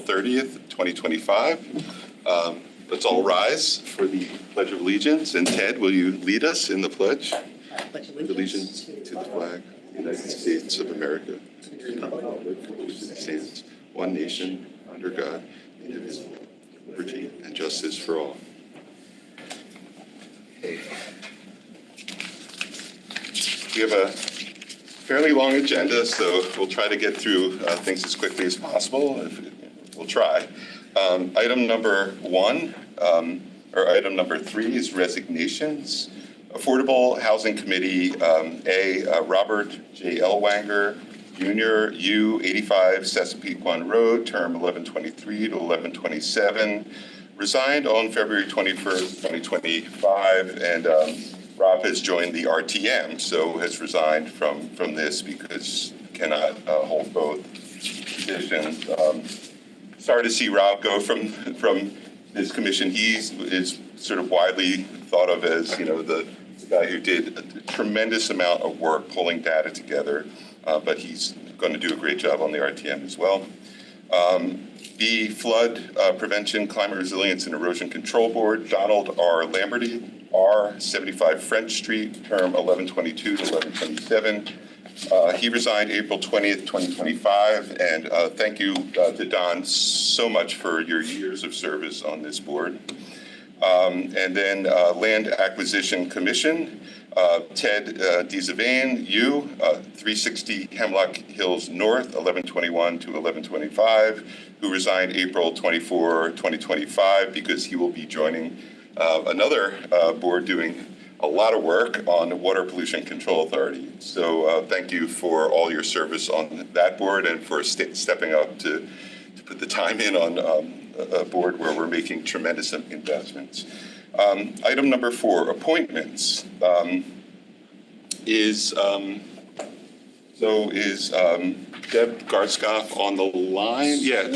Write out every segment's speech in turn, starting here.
30th, 2025. Let's all rise for the Pledge of Allegiance. And Ted, will you lead us in the pledge? Pledge Allegiance to the flag of the United States of America, and to the republic for which it stands, one nation, under God, indivisible, with liberty and justice for all. Okay. We have a fairly long agenda, so we'll try to get through things as quickly as possible. We'll try. Item number 3 is resignations. Affordable Housing Committee, Robert J. Ellwanger, Jr., U, 85 Chesapeake Road, term 1123 to 1127, resigned on February 21st, 2025, and Rob has joined the RTM, so has resigned from this because cannot hold both positions. Sorry to see Rob go from this commission. He is sort of widely thought of as, the guy who did a tremendous amount of work pulling data together, but he's going to do a great job on the RTM as well. B, Flood Prevention, Climate Resilience, and Erosion Control Board, Donald R. Lamberty, R, 75 French Street, term 1122 to 1127. He resigned April 20th, 2025, and thank you to Don so much for your years of service on this board. And then Land Acquisition Commission, Ted DeZavane, U, 360 Hemlock Hills North, 1121 to 1125, who resigned April 24, 2025, because he will be joining another board doing a lot of work on the Water Pollution Control Authority. So thank you for all your service on that board and for stepping up to put the time in on a board where we're making tremendous investments. Item number 4, appointments. Is Deb Garskoff on the line? Yeah,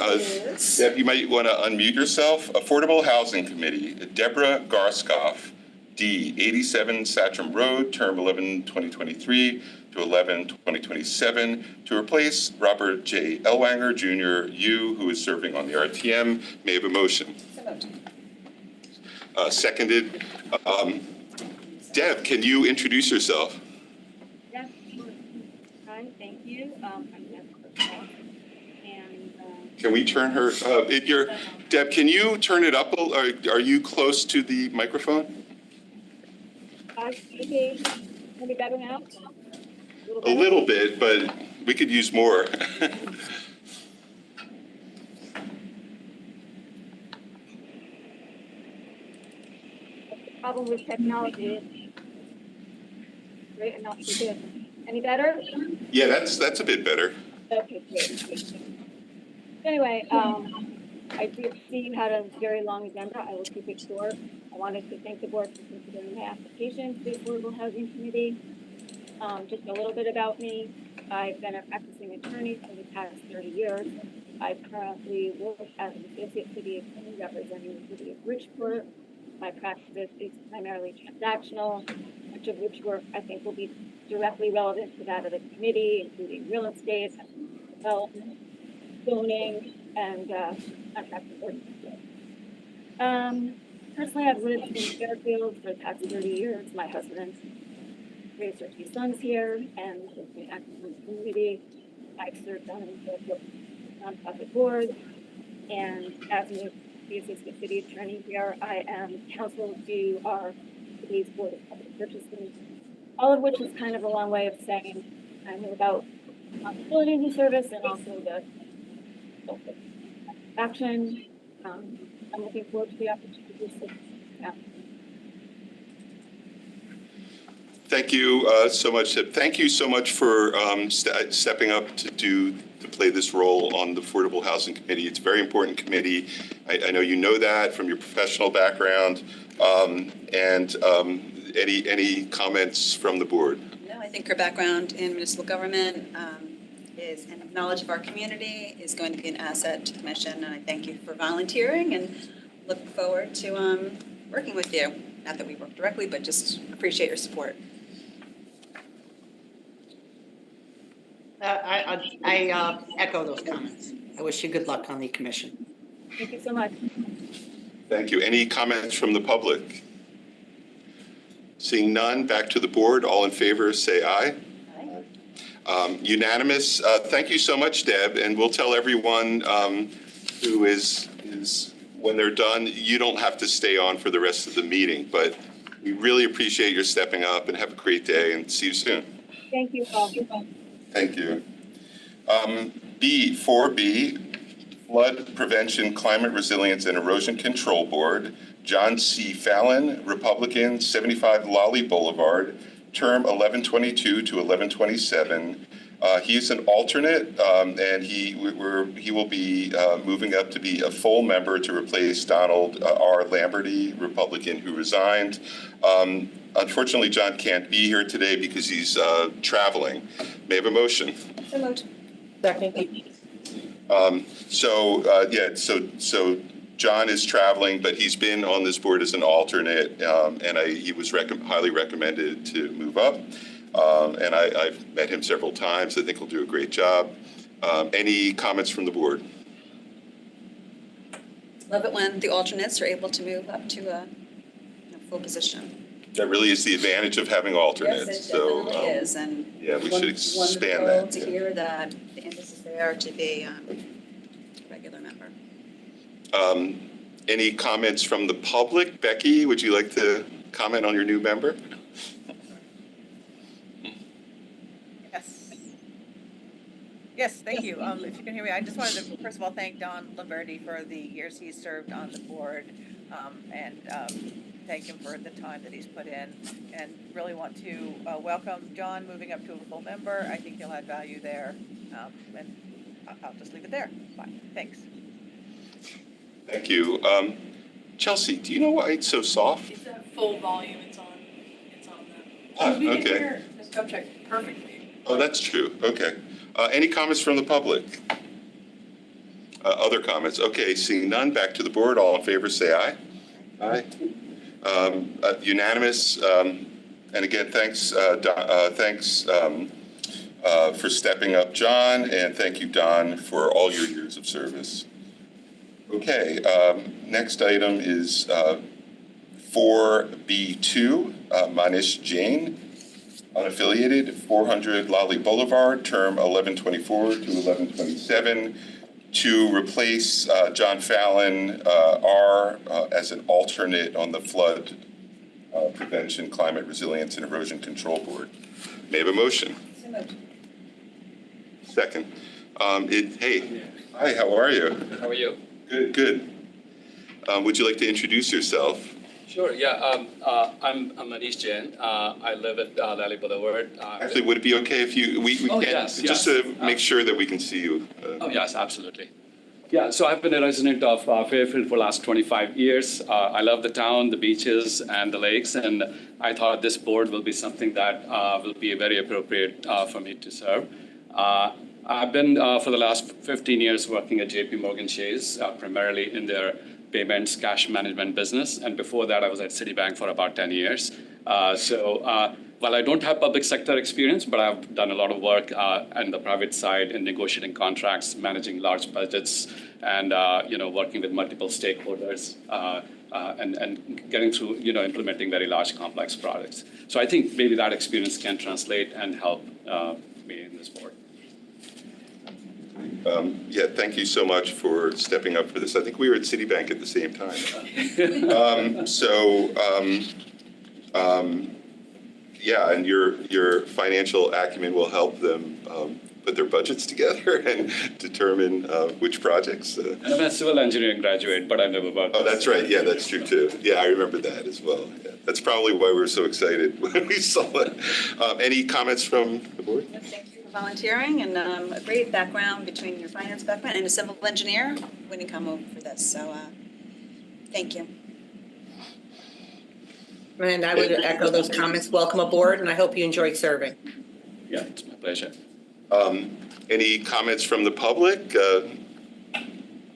Deb, you might want to unmute yourself. Affordable Housing Committee, Deborah Garskoff, D, 87 Satcham Road, term 11-2023 to 11-2027, to replace Robert J. Ellwanger, Jr., U, who is serving on the RTM. May I have a motion? Seconded. Deb, can you introduce yourself? Yes, sure. Hi, thank you. I'm Deb Garskoff, and can we turn her? Deb, can you turn it up? Are you close to the microphone? Okay, can be better now? A little bit, but we could use more. Problem with technology. Great, not too good. Any better? Yeah, that's a bit better. Okay, great. Anyway, I do see you had a very long agenda. I will keep it short. I wanted to thank the board for considering my application to the Affordable Housing Committee. Just a little bit about me. I've been a practicing attorney for the past 30 years. I currently work as an associate city attorney representing the city of Bridgeport. My practice is primarily transactional, much of which work I think will be directly relevant to that of the committee, including real estate, development, zoning, and contract ordinance. Personally, I've lived in Fairfield for the past 30 years. My husband raised our 2 sons here and has been active in the community. I've served on the nonprofit board, and as the assistant city attorney here, I am counsel to our city's board of public purchasing, all of which is kind of a long way of saying I know about responsibilities and service and also the action. I'm looking forward to the opportunity to sit down. Thank you so much. Thank you so much for stepping up to play this role on the Affordable Housing Committee. It's a very important committee. I know you know that from your professional background. Any comments from the board? No, I think her background in municipal government is and knowledge of our community is going to be an asset to the commission. And I thank you for volunteering and look forward to working with you. Not that we work directly, but just appreciate your support. I echo those comments. I wish you good luck on the commission. Thank you so much. Thank you. Any comments from the public? Seeing none, back to the board. All in favor, say aye. Unanimous. Thank you so much, Deb. And we'll tell everyone who is when they're done, you don't have to stay on for the rest of the meeting. But we really appreciate your stepping up, and have a great day, and see you soon. Thank you all. Thank you. 4B, Flood Prevention, Climate Resilience, and Erosion Control Board. John C. Fallon, Republican, 75 Lolly Boulevard, term 1122 to 1127. He is an alternate, and he will be moving up to be a full member to replace Donald R. Lamberty, Republican, who resigned. Unfortunately, John can't be here today because he's traveling. May I have a motion? So moved. Second. So John is traveling, but he's been on this board as an alternate, and he was highly recommended to move up. And I've met him several times. I think he'll do a great job. Any comments from the board? Love it when the alternates are able to move up to a full position. That really is the advantage of having alternates. Yes, it definitely is, and yeah, we should expand wonderful that. to hear that the interest is there to be a regular member. Any comments from the public? Becky, would you like to comment on your new member? Yes, thank you. If you can hear me, I just wanted to, first of all, thank Don Lamberti for the years he's served on the board, and thank him for the time that he's put in, and really want to welcome John moving up to a full member. I think he'll add value there, and I'll just leave it there. Bye. Thanks. Thank you. Chelsea, do you know why it's so soft? It's at full volume. It's on the. Ah, We can okay. hear the subject perfectly. Oh, that's true. Okay. Any comments from the public? Other comments? Okay, seeing none, back to the board. All in favor, say aye. Aye. Unanimous. And again, thanks for stepping up, John, and thank you, Don, for all your years of service. Okay, next item is 4B2, Manish Jain, unaffiliated, 400 Lolly Boulevard, term 1124 to 1127, to replace John Fallon R. As an alternate on the Flood Prevention, Climate Resilience, and Erosion Control Board. May I have a motion? So moved. Second. Hey, hi, how are you? How are you? Good, good. Would you like to introduce yourself? Sure, yeah. I'm Manish Jain. I live at Lally Boulevard. Actually, would it be okay if we Oh, can, yes, just yes. to make sure that we can see you? Oh, yes, absolutely. Yeah, so I've been a resident of Fairfield for the last 25 years. I love the town, the beaches, and the lakes, and I thought this board will be something that will be very appropriate for me to serve. I've been, for the last 15 years, working at JP Morgan Chase, primarily in their payments, cash management business. And before that, I was at Citibank for about 10 years. While I don't have public sector experience, but I've done a lot of work on the private side in negotiating contracts, managing large budgets, and working with multiple stakeholders, and getting through, implementing very large, complex projects. So I think maybe that experience can translate and help me in this board. Yeah, thank you so much for stepping up for this. I think we were at Citibank at the same time. Yeah, and your financial acumen will help them put their budgets together and determine which projects. I'm a civil engineering graduate, but I never worked. Oh, that's right. Yeah, that's true too. Yeah, I remember that as well. Yeah. That's probably why we were so excited when we saw it. Any comments from the board? Thank you for volunteering, and a great background between your finance background and a civil engineer when you come over for this. So thank you. And I would echo those comments. Welcome aboard, and I hope you enjoy serving. Yeah, it's my pleasure. Any comments from the public?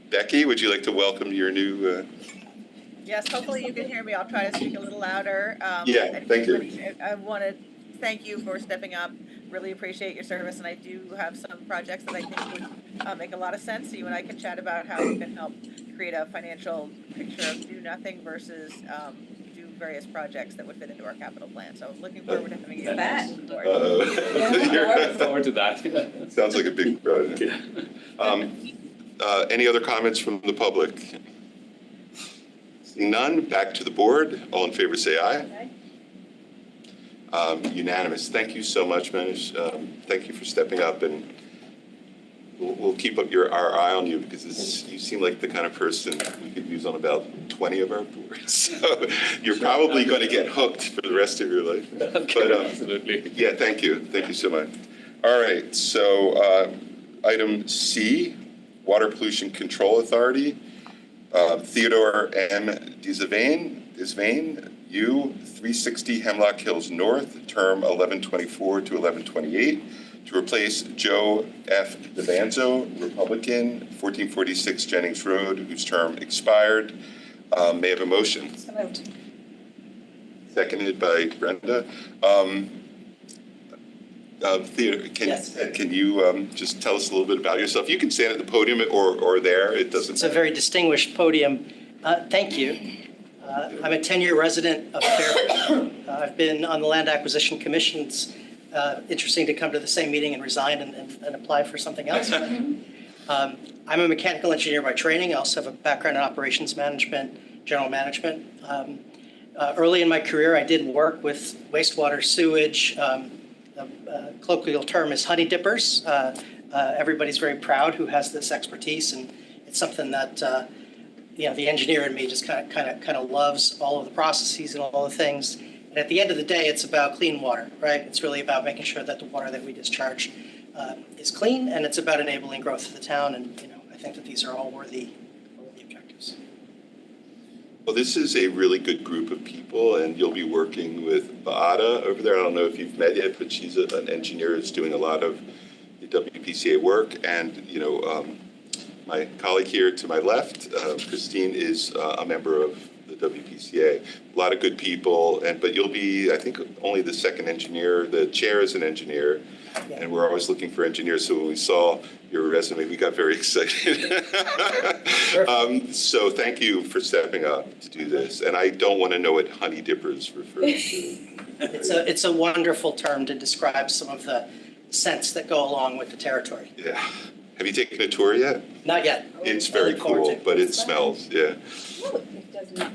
Becky, would you like to welcome your new? Yes, hopefully you can hear me. I'll try to speak a little louder. Yeah, thank you. I want to thank you for stepping up. really appreciate your service, and I do have some projects that I think would make a lot of sense. So you and I can chat about how you can help create a financial picture of do nothing versus do various projects that would fit into our capital plan. So looking forward to having you Bet. on board. Look forward to that. Sounds like a big project. Any other comments from the public? Seeing none, back to the board. All in favor, say aye. Unanimous. Thank you so much, Manish. Thank you for stepping up, and we'll keep up our eye on you because you seem like the kind of person we could use on about 20 of our boards. So you're probably going to get hooked for the rest of your life. Okay, But, absolutely. yeah, thank you. Thank you so much. All right, so item C, Water Pollution Control Authority. Theodore M. Desvain, U, 360 Hemlock Hills North, term 1124 to 1128, to replace Joe F. Devanzo, Republican, 1446 Jennings Road, whose term expired. May I have a motion? So moved. Seconded by Brenda. Theodore, can you just tell us a little bit about yourself? You can stand at the podium or there. It doesn't It's a very distinguished podium. Thank you. I'm a 10-year resident of Fairfield. I've been on the Land Acquisition Commission. It's interesting to come to the same meeting and resign and apply for something else. I'm a mechanical engineer by training. I also have a background in operations management, general management. Early in my career, I did work with wastewater, sewage. The colloquial term is honey dippers. Everybody's very proud who has this expertise, and it's something that the engineer in me just kind of loves all of the processes and all the things. And at the end of the day, it's about clean water, right? It's really about making sure that the water that we discharge is clean, and it's about enabling growth of the town. And I think that these are all worthy objectives. Well, this is a really good group of people, and you'll be working with Baada over there. I don't know if you've met yet, but she's an engineer who's doing a lot of the WPCA work. And, my colleague here to my left, Christine, is a member of the WPCA. A lot of good people, but you'll be, I think, only the second engineer. The chair is an engineer, and we're always looking for engineers. So when we saw your resume, we got very excited. So thank you for stepping up to do this. And I don't want to know what honey dippers refers to. It's a wonderful term to describe some of the scents that go along with the territory. Yeah. Have you taken a tour yet? Not yet. It's very cool, but it smells, yeah. It does not.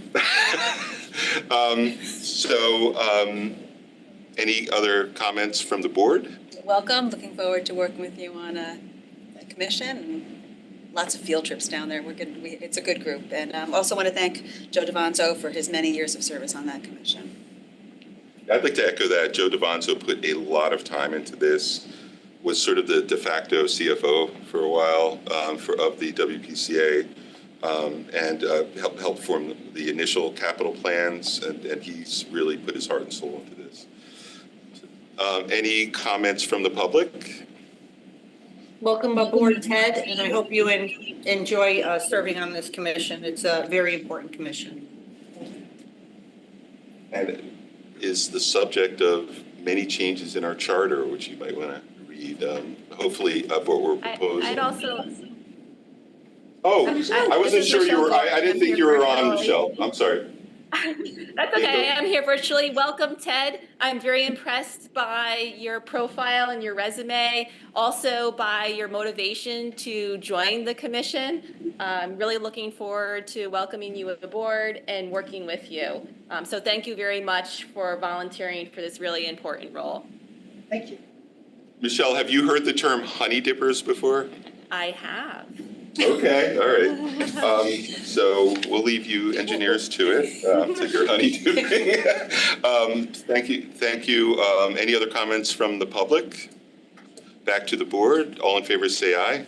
Any other comments from the board? Welcome. Looking forward to working with you on a commission. And lots of field trips down there. We're good. It's a good group. And also want to thank Joe Devanzo for his many years of service on that commission. I'd like to echo that. Joe Devanzo put a lot of time into this, was sort of the de facto CFO for a while of the WPCA, and helped form the initial capital plans, and he's really put his heart and soul into this. Any comments from the public? Welcome aboard, Ted, and I hope you enjoy serving on this commission. It's a very important commission. And is the subject of many changes in our charter, which you might want to read, hopefully, of what we're proposing. I'd also. Oh, I wasn't sure you were, I didn't think you were on, Michelle. I'm sorry. That's okay. I'm here virtually. Welcome, Ted. I'm very impressed by your profile and your resume, also by your motivation to join the commission. I'm really looking forward to welcoming you aboard and working with you. So thank you very much for volunteering for this really important role. Thank you. Michelle, have you heard the term honey dippers before? I have. Okay, all right. So we'll leave you engineers to it, to your honey dipping. Thank you. Any other comments from the public? Back to the board. All in favor, say aye.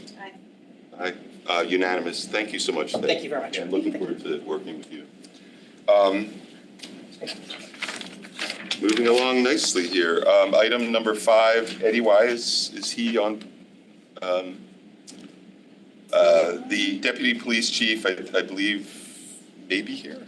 Aye. Aye. Unanimous. Thank you so much. Thank you very much. And looking forward to working with you. Moving along nicely here. Item number 5, Eddie Wise, is he on? The deputy police chief, I believe, may be here.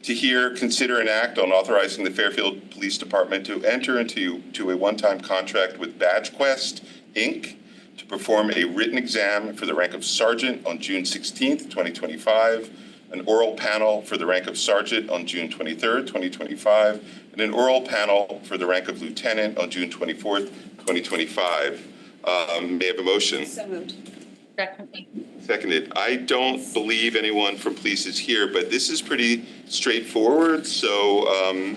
to hear, consider, and act on authorizing the Fairfield Police Department to enter into a one-time contract with BadgeQuest, Inc., to perform a written exam for the rank of sergeant on June 16th, 2025, an oral panel for the rank of sergeant on June 23rd, 2025, and an oral panel for the rank of lieutenant on June 24th, 2025. May I have a motion? So moved. Seconded. I don't believe anyone from police is here, but this is pretty straightforward. So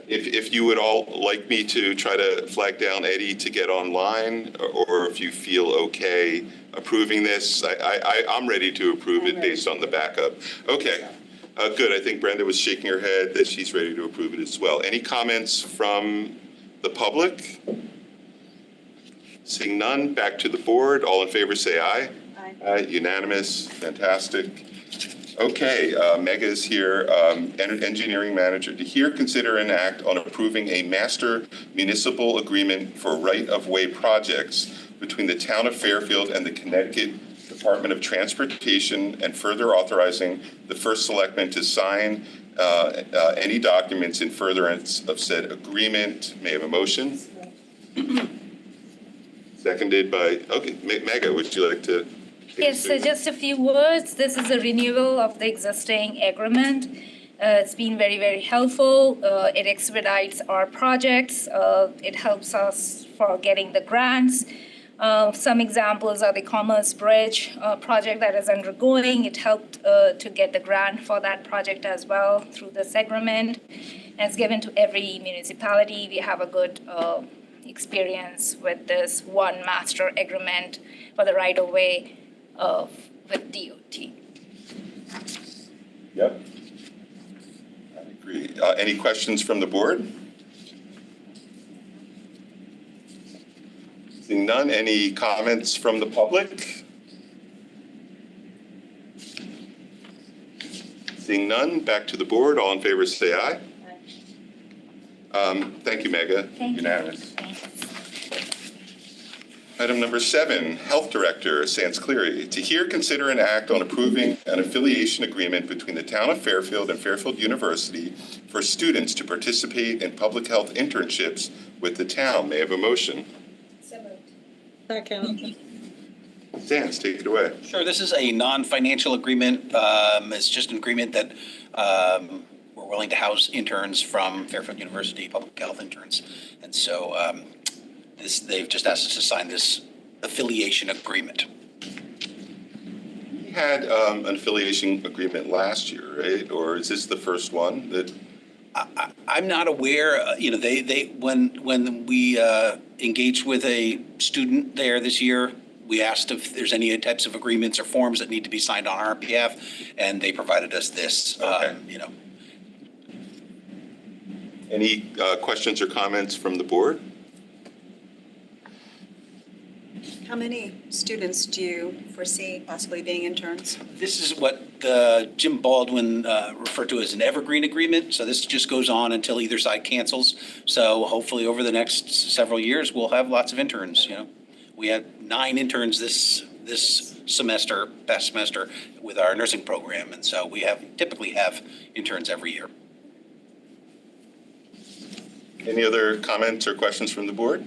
if you would all like me to try to flag down Eddie to get online, or if you feel okay approving this, I'm ready to approve it based on the backup. Okay, good. I think Brenda was shaking her head that she's ready to approve it as well. Any comments from the public? Seeing none, back to the board. All in favor, say aye. Aye. Aye, unanimous, fantastic. Okay, Mega is here, engineering manager, to hear, consider, and act on approving a master municipal agreement for right-of-way projects between the town of Fairfield and the Connecticut Department of Transportation, and further authorizing the first selectman to sign any documents in furtherance of said agreement. May I have a motion? Seconded by, okay, Mega, would you like to? Yes, so just a few words. This is a renewal of the existing agreement. It's been very, very helpful. It expedites our projects. It helps us for getting the grants. Some examples are the Commerce Bridge project that is undergoing. It helped to get the grant for that project as well through this agreement. And it's given to every municipality. We have a good experience with this one master agreement for the right-of-way with DOT. Yep. I agree. Any questions from the board? Seeing none, any comments from the public? Seeing none, back to the board. All in favor, say aye. Thank you, Mega. Thank Unanimous. you. Item number 7, Health Director, Sans Cleary, to hear, consider, and act on approving an affiliation agreement between the town of Fairfield and Fairfield University for students to participate in public health internships with the town. May I have a motion? So moved. Second. Sans, take it away. Sure, this is a non-financial agreement. It's just an agreement that we're willing to house interns from Fairfield University, public health interns. And so they've just asked us to sign this affiliation agreement. We had an affiliation agreement last year, right? Or is this the first one that? I'm not aware, when we engaged with a student there this year, we asked if there's any types of agreements or forms that need to be signed on our behalf, and they provided us this, Okay. Any questions or comments from the board? How many students do you foresee possibly being interns? This is what Jim Baldwin referred to as an evergreen agreement. So this just goes on until either side cancels. So hopefully over the next several years, we'll have lots of interns. We had 9 interns this semester, past semester, with our nursing program. And so we typically have interns every year. Any other comments or questions from the board?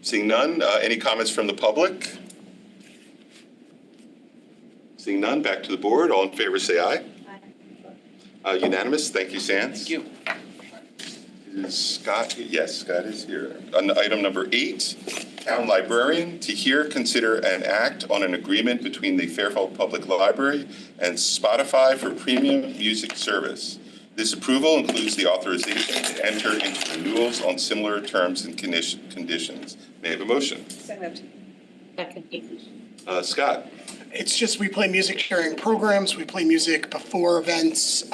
Seeing none, any comments from the public? Seeing none, back to the board. All in favor, say aye. Aye. Unanimous. Thank you, Sans. Thank you. Is Scott? Yes, Scott is here. On item number 8, Town Librarian, to hear, consider, and act on an agreement between the Fairfield Public Library and Spotify for premium music service. This approval includes the authorization to enter into renewals on similar terms and conditions. May I have a motion? So moved. Second. Scott? It's just we play music sharing programs. We play music before events.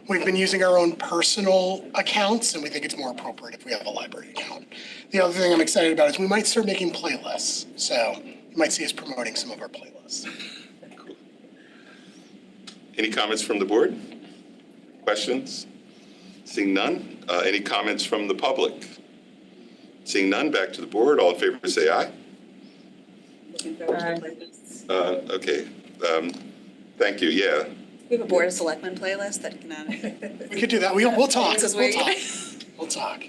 We've been using our own personal accounts, and we think it's more appropriate if we have a library account. The other thing I'm excited about is we might start making playlists. So you might see us promoting some of our playlists. Cool. Any comments from the board? Questions? Seeing none. Any comments from the public? Seeing none, back to the board. All in favor, say aye. Looking forward to playlists. Okay. Thank you. Yeah. We have a Board of Selectmen playlist that can, We could do that. We'll talk. This is We'll where talk. you- We'll talk.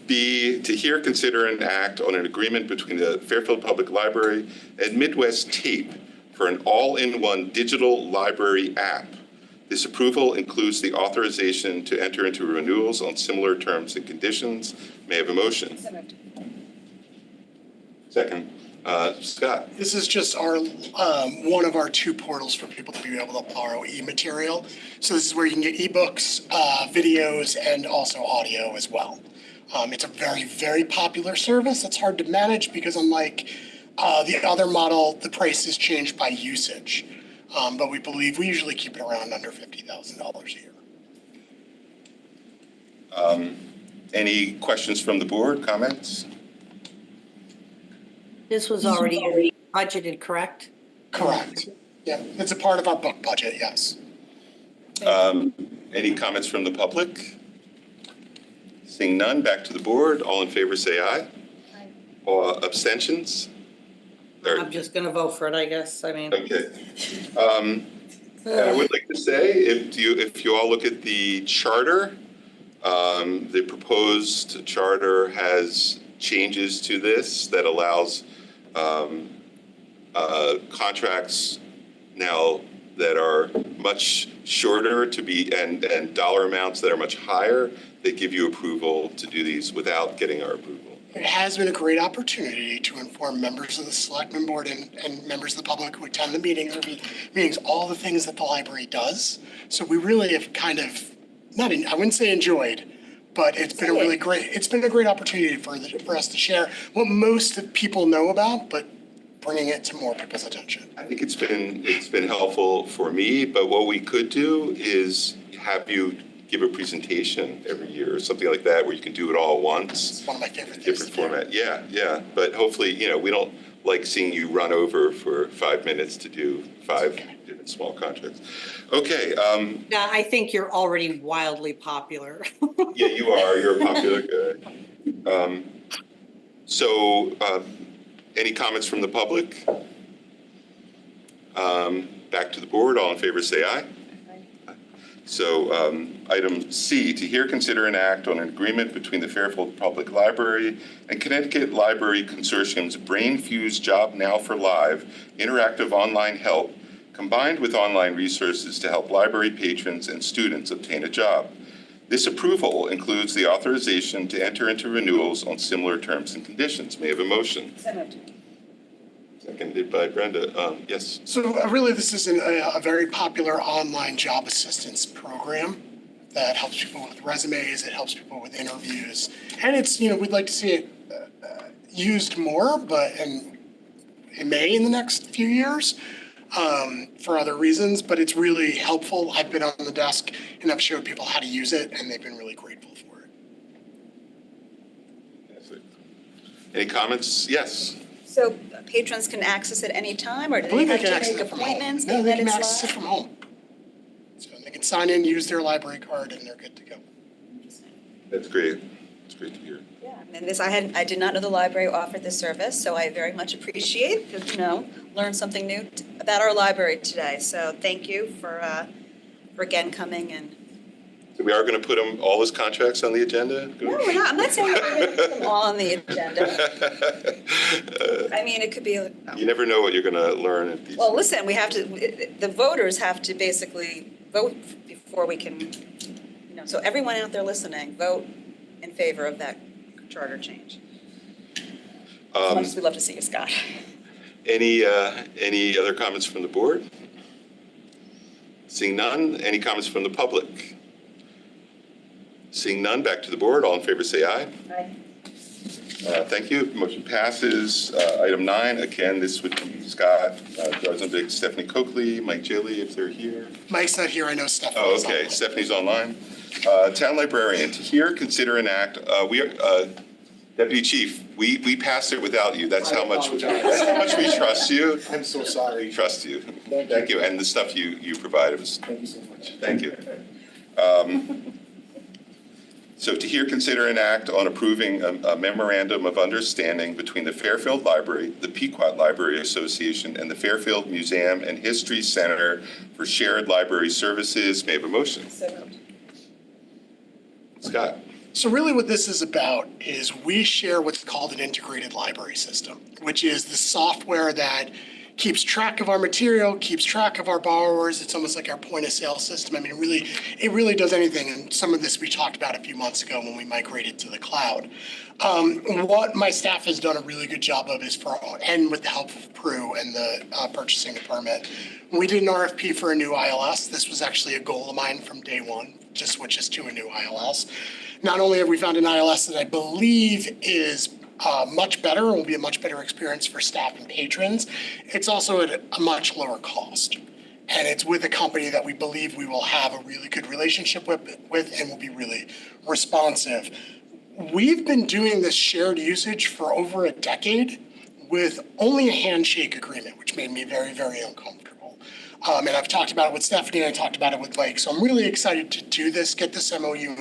B, to hear, consider, and act on an agreement between the Fairfield Public Library and Midwest Tape for an all-in-one digital library app. This approval includes the authorization to enter into renewals on similar terms and conditions. May I have a motion? So moved. Second. Scott? This is just our, one of our 2 portals for people to be able to borrow e-material. So this is where you can get ebooks, videos, and also audio as well. It's a very, very popular service. It's hard to manage because unlike the other model, the price is changed by usage. But we believe we usually keep it around under $50,000 a year. Any questions from the board, comments? This was already budgeted, correct? Correct. Yeah, it's a part of our book budget, yes. Any comments from the public? Seeing none, back to the board. All in favor, say aye. Aye. Abstentions? I'm just gonna vote for it, I guess. I mean. Okay. I would like to say, if you all look at the charter, the proposed charter has changes to this that allows contracts now that are much shorter to be, and dollar amounts that are much higher, that give you approval to do these without getting our approval. It has been a great opportunity to inform members of the Selectmen Board and members of the public who attend the meetings, all the things that the library does. So we really have kind of, I wouldn't say enjoyed, but it's been a great opportunity for us to share what most people know about, but bringing it to more people's attention. I think it's been helpful for me, but what we could do is have you give a presentation every year or something like that, where you can do it all at once. It's one of my favorite things. Different format, yeah. But hopefully, we don't like seeing you run over for 5 minutes to do 5 different small contracts. Okay. Yeah, I think you're already wildly popular. Yeah, you are. You're a popular guy. Any comments from the public? Back to the board. All in favor, say aye. So item C, to hear, consider, and act on an agreement between the Fairfield Public Library and Connecticut Library Consortium's Brain Fuse Job Now for Live interactive online help, combined with online resources to help library patrons and students obtain a job. This approval includes the authorization to enter into renewals on similar terms and conditions. May I have a motion? So moved. Seconded by Brenda. Yes. So really, this is a very popular online job assistance program that helps people with resumes, it helps people with interviews. And it's, we'd like to see it used more, and it may in the next few years for other reasons, but it's really helpful. I've been on the desk and I've showed people how to use it, and they've been really grateful for it. Any comments? Yes. So patrons can access it any time, or do I they believe have they can to access make it from home. appointments? No, they given can that it's access it live? from home. So they can sign in, use their library card, and they're good to go. That's great. It's great to hear. Yeah, and this, I did not know the library offered this service, so I very much appreciate, learned something new about our library today. So thank you for again coming and. So we are going to put all his contracts on the agenda? No, we're not. I'm not saying we're going to put them all on the agenda. I mean, it could be. You never know what you're going to learn at these. Well, listen, the voters have to basically vote before we can, so everyone out there listening, vote in favor of that charter change. As much as we'd love to see you, Scott. Any other comments from the board? Seeing none, any comments from the public? Seeing none, back to the board. All in favor, say aye. Aye. Thank you. Motion passes. Item 9, again, this would be Scott Darzenbig, Stephanie Coakley, Mike Jaley, if they're here. Mike's not here, I know Stephanie. Oh, okay. Stephanie's online. Town librarian, to hear, consider, and act. Deputy Chief, we passed it without you. That's how much we trust you. I'm so sorry. We trust you. Thank you. And the stuff you provided was. Thank you so much. Thank you. So to hear, consider, and act on approving a memorandum of understanding between the Fairfield Library, the Pequot Library Association, and the Fairfield Museum and History Center for shared library services. May I have a motion? So moved. Scott. So really what this is about is we share what's called an integrated library system, which is the software that keeps track of our material, keeps track of our borrowers. It's almost like our point of sale system. I mean, it really does anything. And some of this we talked about a few months ago when we migrated to the cloud. What my staff has done a really good job of is and with the help of Prue and the purchasing department, we did an RFP for a new ILS. This was actually a goal of mine from day one, to switch us to a new ILS. Not only have we found an ILS that I believe is much better and will be a much better experience for staff and patrons, it's also at a much lower cost. And it's with a company that we believe we will have a really good relationship with and will be really responsive. We've been doing this shared usage for over a decade with only a handshake agreement, which made me very, very uncomfortable. And I've talked about it with Stephanie and I talked about it with Blake. So I'm really excited to do this, get this MOU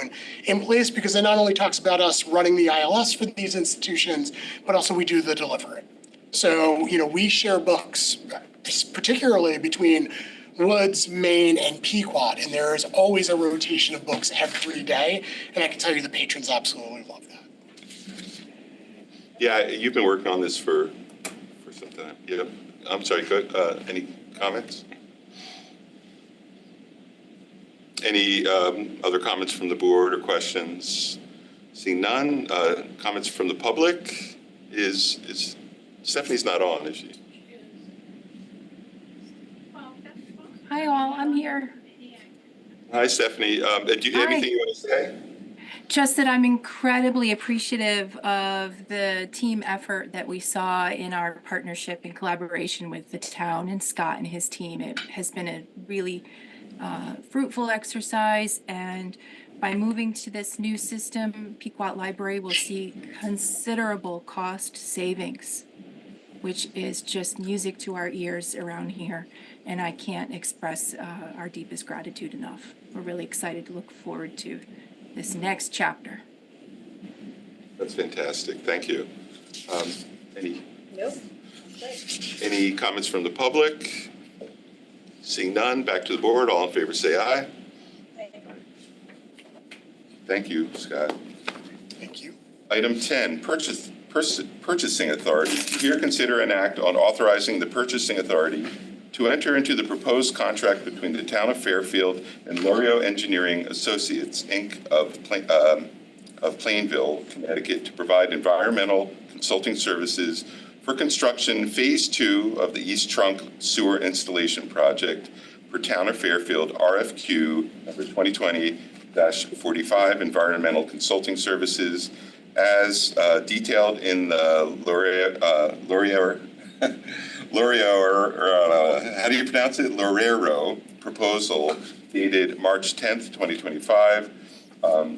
in place, because it not only talks about us running the ILS for these institutions, but also we do the delivery. So, we share books, particularly between Woods, Maine, and Pequot, and there is always a rotation of books every day. And I can tell you the patrons absolutely love that. Yeah, you've been working on this for some time. Yeah, I'm sorry, good. Any comments? Any other comments from the board or questions? Seeing none, comments from the public? Is Stephanie's not on, is she? Hi all, I'm here. Hi, Stephanie. Do you have anything you want to say? Just that I'm incredibly appreciative of the team effort that we saw in our partnership and collaboration with the town and Scott and his team. It has been a really fruitful exercise, and by moving to this new system, Pequot Library will see considerable cost savings, which is just music to our ears around here. And I can't express our deepest gratitude enough. We're really excited to look forward to this next chapter. That's fantastic. Thank you. Any? Nope. Any comments from the public? Seeing none, back to the board. All in favor, say aye. Thank you, Scott. Thank you. Item 10, purchasing authority. Hear, consider, and act on authorizing the purchasing authority to enter into the proposed contract between the Town of Fairfield and Lorio Engineering Associates, Inc. of Plainville, Connecticut, to provide environmental consulting services for construction Phase 2 of the East Trunk Sewer Installation Project for Town of Fairfield, RFQ number 2020-45, Environmental Consulting Services, as detailed in the how do you pronounce it? Lorero proposal dated March 10th, 2025,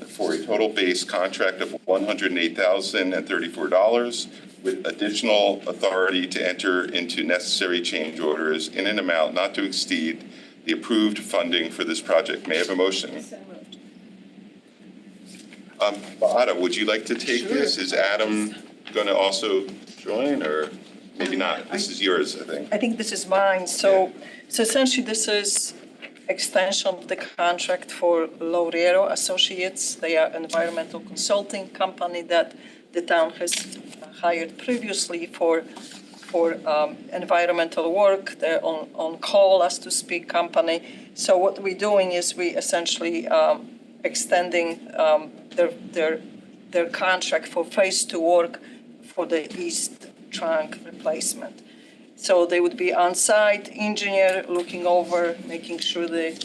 for a total base contract of $108,034 with additional authority to enter into necessary change orders in an amount not to exceed the approved funding for this project. May I have a motion? So moved. Ada, would you like to take this? Is Adam going to also join, or maybe not? This is yours, I think. I think this is mine. So essentially, this is extension of the contract for Lorero Associates. They are an environmental consulting company that the town has hired previously for environmental work. They're on call, as to speak, company. So what we're doing is we essentially extending their contract for Phase 2 work for the East Trunk replacement. So they would be on-site engineer looking over, making sure that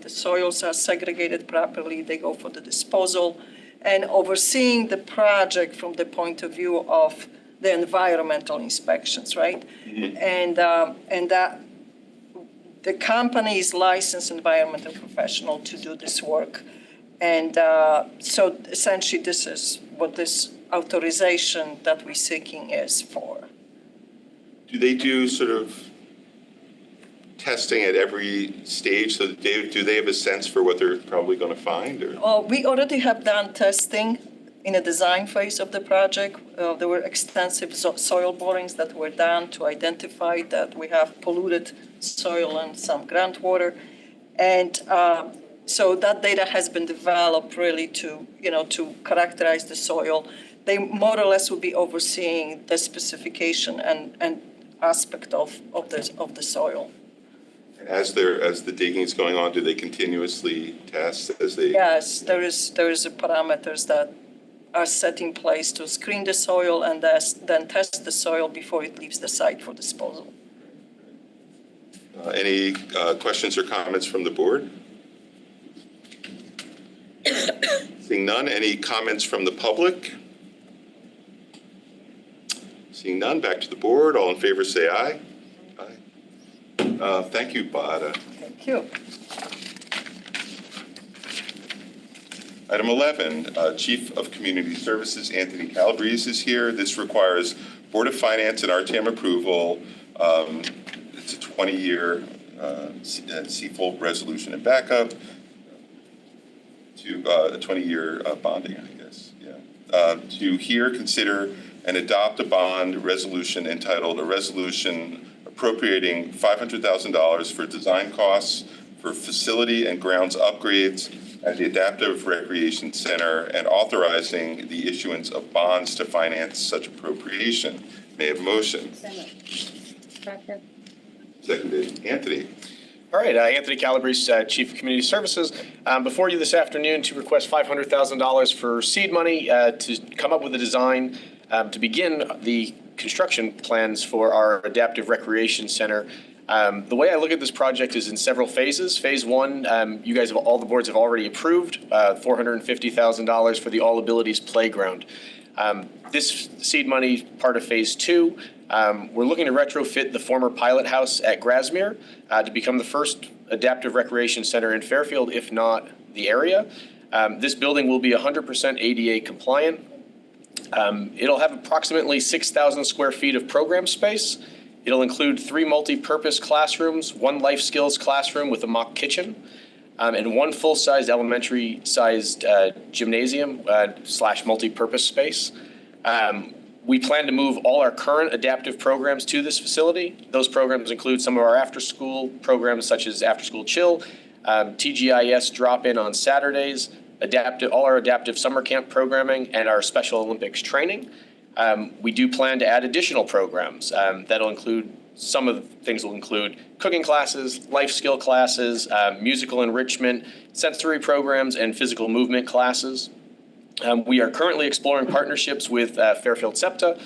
the soils are segregated properly. They go for the disposal, and overseeing the project from the point of view of the environmental inspections, right? Mm-hmm. And that the company is licensed environmental professional to do this work. And so essentially this is what this authorization that we're seeking is for. Do they do sort of testing at every stage? So do they have a sense for what they're probably going to find? Or? We already have done testing in the design phase of the project. There were extensive soil borings that were done to identify that we have polluted soil and some groundwater. And so that data has been developed really to characterize the soil. They more or less will be overseeing the specification and aspect of the soil. As the digging is going on, do they continuously test as they? Yes, there is parameters that are set in place to screen the soil and then test the soil before it leaves the site for disposal. Any questions or comments from the board? Seeing none, any comments from the public? Seeing none, back to the board. All in favor say aye. Aye. Thank you, Bada. Thank you. Item 11, Chief of Community Services Anthony Calabrese is here. This requires Board of Finance and RTM approval. It's a 20-year CFOL resolution and backup to a 20-year bonding, I guess. Yeah. To here consider and adopt a bond resolution entitled a resolution appropriating $500,000 for design costs for facility and grounds upgrades at the Adaptive Recreation Center and authorizing the issuance of bonds to finance such appropriation. May I have a motion? Seconded. Anthony. All right, Anthony Calabrese, Chief of Community Services. Before you this afternoon to request $500,000 for seed money to come up with a design to begin the construction plans for our Adaptive Recreation Center. The way I look at this project is in several phases. Phase one, you guys have, all the boards have already approved $450,000 for the All Abilities Playground. This seed money part of phase two. We're looking to retrofit the former pilot house at Grasmere to become the first adaptive recreation center in Fairfield, if not the area. This building will be 100% ADA compliant. It'll have approximately 6,000 square feet of program space. It'll include 3 multi-purpose classrooms, 1 life skills classroom with a mock kitchen, and 1 full-sized elementary-sized gymnasium / multi-purpose space. We plan to move all our current adaptive programs to this facility. Those programs include some of our after-school programs such as After School Chill, TGIS drop-in on Saturdays, all our adaptive summer camp programming, and our Special Olympics training. We do plan to add additional programs that'll include, some of the things will include cooking classes, life skill classes, musical enrichment, sensory programs, and physical movement classes. We are currently exploring partnerships with Fairfield SEPTA,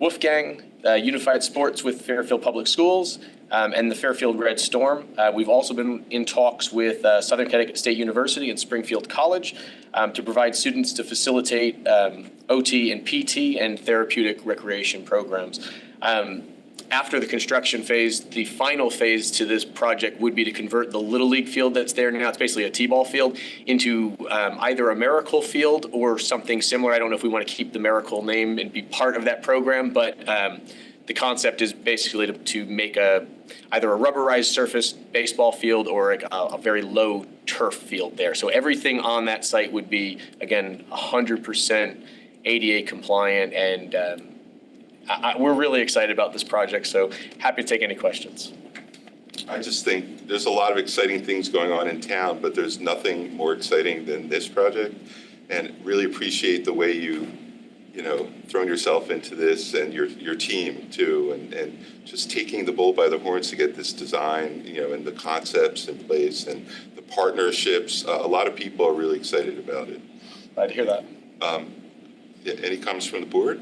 Wolfgang, Unified Sports with Fairfield Public Schools, and the Fairfield Red Storm. We've also been in talks with Southern Connecticut State University and Springfield College to provide students to facilitate OT and PT and therapeutic recreation programs. After the construction phase, the final phase to this project would be to convert the Little League field that's there now, it's basically a T-ball field, into either a Miracle field or something similar. I don't know if we want to keep the Miracle name and be part of that program, but the concept is basically to make either a rubberized surface baseball field or a very low turf field there. So everything on that site would be, again, 100% ADA compliant, and we're really excited about this project, so happy to take any questions. I just think there's a lot of exciting things going on in town, but there's nothing more exciting than this project, and really appreciate the way you thrown yourself into this, and your team too, and just taking the bull by the horns to get this design, and the concepts in place and the partnerships. A lot of people are really excited about it. Glad to hear that. Any comments from the board?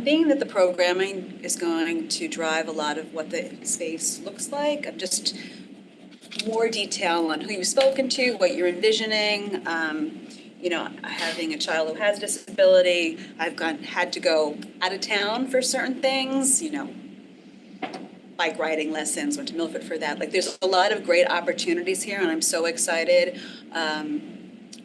Being that the programming is going to drive a lot of what the space looks like, I'm just more detail on who you've spoken to, what you're envisioning. Having a child who has a disability, I've had to go out of town for certain things, bike riding lessons, went to Milford for that. Like, there's a lot of great opportunities here, and I'm so excited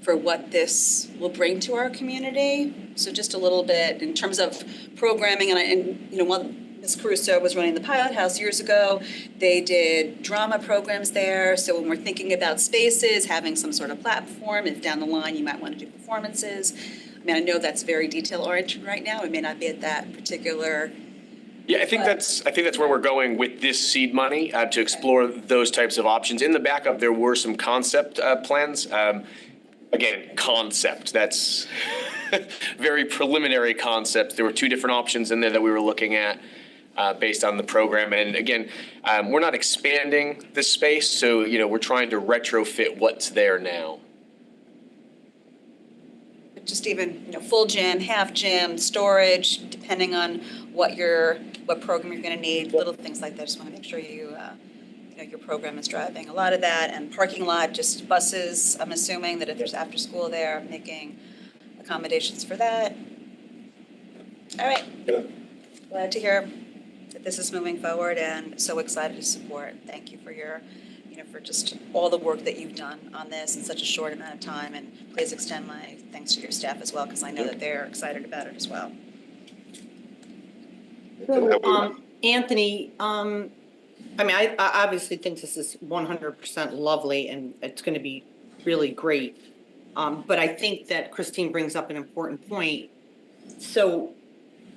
for what this will bring to our community. So just a little bit in terms of programming, and while Ms. Caruso was running the Pilot House years ago. They did drama programs there. So when we're thinking about spaces, having some sort of platform, if down the line you might want to do performances. I mean, I know that's very detail-oriented right now. It may not be at that particular. Yeah, I think that's where we're going with this seed money to explore those types of options. In the backup, there were some concept plans. Again, concept. That's very preliminary concepts. There were 2 different options in there that we were looking at based on the program. And again, we're not expanding the space, so we're trying to retrofit what's there now. Just even, full gym, half gym, storage, depending on what program you're going to need, little things like that. Just want to make sure your program is driving a lot of that. And parking lot, just buses. I'm assuming that if there's after school there, making accommodations for that. All right. Glad to hear that this is moving forward, and so excited to support. Thank you for your, for just all the work that you've done on this in such a short amount of time. And please extend my thanks to your staff as well, because I know that they're excited about it as well. So, Anthony, I mean, I obviously think this is 100% lovely, and it's going to be really great. But I think that Christine brings up an important point. So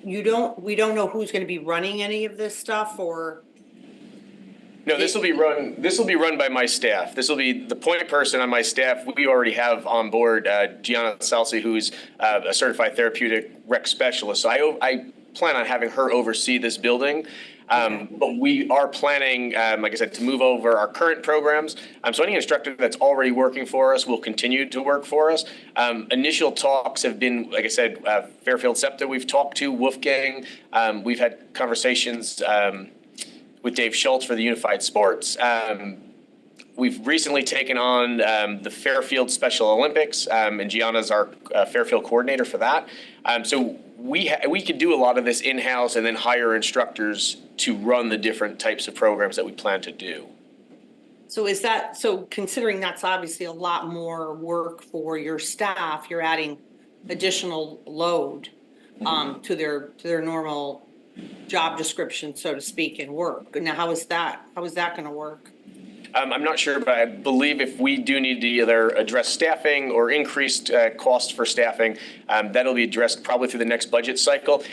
we don't know who's going to be running any of this stuff, or? No, this will be run by my staff. This will be the point person on my staff. We already have on board Gianna Salsi, who's a certified therapeutic rec specialist. So I plan on having her oversee this building. But we are planning, like I said, to move over our current programs. So any instructor that's already working for us will continue to work for us. Initial talks have been, like I said, Fairfield SEPTA we've talked to, Wolfgang. We've had conversations with Dave Schultz for the Unified Sports. We've recently taken on the Fairfield Special Olympics, and Gianna's our Fairfield coordinator for that. So we could do a lot of this in-house and then hire instructors to run the different types of programs that we plan to do. So considering that's obviously a lot more work for your staff, you're adding additional load to their normal job description, so to speak, and work. Now, how is that going to work? I'm not sure, but I believe if we do need to either address staffing or increased cost for staffing, that'll be addressed probably through the next budget cycle.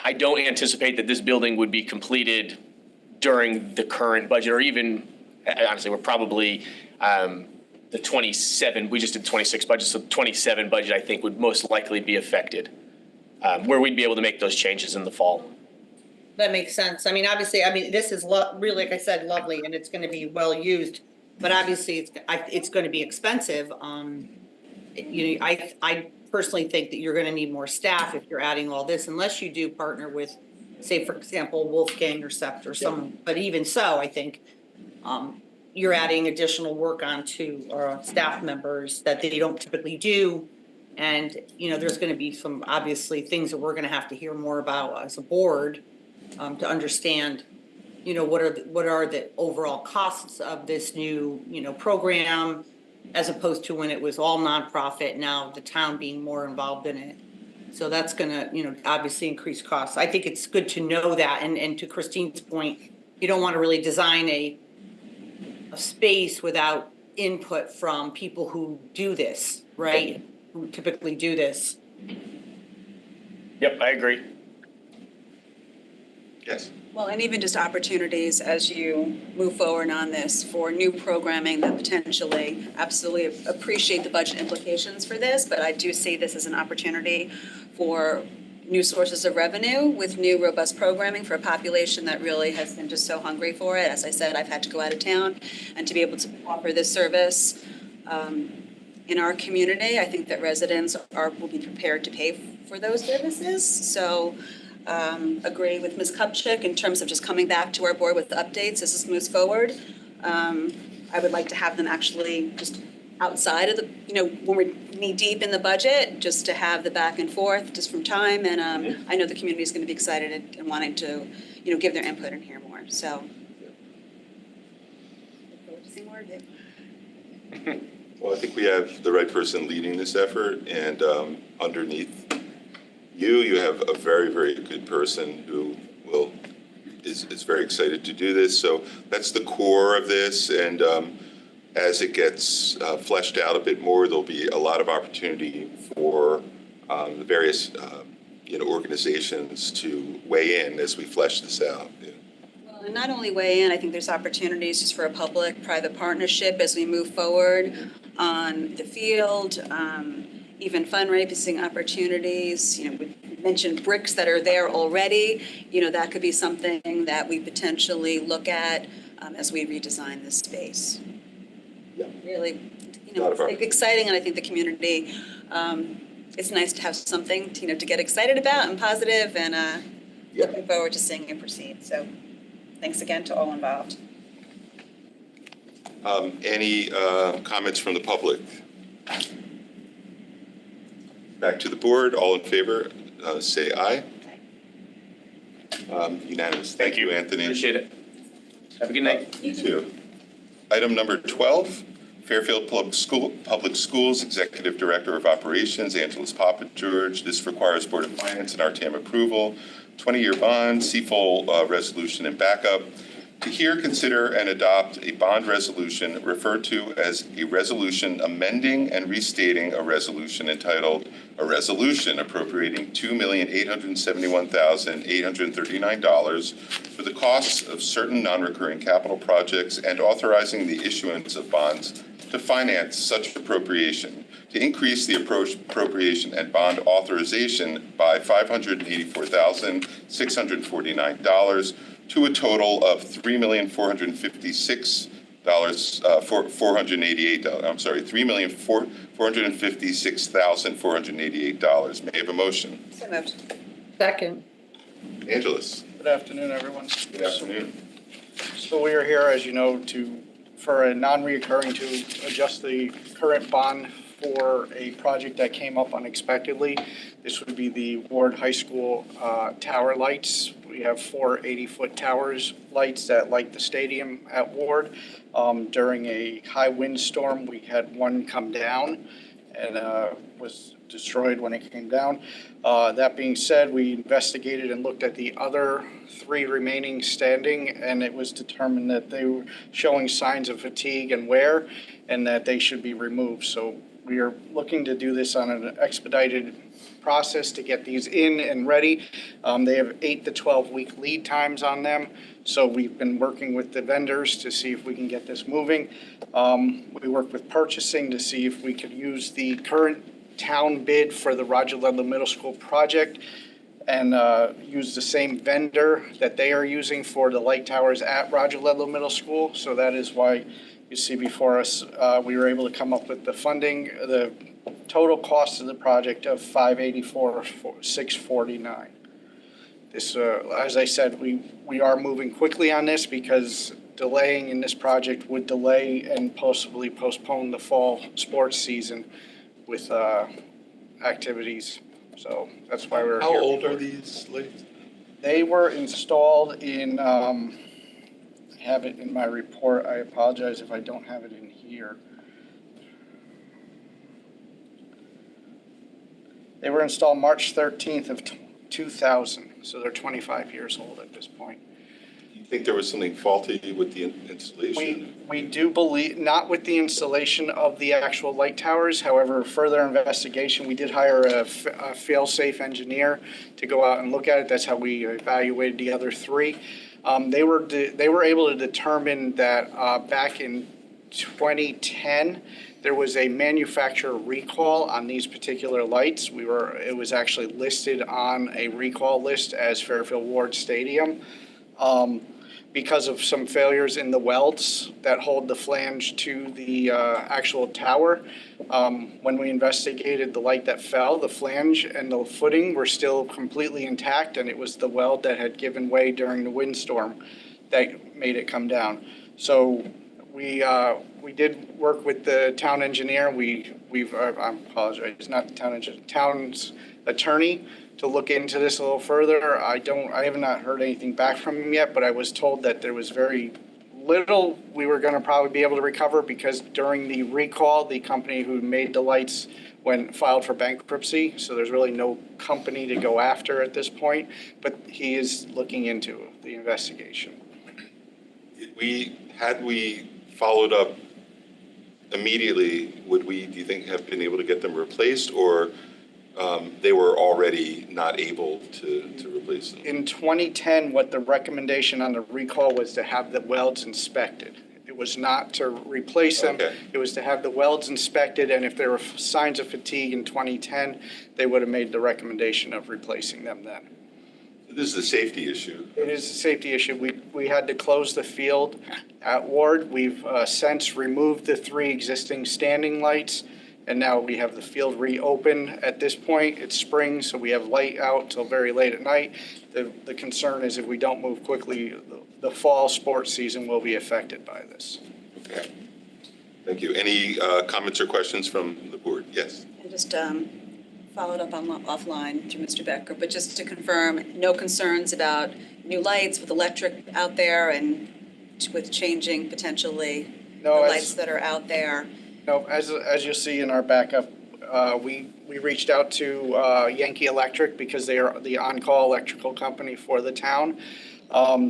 I don't anticipate that this building would be completed during the current budget, or even, honestly, we're probably the 27, we just did 26 budget, so 27 budget I think would most likely be affected, where we'd be able to make those changes in the fall. That makes sense. I mean, obviously, this is really, like I said, lovely, and it's going to be well used, but obviously it's going to be expensive. I personally think that you're going to need more staff if you're adding all this, unless you do partner with, say, for example, Wolfgang or SEPTA or someone. But even so, I think you're adding additional work onto staff members that they don't typically do. And, there's going to be some, obviously, things that we're going to have to hear more about as a board to understand, what are the overall costs of this new, program, as opposed to when it was all nonprofit, now the town being more involved in it. So that's going to, obviously increase costs. I think it's good to know that. And to Christine's point, you don't want to really design a space without input from people who do this, right? Who typically do this. Yep, I agree. Yes. Well, and even just opportunities as you move forward on this for new programming that potentially absolutely appreciate the budget implications for this, but I do see this as an opportunity for new sources of revenue with new robust programming for a population that really has been just so hungry for it. As I said, I've had to go out of town, and to be able to offer this service in our community, I think that residents will be prepared to pay for those services. So agree with Ms. Kupchak in terms of just coming back to our board with updates as this moves forward. I would like to have them actually just outside of the, when we're knee deep in the budget, just to have the back and forth just from time. And I know the community is going to be excited and wanting to, give their input and hear more. So look forward to seeing more of it. Well, I think we have the right person leading this effort, and underneath you have a very, very good person who will is very excited to do this. So that's the core of this. And as it gets fleshed out a bit more, there'll be a lot of opportunity for the various organizations to weigh in as we flesh this out. Well, and not only weigh in, I think there's opportunities just for a public-private partnership as we move forward on the field, even fundraising opportunities. We mentioned bricks that are there already. That could be something that we potentially look at as we redesign this space. Yeah. Really, it's exciting, and I think the community, it's nice to have something to get excited about and positive, and looking forward to seeing it proceed. So thanks again to all involved. Any comments from the public? Back to the board. All in favor, say aye. Unanimous. Thank you, Anthony. Appreciate it. Have a good night. You too. Item number 12, Fairfield Public Schools Executive Director of Operations, Angeles Papa George. This requires Board of Finance and RTM approval, 20-year bond, CFOL resolution and backup. To hear, consider, and adopt a bond resolution referred to as a resolution amending and restating a resolution entitled a resolution appropriating $2,871,839 for the costs of certain non-recurring capital projects and authorizing the issuance of bonds to finance such appropriation, to increase the appropriation and bond authorization by $584,649 to a total of $3,456,488. May I have a motion? So moved. Second. Angeles. Good afternoon, everyone. Good afternoon. So we are here, as you know, for a non-reoccurring to adjust the current bond for a project that came up unexpectedly. This would be the Ward High School tower lights. We have 4 80-foot towers lights that light the stadium at Ward. During a high windstorm, we had one come down and was destroyed when it came down. That being said, we investigated and looked at the other 3 remaining standing, and it was determined that they were showing signs of fatigue and wear and that they should be removed. So we are looking to do this on an expedited process to get these in and ready. They have 8 to 12 week lead times on them. So we've been working with the vendors to see if we can get this moving. We worked with purchasing to see if we could use the current town bid for the Roger Ludlow Middle School project and use the same vendor that they are using for the light towers at Roger Ludlow Middle School. So that is why you see before us, we were able to come up with the funding, the total cost of the project of $584,649. This, as I said, we are moving quickly on this because delaying in this project would delay and possibly postpone the fall sports season with activities. So that's why we're here. How old are these lights? They were installed in, I have it in my report. I apologize if I don't have it in here. They were installed March 13th of 2000, so they're 25 years old at this point. Do you think there was something faulty with the installation? We do believe, not with the installation of the actual light towers. However, further investigation, we did hire a fail-safe engineer to go out and look at it. That's how we evaluated the other 3. They were able to determine that back in 2010, there was a manufacturer recall on these particular lights. It was actually listed on a recall list as Fairfield Ward Stadium because of some failures in the welds that hold the flange to the actual tower. When we investigated the light that fell, the flange and the footing were still completely intact, and it was the weld that had given way during the windstorm that made it come down. So we did work with the town engineer. I apologize, not the town engineer, town's attorney to look into this a little further. I have not heard anything back from him yet, but I was told that there was very little we were going to probably be able to recover because during the recall, the company who made the lights filed for bankruptcy. So there's really no company to go after at this point, but he is looking into the investigation. Had we followed up immediately, would we, do you think, have been able to get them replaced, or they were already not able to replace them? In 2010, what the recommendation on the recall was to have the welds inspected. It was not to replace them. Okay. It was to have the welds inspected, and if there were signs of fatigue in 2010, they would have made the recommendation of replacing them then. This is a safety issue. It is a safety issue. We had to close the field at Ward. We've since removed the 3 existing standing lights, and now we have the field reopened. At this point, it's spring, so we have light out till very late at night. The concern is if we don't move quickly, the fall sports season will be affected by this. Okay. Thank you. Any comments or questions from the board? Yes. And just followed up on offline through Mr. Becker, but just to confirm, no concerns about new lights with electric out there and with changing potentially the lights that are out there? No, as you'll see in our backup, we reached out to Yankee Electric because they are the on-call electrical company for the town.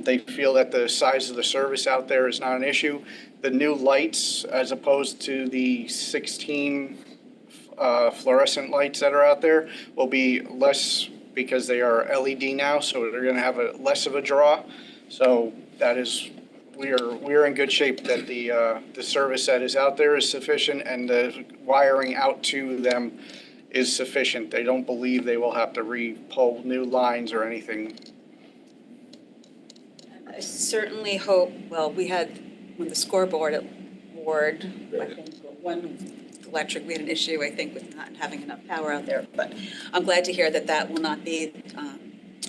They feel that the size of the service out there is not an issue. The new lights, as opposed to the 16 fluorescent lights that are out there, will be less because they are LED now, so they're going to have less of a draw. So that is, we are in good shape that the service that is out there is sufficient and the wiring out to them is sufficient. They don't believe they will have to re-pull new lines or anything. I certainly hope, well, we had, when the scoreboard at Ward, I think one electric, we had an issue, I think, with not having enough power out there. But I'm glad to hear that that will not be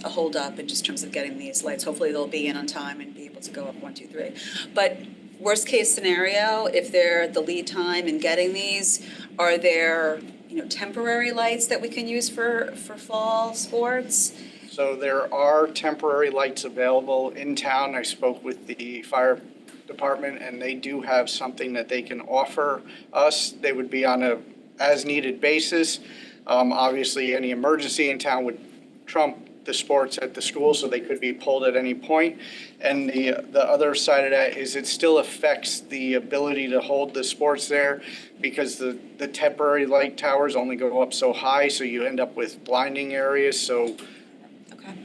a holdup in just terms of getting these lights. Hopefully they'll be in on time and be able to go up 1, 2, 3. But worst case scenario, if they're the lead time in getting these, are there temporary lights that we can use for fall sports? So there are temporary lights available in town. I spoke with the fire department and they do have something that they can offer us. They would be on a as-needed basis. Obviously, any emergency in town would trump the sports at the school, so they could be pulled at any point. And the other side of that is it still affects the ability to hold the sports there because the temporary light towers only go up so high, so you end up with blinding areas. So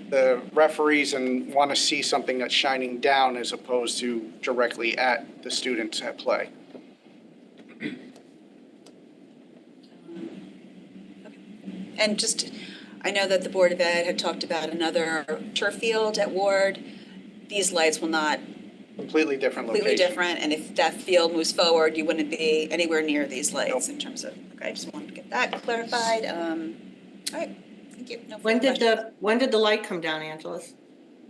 the referees want to see something that's shining down as opposed to directly at the students at play. And just, I know that the Board of Ed had talked about another turf field at Ward. These lights will not. Completely different location. Completely different, and if that field moves forward, you wouldn't be anywhere near these lights in terms of, okay, I just wanted to get that clarified. All right. Thank you. No when did the light come down, Angeles?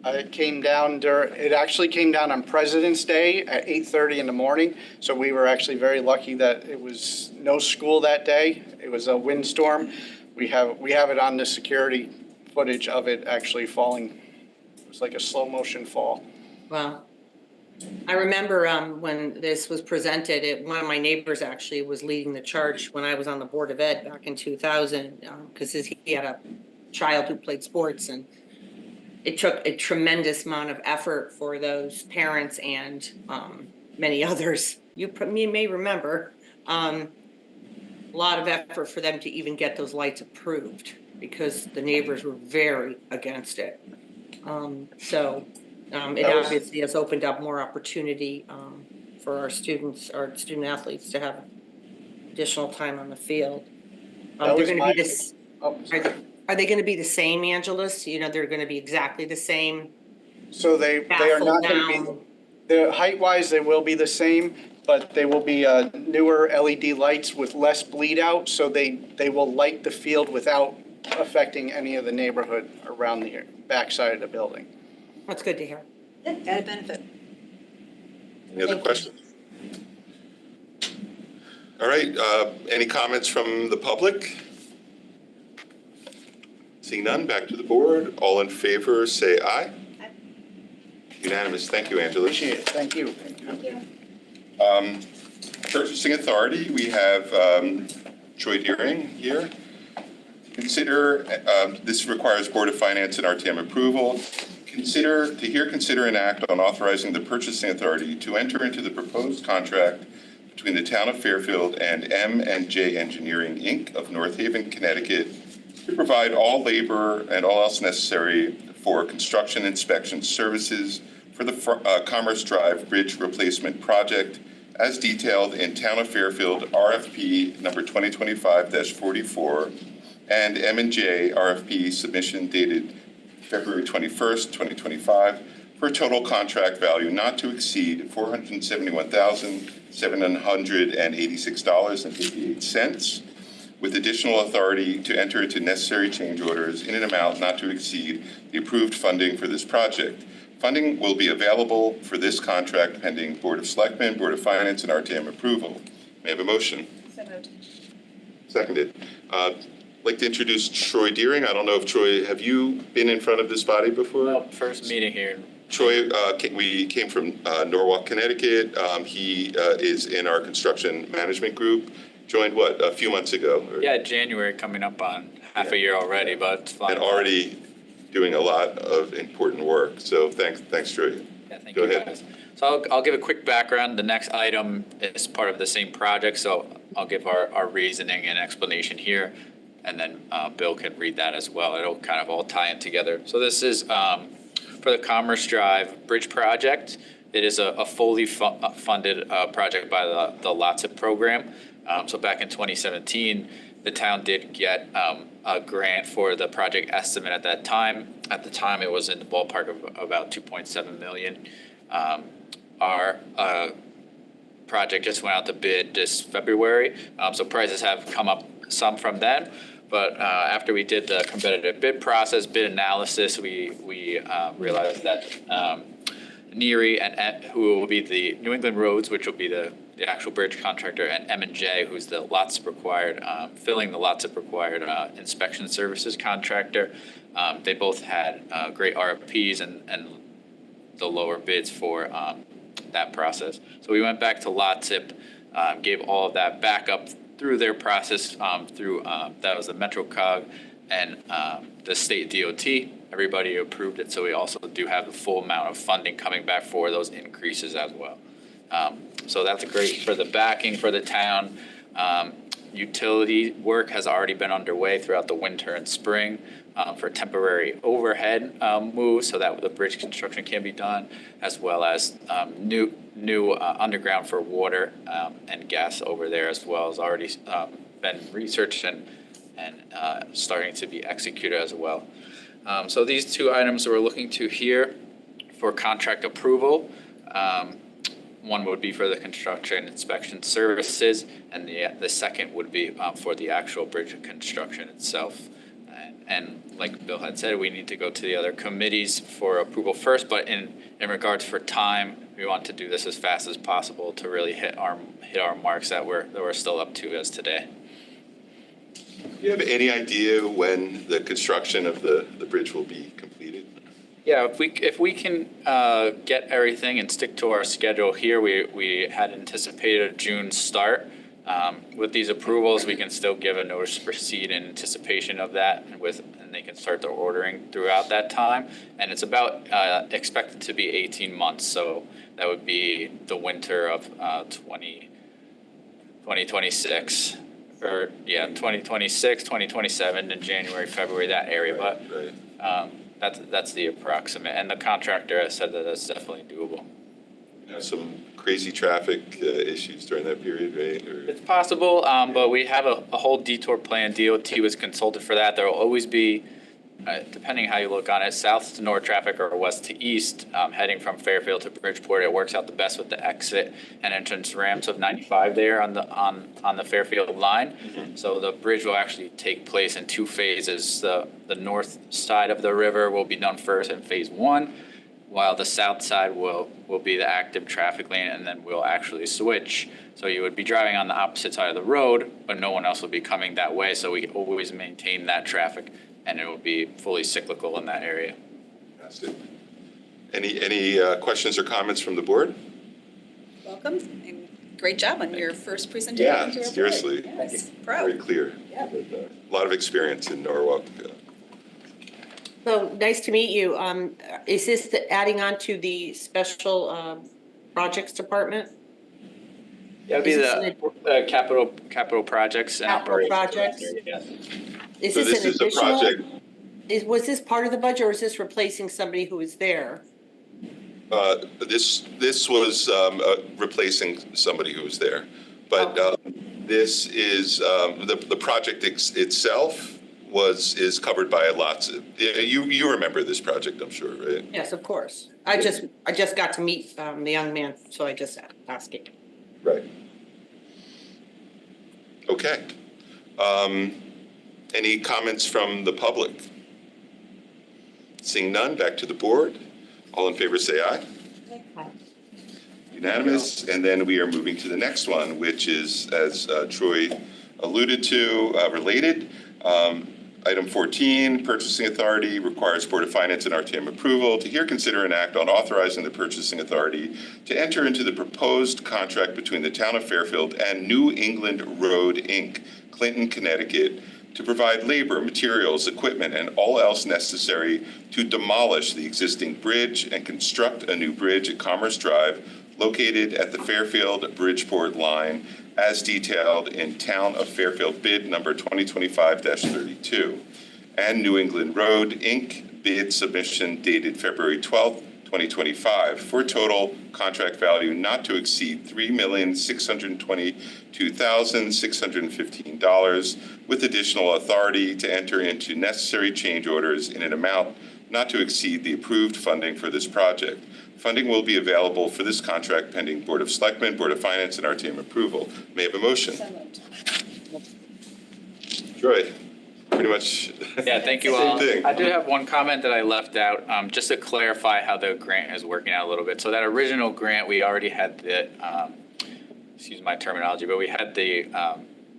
It came down it actually came down on President's Day at 8:30 in the morning. So we were actually very lucky that it was no school that day. It was a windstorm. We have it on the security footage of it actually falling. It was like a slow motion fall. Wow. I remember when this was presented, one of my neighbors actually was leading the charge when I was on the Board of Ed back in 2000, because he had a child who played sports, and it took a tremendous amount of effort for those parents and many others. You may remember a lot of effort for them to even get those lights approved because the neighbors were very against it. It obviously has opened up more opportunity for our student athletes to have additional time on the field. They're going to be this. Are they going to be the same, Angeles? They're going to be exactly the same. So they are not going to be. Height-wise, they will be the same, but they will be newer LED lights with less bleed out, so they will light the field without affecting any of the neighborhood around the backside of the building. That's good to hear. Added benefit. Any other questions? All right, any comments from the public? Seeing none, back to the board. All in favor, say aye. Unanimous. Thank you, Angela. Appreciate it. Thank you. Purchasing Authority, we have Troy Deering here. Consider, this requires Board of Finance and RTM approval. Consider and act on authorizing the Purchasing Authority to enter into the proposed contract between the Town of Fairfield and M&J Engineering, Inc. of North Haven, Connecticut, to provide all labor and all else necessary for construction inspection services for the Commerce Drive Bridge Replacement Project as detailed in Town of Fairfield RFP number 2025-44 and M&J RFP submission dated February 21st, 2025 for a total contract value not to exceed $471,786.58 with additional authority to enter into necessary change orders in an amount not to exceed the approved funding for this project. Funding will be available for this contract pending Board of Selectmen, Board of Finance, and RTM approval. May I have a motion? So moved. Seconded. I'd like to introduce Troy Deering. I don't know if Troy, have you been in front of this body before? No, first meeting here. Troy, we came from Norwalk, Connecticut. He is in our construction management group. Joined a few months ago? Yeah, January coming up on half a year already, but it's fine. And already doing a lot of important work. So thanks, Troy. Yeah, thank you guys. So I'll give a quick background. The next item is part of the same project, so I'll give our reasoning and explanation here, and then Bill can read that as well. It'll kind of all tie in together. So this is for the Commerce Drive Bridge Project. It is a fully funded project by the LOTSIP program. So back in 2017, the town did get a grant for the project estimate at that time. At the time, it was in the ballpark of about $2.7 million. Our project just went out to bid this February, so prices have come up some from then. But after we did the competitive bid process, bid analysis, we realized that NERI and who will be the New England Roads, which will be the actual bridge contractor, and M&J, who's the LOTSIP required, filling the LOTSIP required inspection services contractor. They both had great RFPs and the lower bids for that process. So we went back to LOTSIP, gave all of that back up through their process, through that was the MetroCog and the state DOT. Everybody approved it, so we also do have the full amount of funding coming back for those increases as well. So that's great for the backing for the town. Utility work has already been underway throughout the winter and spring for temporary overhead moves so that the bridge construction can be done, as well as new underground for water and gas over there as well has already been researched and starting to be executed as well. So these two items we're looking to here for contract approval. One would be for the construction inspection services, and the second would be for the actual bridge construction itself. And like Bill had said, we need to go to the other committees for approval first, but in regards for time, we want to do this as fast as possible to really hit our marks that we're still up to as today. Do you have any idea when the construction of the bridge will be completed? Yeah, if we can get everything and stick to our schedule here, we had anticipated a June start. With these approvals, we can still give a notice to proceed in anticipation of that, and they can start their ordering throughout that time. And it's about expected to be 18 months, so that would be the winter of 2026. Or 2026, 2027, and January, February, that area. But that's the approximate. And the contractor has said that that's definitely doable. Some crazy traffic issues during that period, right? It's possible, but we have a whole detour plan. DOT was consulted for that. There will always be, depending how you look on it, south to north traffic or west to east, heading from Fairfield to Bridgeport. It works out the best with the exit and entrance ramps of 95 there on the Fairfield line. Mm-hmm. So the bridge will actually take place in two phases. The north side of the river will be done first in phase 1, while the south side will be the active traffic lane, and then we'll actually switch. So you would be driving on the opposite side of the road, but no one else will be coming that way. So we always maintain that traffic, and it will be fully cyclical in that area. That's it. Any questions or comments from the board? Welcome, and great job on your first presentation to our board. Seriously. Yes, proud. Very clear. Yeah. A lot of experience in Norwalk. So nice to meet you. Is this adding on to the special projects department? Yeah, it'd be the capital projects and Capital operations. projects? Yeah. Is So this an is a additional? project. Was this part of the budget or is this replacing somebody who was there? This was replacing somebody who was there. But this is, the project itself is covered by lots of, you remember this project, I'm sure, right? Yes, of course. I just got to meet the young man, so I just asking. Right. Okay. Any comments from the public? Seeing none, back to the board. All in favor say aye. Aye. Unanimous. And then we are moving to the next one, which is, as Troy alluded to, related. Item 14, Purchasing Authority requires Board of Finance and RTM approval to hear, consider, and act on authorizing the Purchasing Authority to enter into the proposed contract between the Town of Fairfield and New England Road, Inc., Clinton, Connecticut, to provide labor, materials, equipment, and all else necessary to demolish the existing bridge and construct a new bridge at Commerce Drive located at the Fairfield-Bridgeport line as detailed in Town of Fairfield bid number 2025-32 and New England Road, Inc. bid submission dated February 12th, 2025 for a total contract value not to exceed $3,622,615 with additional authority to enter into necessary change orders in an amount not to exceed the approved funding for this project. Funding will be available for this contract pending Board of Selectmen, Board of Finance, and RTM approval. May I have a motion? Troy, pretty much. Yeah, thank you all. I do have one comment that I left out, just to clarify how the grant is working out a little bit. So that original grant, we already had the, excuse my terminology, but we had the,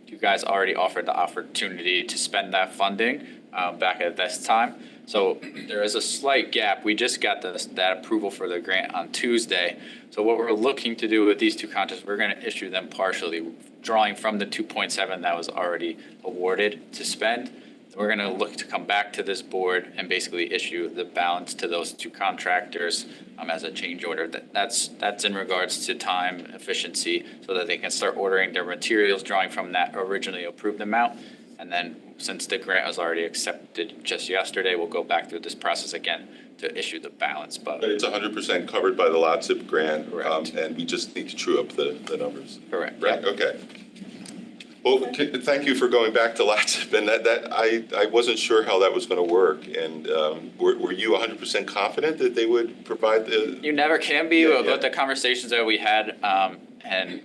you guys already offered the opportunity to spend that funding back at this time. So there is a slight gap. We just got that approval for the grant on Tuesday. So what we're looking to do with these two contracts, we're going to issue them partially, drawing from the 2.7 that was already awarded to spend. We're going to look to come back to this board and basically issue the balance to those two contractors as a change order. That's in regards to time efficiency so that they can start ordering their materials, drawing from that originally approved amount. And then since the grant was already accepted just yesterday, we'll go back through this process again to issue the balance. But It's 100% covered by the LOTSIP grant, and we just need to true up the numbers. Correct. Right, okay. Well, thank you for going back to LOTSIP, and that I wasn't sure how that was going to work, and were you 100% confident that they would provide the? You never can be, but the conversations that we had and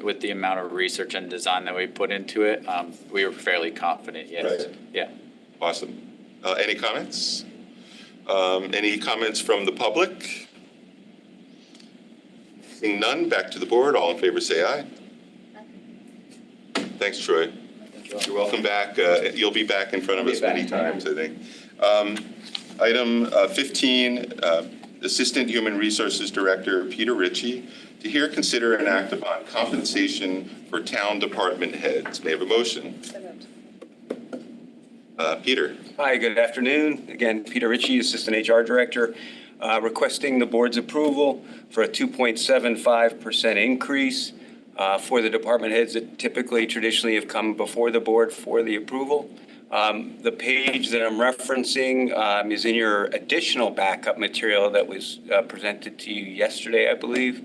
with the amount of research and design that we put into it, we were fairly confident, yes. Right. Yeah. Awesome. Any comments? Any comments from the public? Seeing none, back to the board. All in favor say aye. Thanks, Troy. You're welcome back. You'll be back in front of us many times, I think. Item 15, Assistant Human Resources Director Peter Ritchie, to hear, consider, and act upon compensation for town department heads. May I have a motion? Peter. Hi, good afternoon. Again, Peter Ritchie, Assistant HR Director, requesting the board's approval for a 2.75% increase for the department heads that typically traditionally have come before the board for the approval. The page that I'm referencing is in your additional backup material that was presented to you yesterday, I believe,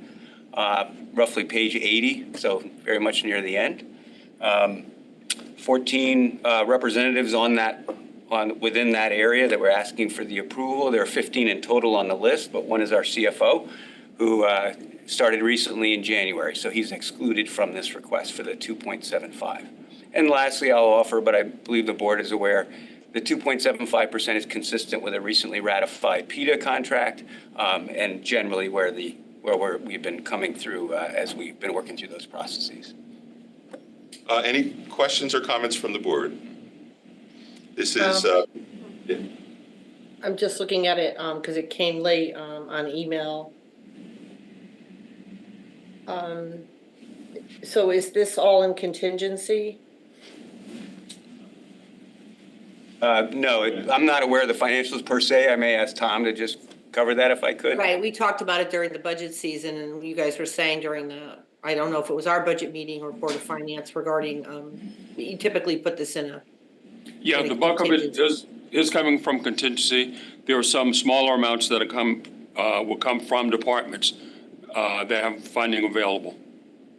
roughly page 80, so very much near the end. 14 representatives within that area that we're asking for the approval. There are 15 in total on the list, but one is our CFO, who started recently in January, so he's excluded from this request for the 2.75. And lastly, I'll offer, but I believe the board is aware, the 2.75% is consistent with a recently ratified PETA contract, and generally where we've been coming through as we've been working through those processes. Any questions or comments from the board? This is, I'm just looking at it, because it came late, on email. So is this all in contingency? No, I'm not aware of the financials per se. I may ask Tom to just cover that if I could. Right, we talked about it during the budget season, and you guys were saying during the, I don't know if it was our budget meeting or Board of Finance regarding, you typically put this in a. Yeah, in a the bulk of it contingency. is coming from contingency. There are some smaller amounts that will come from departments that have funding available.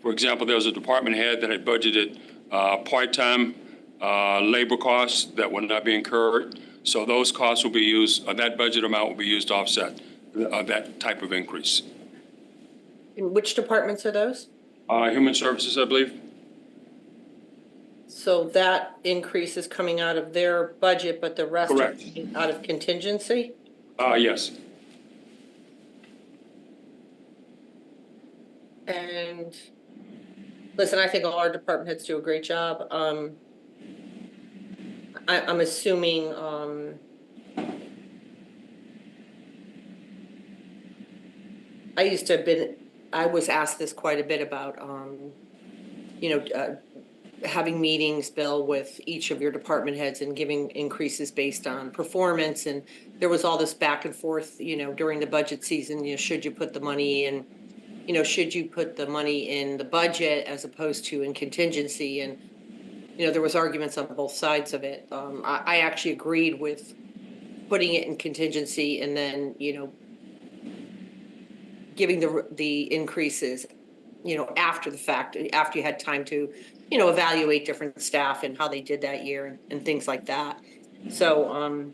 For example, there was a department head that had budgeted part-time labor costs that would not be incurred. So those costs will be used, that budget amount will be used to offset that type of increase. In which departments are those? Human Services, I believe. So that increase is coming out of their budget, but the rest are Correct. out of contingency? Yes. And listen, I think all our department heads do a great job. I'm assuming, I was asked this quite a bit about, having meetings, Bill, with each of your department heads and giving increases based on performance. And there was all this back and forth, during the budget season, should you put the money in, should you put the money in the budget as opposed to in contingency? And, there was arguments on both sides of it. I actually agreed with putting it in contingency and then, giving the increases, after the fact, after you had time to, evaluate different staff and how they did that year and things like that. So,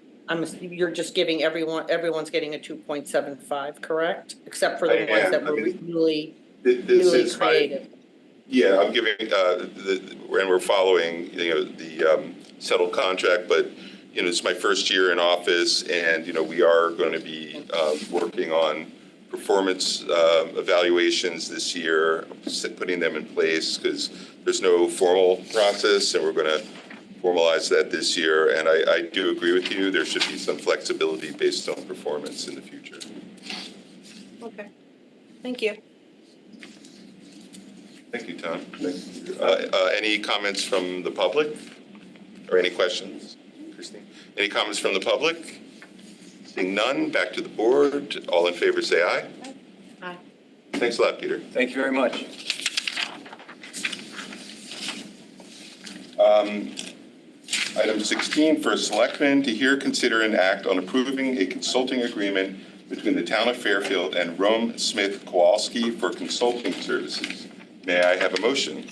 you're just giving everyone's getting a 2.75, correct? Except for the ones that were newly created. Yeah, I'm giving, and we're following, the settled contract, but, it's my first year in office and, we are going to be working on performance evaluations this year, putting them in place because there's no formal process and we're going to formalize that this year. And I do agree with you, there should be some flexibility based on performance in the future. Okay, thank you. Thank you, Tom. Any comments from the public or any questions? Christine? Any comments from the public? Seeing none, back to the board. All in favor, say aye. Aye. Thanks a lot, Peter. Thank you very much. Item 16 for Selectmen to hear, consider, and act on approving a consulting agreement between the town of Fairfield and Rome Smith Kowalski for consulting services. May I have a motion?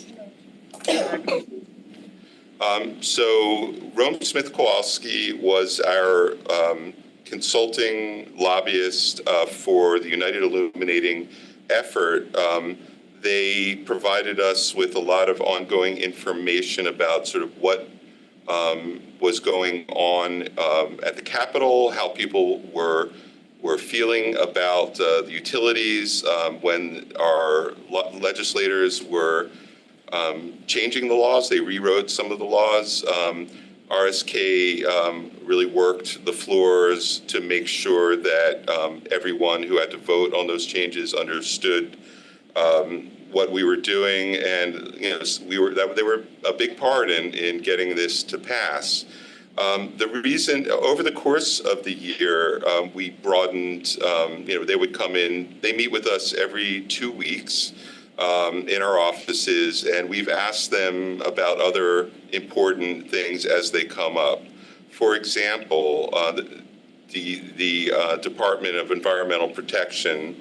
So Rome Smith Kowalski was our consulting lobbyist for the United Illuminating effort. They provided us with a lot of ongoing information about sort of what was going on at the Capitol, how people were feeling about the utilities when our legislators were changing the laws. They rewrote some of the laws. RSK really worked the floors to make sure that everyone who had to vote on those changes understood what we were doing, and they were a big part in getting this to pass. The reason, over the course of the year, we broadened, they would come in, they meet with us every 2 weeks in our offices, and we've asked them about other important things as they come up. For example, the Department of Environmental Protection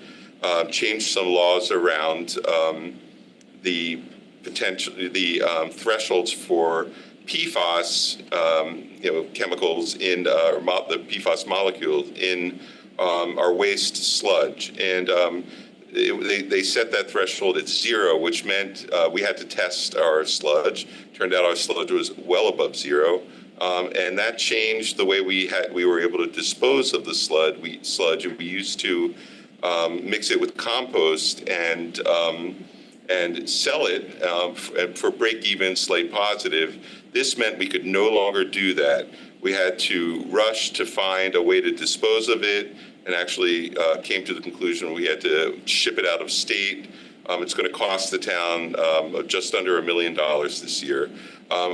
changed some laws around the thresholds for PFAS, chemicals in the PFAS molecules in our waste sludge, and they set that threshold at 0, which meant we had to test our sludge. Turned out our sludge was well above 0, and that changed the way we were able to dispose of the sludge. We used to mix it with compost and sell it for break-even, slate positive. This meant we could no longer do that. We had to rush to find a way to dispose of it, and actually came to the conclusion we had to ship it out of state. It's going to cost the town just under $1 million this year.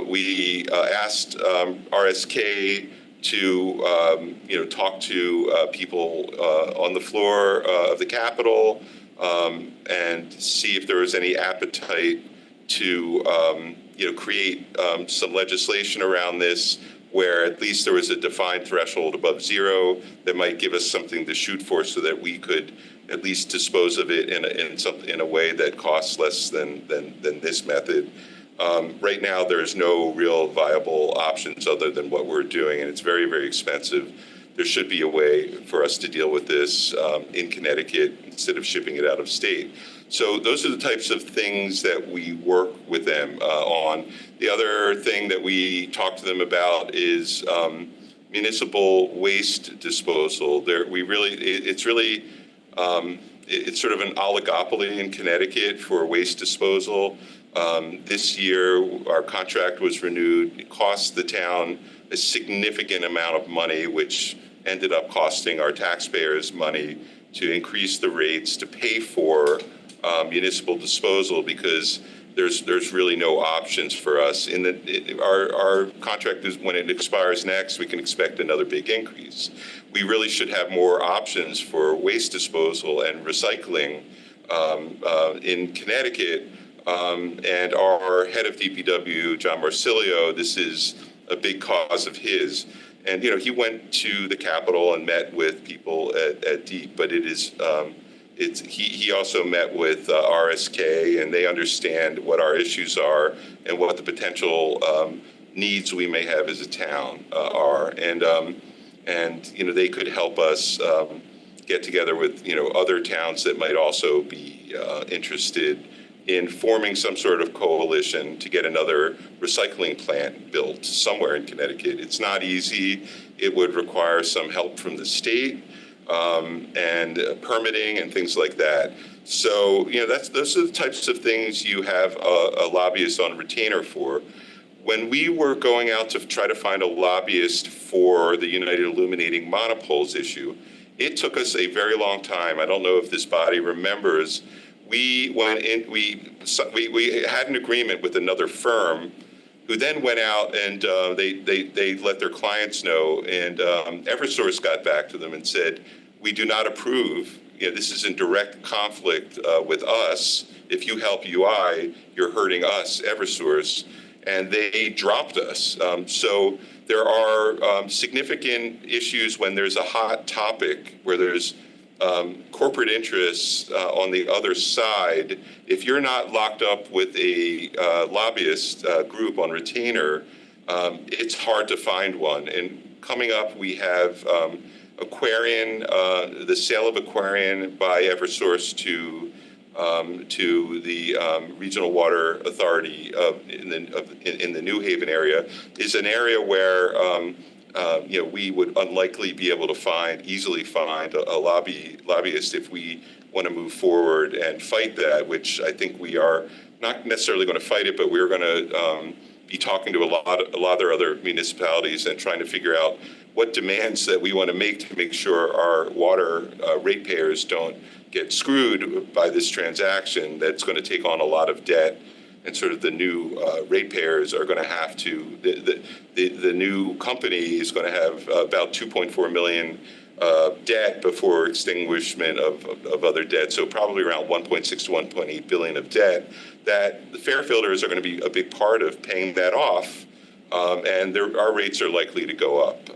We asked RSK to talk to people on the floor of the Capitol and see if there was any appetite to create some legislation around this, where at least there was a defined threshold above zero that might give us something to shoot for, so that we could at least dispose of it in a way that costs less than this method. Right now, there's no real viable options other than what we're doing, and it's very, very expensive. There should be a way for us to deal with this in Connecticut instead of shipping it out of state. So those are the types of things that we work with them on. The other thing that we talk to them about is municipal waste disposal. It's sort of an oligopoly in Connecticut for waste disposal. This year, our contract was renewed. It cost the town a significant amount of money, which ended up costing our taxpayers money to increase the rates to pay for municipal disposal, because there's really no options for us. Our contract is, when it expires next, we can expect another big increase. We really should have more options for waste disposal and recycling in Connecticut. And our head of DPW, John Marsilio, this is a big cause of his. And he went to the Capitol and met with people at DEEP, but he also met with RSK, and they understand what our issues are and what the potential needs we may have as a town are. And they could help us get together with other towns that might also be interested in forming some sort of coalition to get another recycling plant built somewhere in Connecticut. It's not easy. It would require some help from the state and permitting and things like that. So, those are the types of things you have a lobbyist on retainer for. When we were going out to try to find a lobbyist for the United Illuminating monopoles issue, it took us a very long time. I don't know if this body remembers. We went in, we had an agreement with another firm who then went out and they let their clients know, and Eversource got back to them and said, we do not approve. This is in direct conflict with us. If you help UI, you're hurting us, Eversource. And they dropped us. So there are significant issues when there's a hot topic where there's corporate interests on the other side. If you're not locked up with a lobbyist group on retainer, it's hard to find one. And coming up, we have Aquarian, the sale of Aquarian by Eversource to the Regional Water Authority in the New Haven area is an area where we would unlikely be able to easily find a lobbyist if we want to move forward and fight that, which I think we are not necessarily going to fight it, but we're going to be talking to a lot of other municipalities and trying to figure out what demands that we want to make sure our water ratepayers don't get screwed by this transaction that's going to take on a lot of debt. And sort of the new ratepayers are going to have to, the new company is going to have about 2.4 million debt before extinguishment of other debt. So probably around 1.6 to 1.8 billion of debt that the fare filters are going to be a big part of paying that off. And our rates are likely to go up.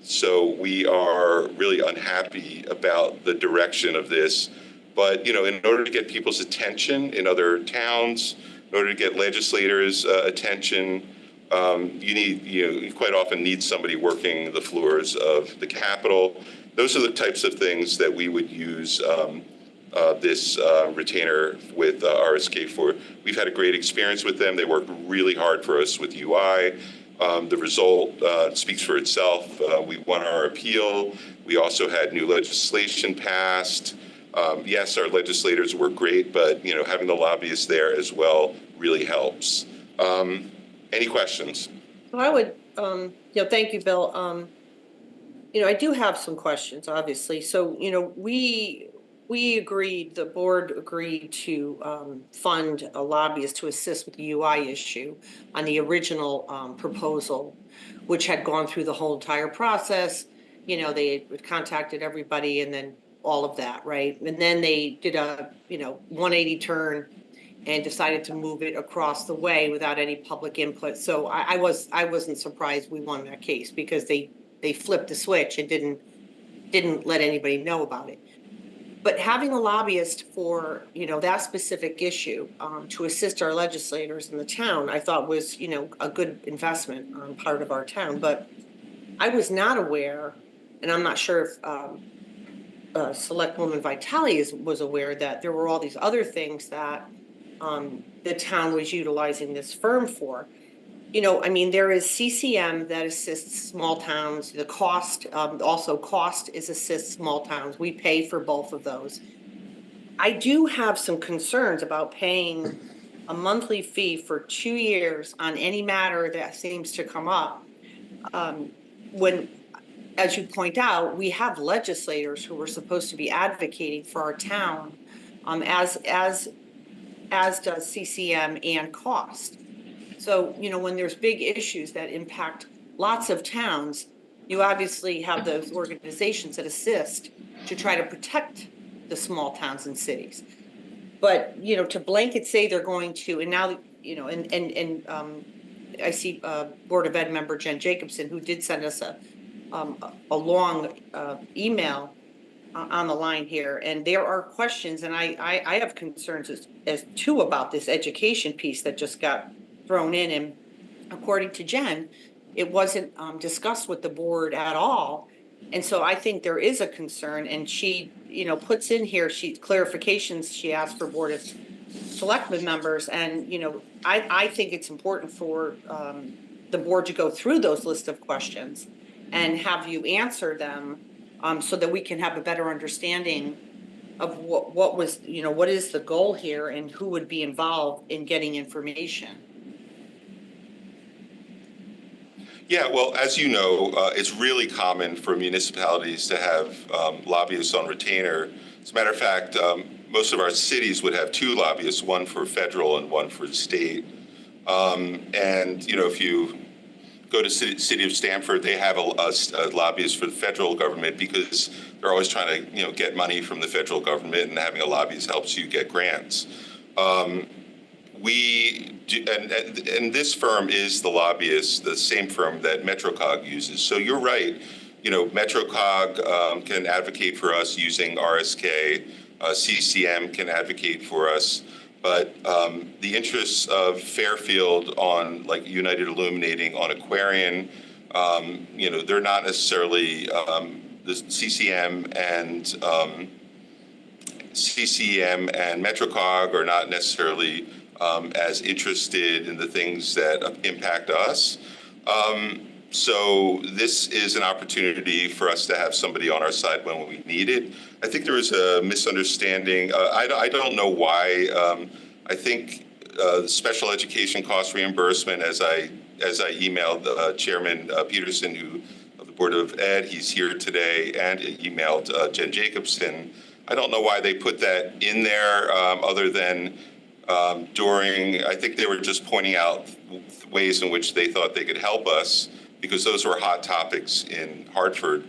So we are really unhappy about the direction of this. But, in order to get people's attention in other towns, in order to get legislators' attention, you quite often need somebody working the floors of the Capitol. Those are the types of things that we would use this retainer with RSK for. We've had a great experience with them. They worked really hard for us with UI. The result speaks for itself. We won our appeal. We also had new legislation passed. Yes, our legislators were great, but having the lobbyists there as well really helps. Any questions? So I would thank you, Bill. I do have some questions, obviously. So, we agreed, the board agreed to fund a lobbyist to assist with the UI issue on the original proposal, which had gone through the whole entire process. They contacted everybody and then all of that, right? And then they did a, 180 turn and decided to move it across the way without any public input. So I wasn't surprised we won that case because they flipped the switch and didn't let anybody know about it. But having a lobbyist for, that specific issue to assist our legislators in the town, I thought was, a good investment on part of our town. But I was not aware, and I'm not sure if Selectwoman Vitale was aware that there were all these other things that the town was utilizing this firm for. There is CCM that assists small towns. The cost, also cost is assists small towns. We pay for both of those. I do have some concerns about paying a monthly fee for 2 years on any matter that seems to come up. When, as you point out, we have legislators who are supposed to be advocating for our town, as does CCM and cost. So, when there's big issues that impact lots of towns, you obviously have those organizations that assist to try to protect the small towns and cities. But, to blanket say they're going to, and now, I see Board of Ed member Jen Jacobson, who did send us a long email on the line here, and there are questions, and I have concerns as too about this education piece that just got thrown in, and according to Jen, it wasn't discussed with the board at all, and so I think there is a concern, and she, puts in here clarifications she asked for Board of Selectmen members, and I think it's important for the board to go through those list of questions and have you answer them, so that we can have a better understanding of what was, what is the goal here and who would be involved in getting information. Yeah, well, as you know, it's really common for municipalities to have lobbyists on retainer. As a matter of fact, most of our cities would have 2 lobbyists, one for federal and one for state. And, if you go to city of Stamford, they have a lobbyist for the federal government because they're always trying to, get money from the federal government, and having a lobbyist helps you get grants. We do, and this firm is the lobbyist, the same firm that MetroCog uses. So you're right. MetroCog can advocate for us using RSK. CCM can advocate for us. But the interests of Fairfield on like United Illuminating on Aquarian, they're not necessarily the CCM and MetroCog are not necessarily as interested in the things that impact us. So this is an opportunity for us to have somebody on our side when we need it. I think there was a misunderstanding. I don't know why. I think the special education cost reimbursement, as I emailed Chairman Peterson, of the Board of Ed, he's here today, and emailed Jen Jacobson. I don't know why they put that in there, other than I think they were just pointing out ways in which they thought they could help us, because those were hot topics in Hartford.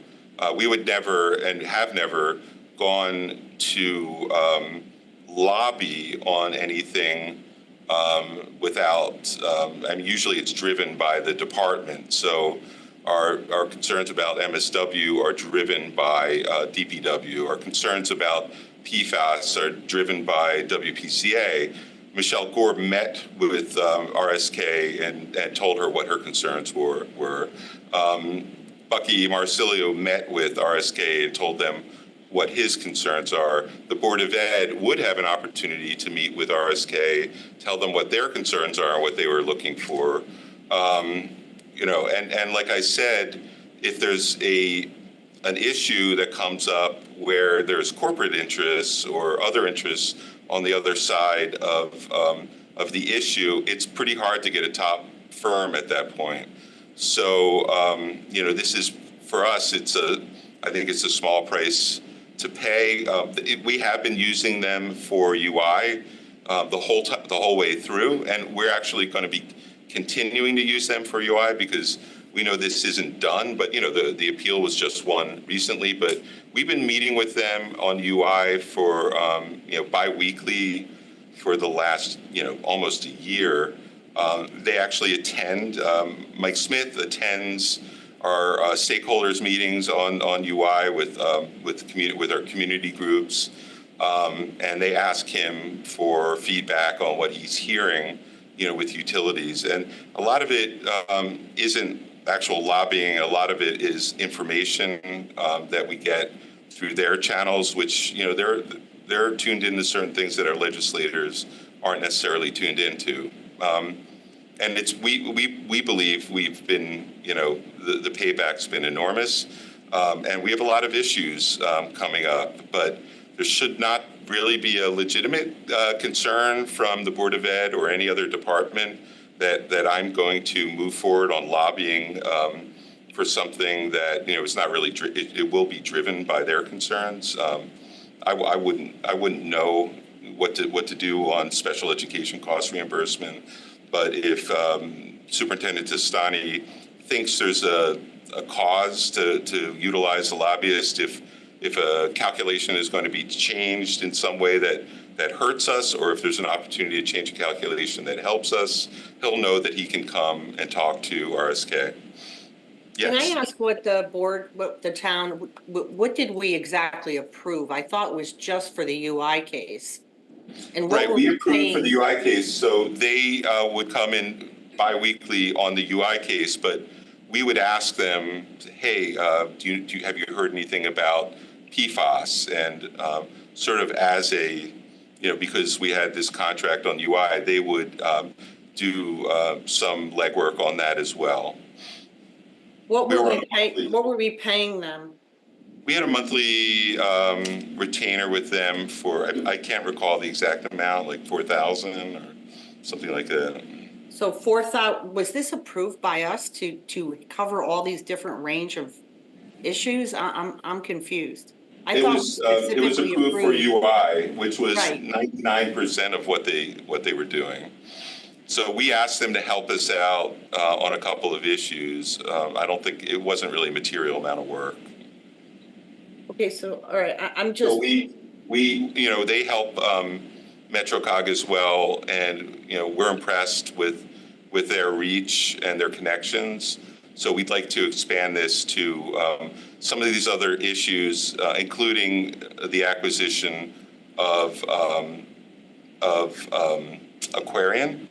We would never and have never gone to lobby on anything without, usually it's driven by the department. So our concerns about MSW are driven by DPW. Our concerns about PFAS are driven by WPCA. Michelle Gore met with RSK and told her what her concerns were. Bucky Marsilio met with RSK and told them what his concerns are. The Board of Ed would have an opportunity to meet with RSK, tell them what their concerns are and what they were looking for. And like I said, if there's an issue that comes up where there's corporate interests or other interests on the other side of the issue, it's pretty hard to get a top firm at that point. So, this is, for us, I think it's a small price to pay. We have been using them for UI the whole way through, and we're actually going to be continuing to use them for UI because we know this isn't done, but the appeal was just won recently. But we've been meeting with them on UI for bi-weekly for the last almost a year. They actually attend. Mike Smith attends our stakeholders meetings on UI with our community groups, and they ask him for feedback on what he's hearing, with utilities. And a lot of it isn't actual lobbying. A lot of it is information that we get through their channels, which they're tuned into certain things that our legislators aren't necessarily tuned into. And we believe we've been, the payback's been enormous, and we have a lot of issues coming up, but there should not really be a legitimate concern from the Board of Ed or any other department that I'm going to move forward on lobbying for something that, it's not really, it will be driven by their concerns. I wouldn't know what to do on special education cost reimbursement. But if Superintendent Testani thinks there's a cause to utilize the lobbyist, if a calculation is going to be changed in some way that hurts us, or if there's an opportunity to change a calculation that helps us, he'll know that he can come and talk to RSK. Yes. Can I ask what the town, what did we exactly approve? I thought it was just for the UI case. And right, we approved for the UI case, so they would come in bi-weekly on the UI case, but we would ask them, hey, have you heard anything about PFAS? And sort of as a, because we had this contract on UI, they would do some legwork on that as well. What were we paying them? We had a monthly retainer with them for, I can't recall the exact amount, like $4,000 or something like that. So 4,000, was this approved by us to cover all these different range of issues? I'm confused. It was approved for UI, which was 99% of what they were doing. So we asked them to help us out on a couple of issues. I don't think it wasn't really a material amount of work. Okay, so all right, I'm just. So we they help MetroCog as well, and we're impressed with their reach and their connections. So we'd like to expand this to some of these other issues, including the acquisition of Aquarian,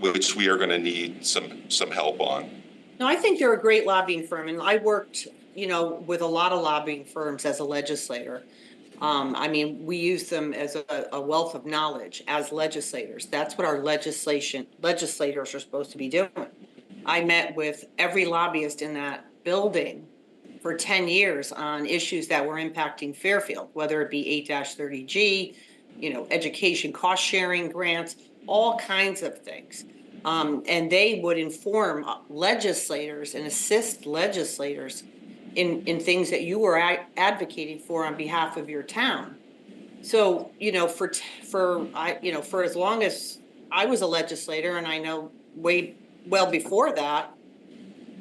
which we are going to need some help on. No, I think they're a great lobbying firm, and I worked, with a lot of lobbying firms as a legislator. I mean, we use them as a wealth of knowledge as legislators. That's what our legislators are supposed to be doing. I met with every lobbyist in that building for 10 years on issues that were impacting Fairfield, whether it be 8-30G, education cost sharing grants, all kinds of things. And they would inform legislators and assist legislators in things that you were advocating for on behalf of your town. So, for as long as I was a legislator, and I know well before that,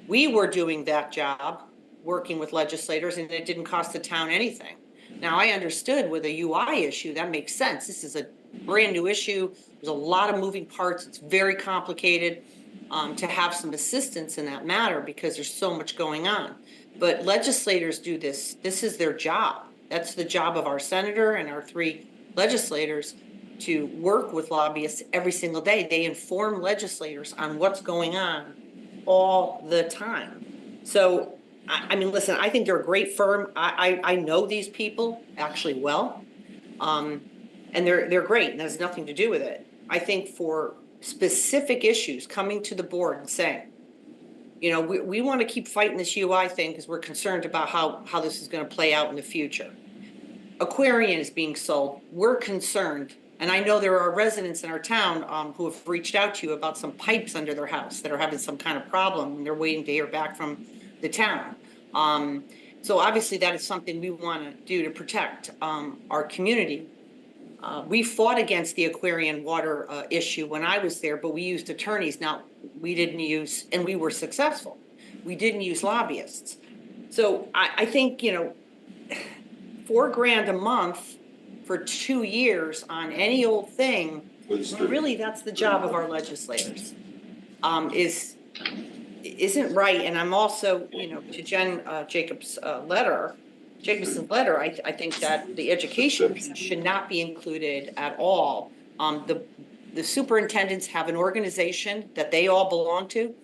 we were doing that job, working with legislators, and it didn't cost the town anything. Now, I understood with a UI issue, that makes sense. This is a brand new issue. There's a lot of moving parts. It's very complicated to have some assistance in that matter because there's so much going on. But legislators do this. This is their job. That's the job of our senator and our 3 legislators, to work with lobbyists every single day. They inform legislators on what's going on all the time. So, I mean, listen, I think they're a great firm. I know these people actually well, and they're great, and that has nothing to do with it. I think for specific issues, coming to the board and saying, we want to keep fighting this UI thing because we're concerned about how this is going to play out in the future. Aquarian is being sold. We're concerned And I know there are residents in our town who have reached out to you about some pipes under their house that are having some kind of problem, and they're waiting to hear back from the town. So obviously that is something we want to do to protect our community. We fought against the Aquarian water issue when I was there, but we used attorneys. Now, we didn't use, and we were successful. We didn't use lobbyists. So I think, you know, $4,000 a month for 2 years on any old thing, really, that's the job of our legislators, isn't right. And I'm also, you know, to Jen Jacobson's letter, I think that the education piece should not be included at all. The superintendents have an organization that they all belong to,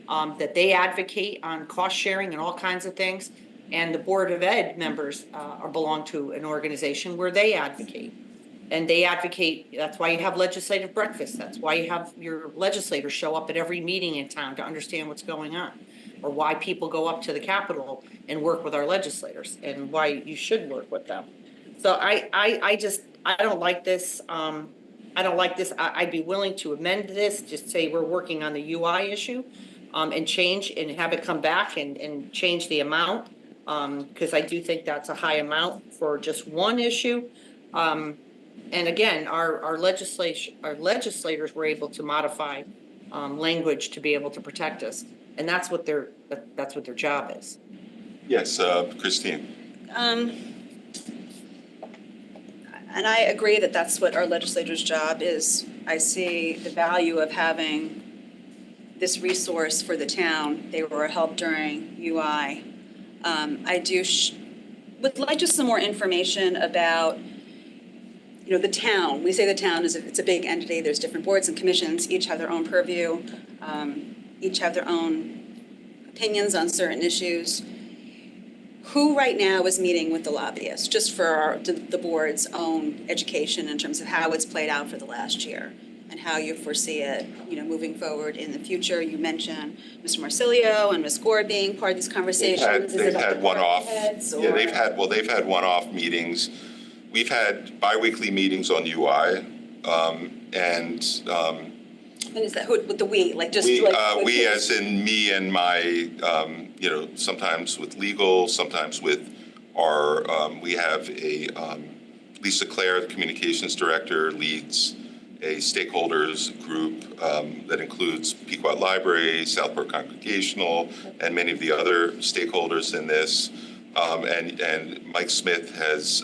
that they advocate on cost sharing and all kinds of things. And the Board of Ed members belong to an organization where they advocate. And they advocate, that's why you have legislative breakfast. That's why you have your legislators show up at every meeting in town to understand what's going on, or why people go up to the Capitol and work with our legislators, and why you should work with them. So I don't like this. I don't like this. I'd be willing to amend this, just say we're working on the UI issue, and change and have it come back and change the amount. Because I do think that's a high amount for just one issue. And again, our legislators were able to modify language to be able to protect us, and that's what their job is. Yes, Christine. And I agree that that's what our legislators' job is. I see the value of having this resource for the town. They were a help during UI. Would like just some more information about, you know, the town. We say the town it's a big entity. There's different boards and commissions. Each have their own purview. Each have their own opinions on certain issues. Who right now is meeting with the lobbyists, just for the board's own education in terms of how it's played out for the last year and how you foresee it, you know, moving forward in the future? You mentioned Mr. Marsilio and Ms. Gore being part of these conversations. They've had one-off. Yeah, they've had one-off meetings. We've had biweekly meetings on UI, and is that with the we, like just we as in me and my, you know, sometimes with legal, sometimes with our, we have a, Lisa Clare, the communications director, leads a stakeholders group that includes Pequot Library, Southport Congregational, and many of the other stakeholders in this. And Mike Smith has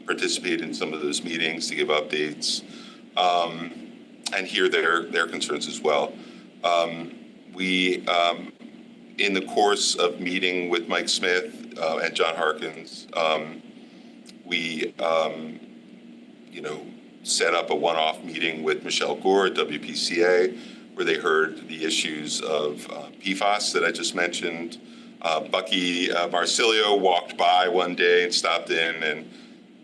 participated in some of those meetings to give updates and hear their concerns as well. We, in the course of meeting with Mike Smith and John Harkins, we, you know, set up a one-off meeting with Michelle Gore at WPCA, where they heard the issues of PFAS that I just mentioned. Bucky Marsilio walked by one day and stopped in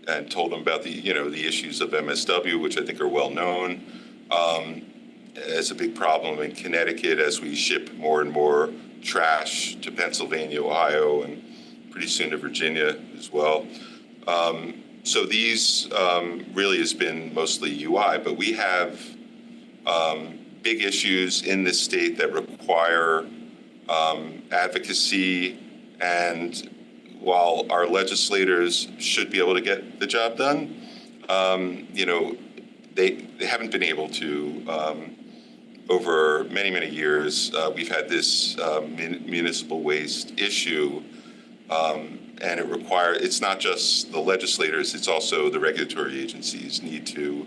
and told them about the, you know, the issues of MSW, which I think are well known as a big problem in Connecticut as we ship more and more trash to Pennsylvania, Ohio, and pretty soon to Virginia as well. So these really has been mostly UI, but we have big issues in this state that require advocacy, and while our legislators should be able to get the job done, you know, they haven't been able to. Over many, many years, we've had this municipal waste issue, and it's not just the legislators, it's also the regulatory agencies need to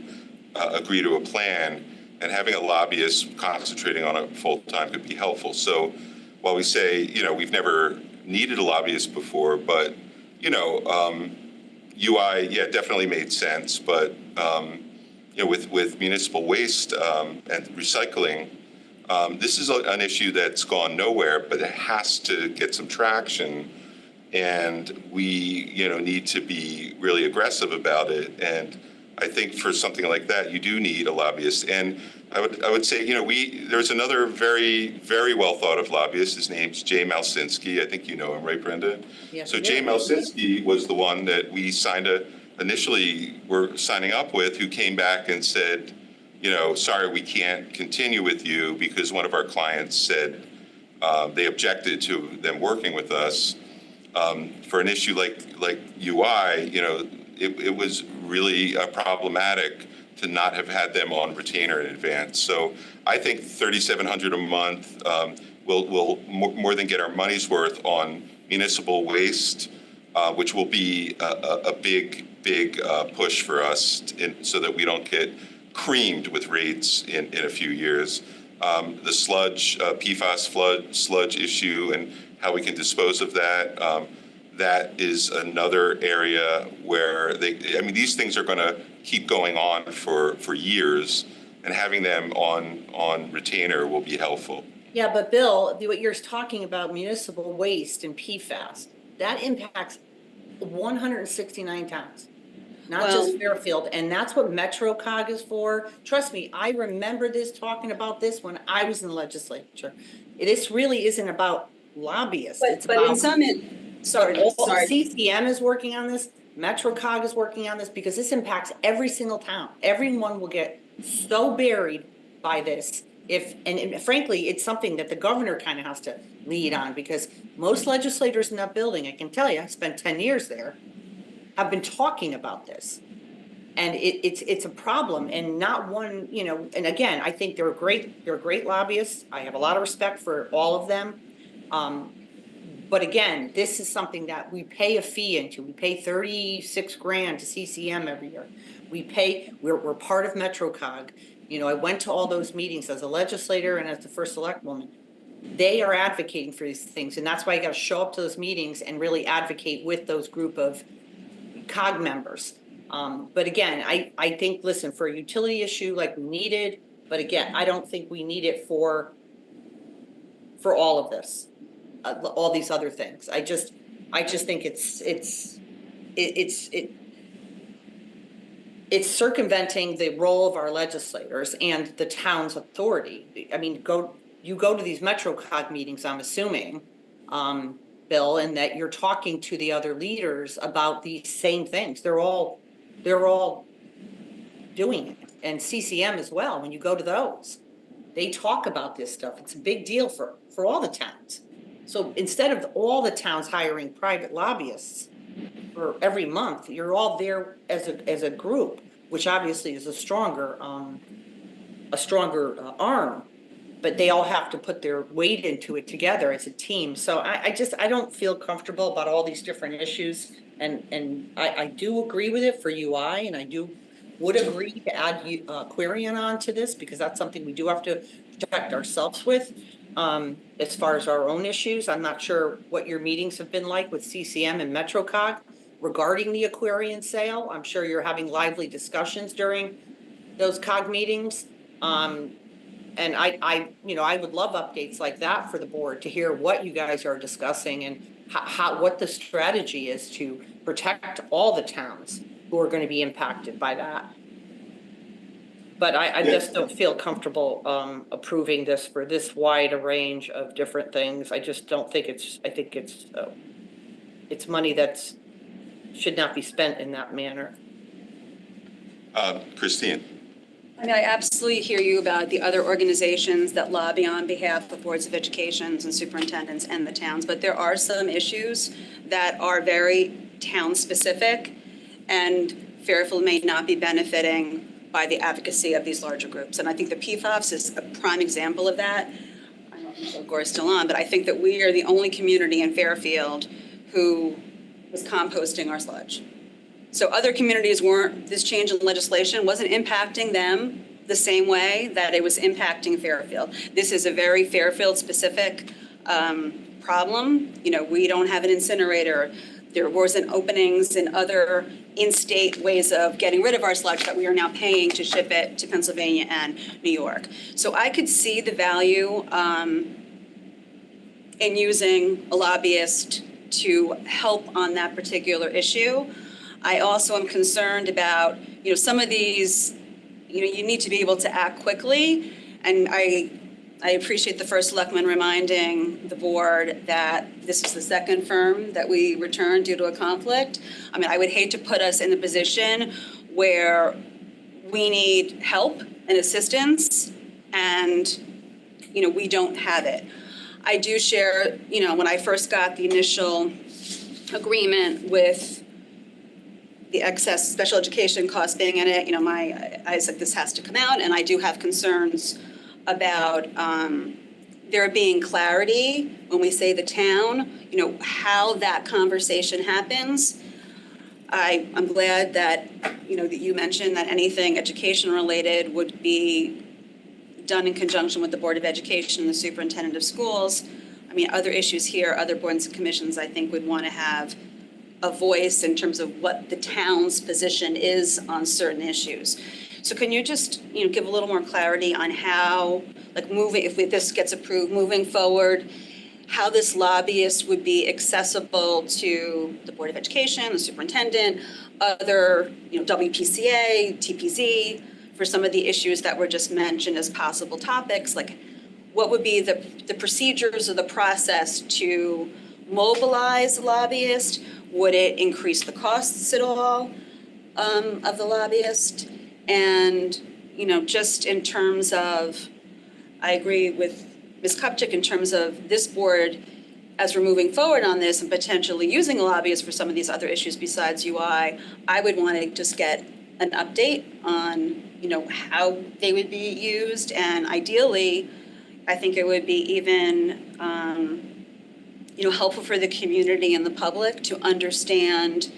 agree to a plan, and having a lobbyist concentrating on it full-time could be helpful. So while we say, you know, we've never needed a lobbyist before, but, you know, UI, yeah, definitely made sense, but, you know, with municipal waste and recycling, this is an issue that's gone nowhere, but it has to get some traction, and we, you know, need to be really aggressive about it. And I think for something like that, you do need a lobbyist. And I would say, you know, there's another very, very well thought of lobbyist. His name's Jay Malsinski. I think you know him, right, Brenda? Yes. So Jay Malsinski was the one that we signed a initially were signing up with who came back and said, sorry, we can't continue with you because one of our clients said they objected to them working with us. For an issue like UI, it was really problematic to not have had them on retainer in advance. So I think $3,700 a month will more than get our money's worth on municipal waste, which will be a big push for us so that we don't get creamed with rates in a few years. The sludge, PFAS sludge issue and how we can dispose of that, that is another area where these things are going to keep going on for years, and having them on retainer will be helpful. Yeah, but Bill, what you're talking about, municipal waste and PFAS, that impacts 169 towns, not just Fairfield. And that's what MetroCog is for. Trust me, I remember talking about this when I was in the legislature. This really isn't about lobbyists. CCM is working on this. MetroCog is working on this because this impacts every single town. Everyone will get so buried by this. And frankly, it's something that the governor kind of has to lead on, because most legislators in that building, I can tell you, I spent 10 years there, have been talking about this. And it's a problem, and not one, and again, I think they're great lobbyists. I have a lot of respect for all of them. But again, this is something that we pay a fee into. We pay $36,000 to CCM every year. We're part of MetroCog. I went to all those meetings as a legislator and as the first select woman. They are advocating for these things, and that's why you got to show up to those meetings and really advocate with those group of COG members. But again, I think, listen, for a utility issue, like, we need it, but again, I don't think we need it for all of this, all these other things. I just think it's circumventing the role of our legislators and the town's authority. I mean, you go to these MetroCog meetings, I'm assuming, Bill, and that you're talking to the other leaders about these same things. They're all doing it, and CCM as well. When you go to those, they talk about this stuff. It's a big deal for all the towns. So instead of all the towns hiring private lobbyists for every month, you're all there as a group, which obviously is a stronger arm. But they all have to put their weight into it together as a team. So I don't feel comfortable about all these different issues. And I do agree with it for UI, and I would agree to add Aquarian onto this, because that's something we do have to protect ourselves with. As far as our own issues, I'm not sure what your meetings have been like with CCM and MetroCog regarding the Aquarian sale. I'm sure you're having lively discussions during those COG meetings. And I would love updates like that for the board, to hear what you guys are discussing and what the strategy is to protect all the towns who are going to be impacted by that. But I just don't feel comfortable approving this for this wide a range of different things. I just don't think I think it's money that should not be spent in that manner. Christine. I mean, I absolutely hear you about the other organizations that lobby on behalf of boards of education and superintendents and the towns, but there are some issues that are very town-specific, and Fairfield may not be benefiting by the advocacy of these larger groups. And I think the PFAS is a prime example of that. I don't know if Gore's still on, but I think that we are the only community in Fairfield who was composting our sludge. So other communities this change in legislation wasn't impacting them the same way that it was impacting Fairfield. This is a very Fairfield-specific problem. We don't have an incinerator. There wasn't openings in other in-state ways of getting rid of our sludge that we are now paying to ship it to Pennsylvania and New York. So I could see the value in using a lobbyist to help on that particular issue. I also am concerned about, some of these, you need to be able to act quickly. And I I appreciate the first selectman reminding the board that this is the second firm that we returned due to a conflict. I mean, I would hate to put us in a position where we need help and assistance and, we don't have it. I do share, when I first got the initial agreement with the excess special education costs being in it, I said this has to come out, and I do have concerns about there being clarity when we say the town, how that conversation happens. I'm glad that, that you mentioned that anything education related would be done in conjunction with the Board of Education and the Superintendent of Schools. I mean, other issues here, other boards and commissions, I think would want to have a voice in terms of what the town's position is on certain issues. So can you just, give a little more clarity on how, if this gets approved, moving forward, how this lobbyist would be accessible to the Board of Education, the superintendent, other, WPCA, TPZ, for some of the issues that were just mentioned as possible topics? Like, what would be the procedures or the process to mobilize the lobbyist? Would it increase the costs at all of the lobbyist? And, just in terms of, I agree with Ms. Kupchak in terms of this board, as we're moving forward on this and potentially using a lobbyist for some of these other issues besides UI, I would want to just get an update on, how they would be used. And ideally, I think it would be even, helpful for the community and the public to understand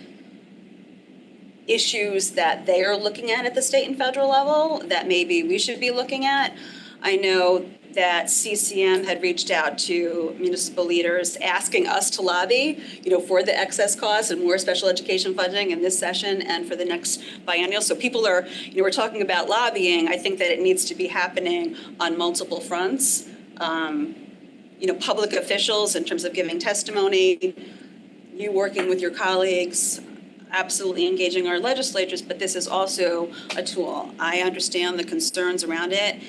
issues that they are looking at the state and federal level that maybe we should be looking at. I know that CCM had reached out to municipal leaders asking us to lobby, for the excess costs and more special education funding in this session and for the next biennial. So people are, we're talking about lobbying. I think that it needs to be happening on multiple fronts. Public officials in terms of giving testimony, you working with your colleagues, absolutely engaging our legislators, but this is also a tool. I understand the concerns around it,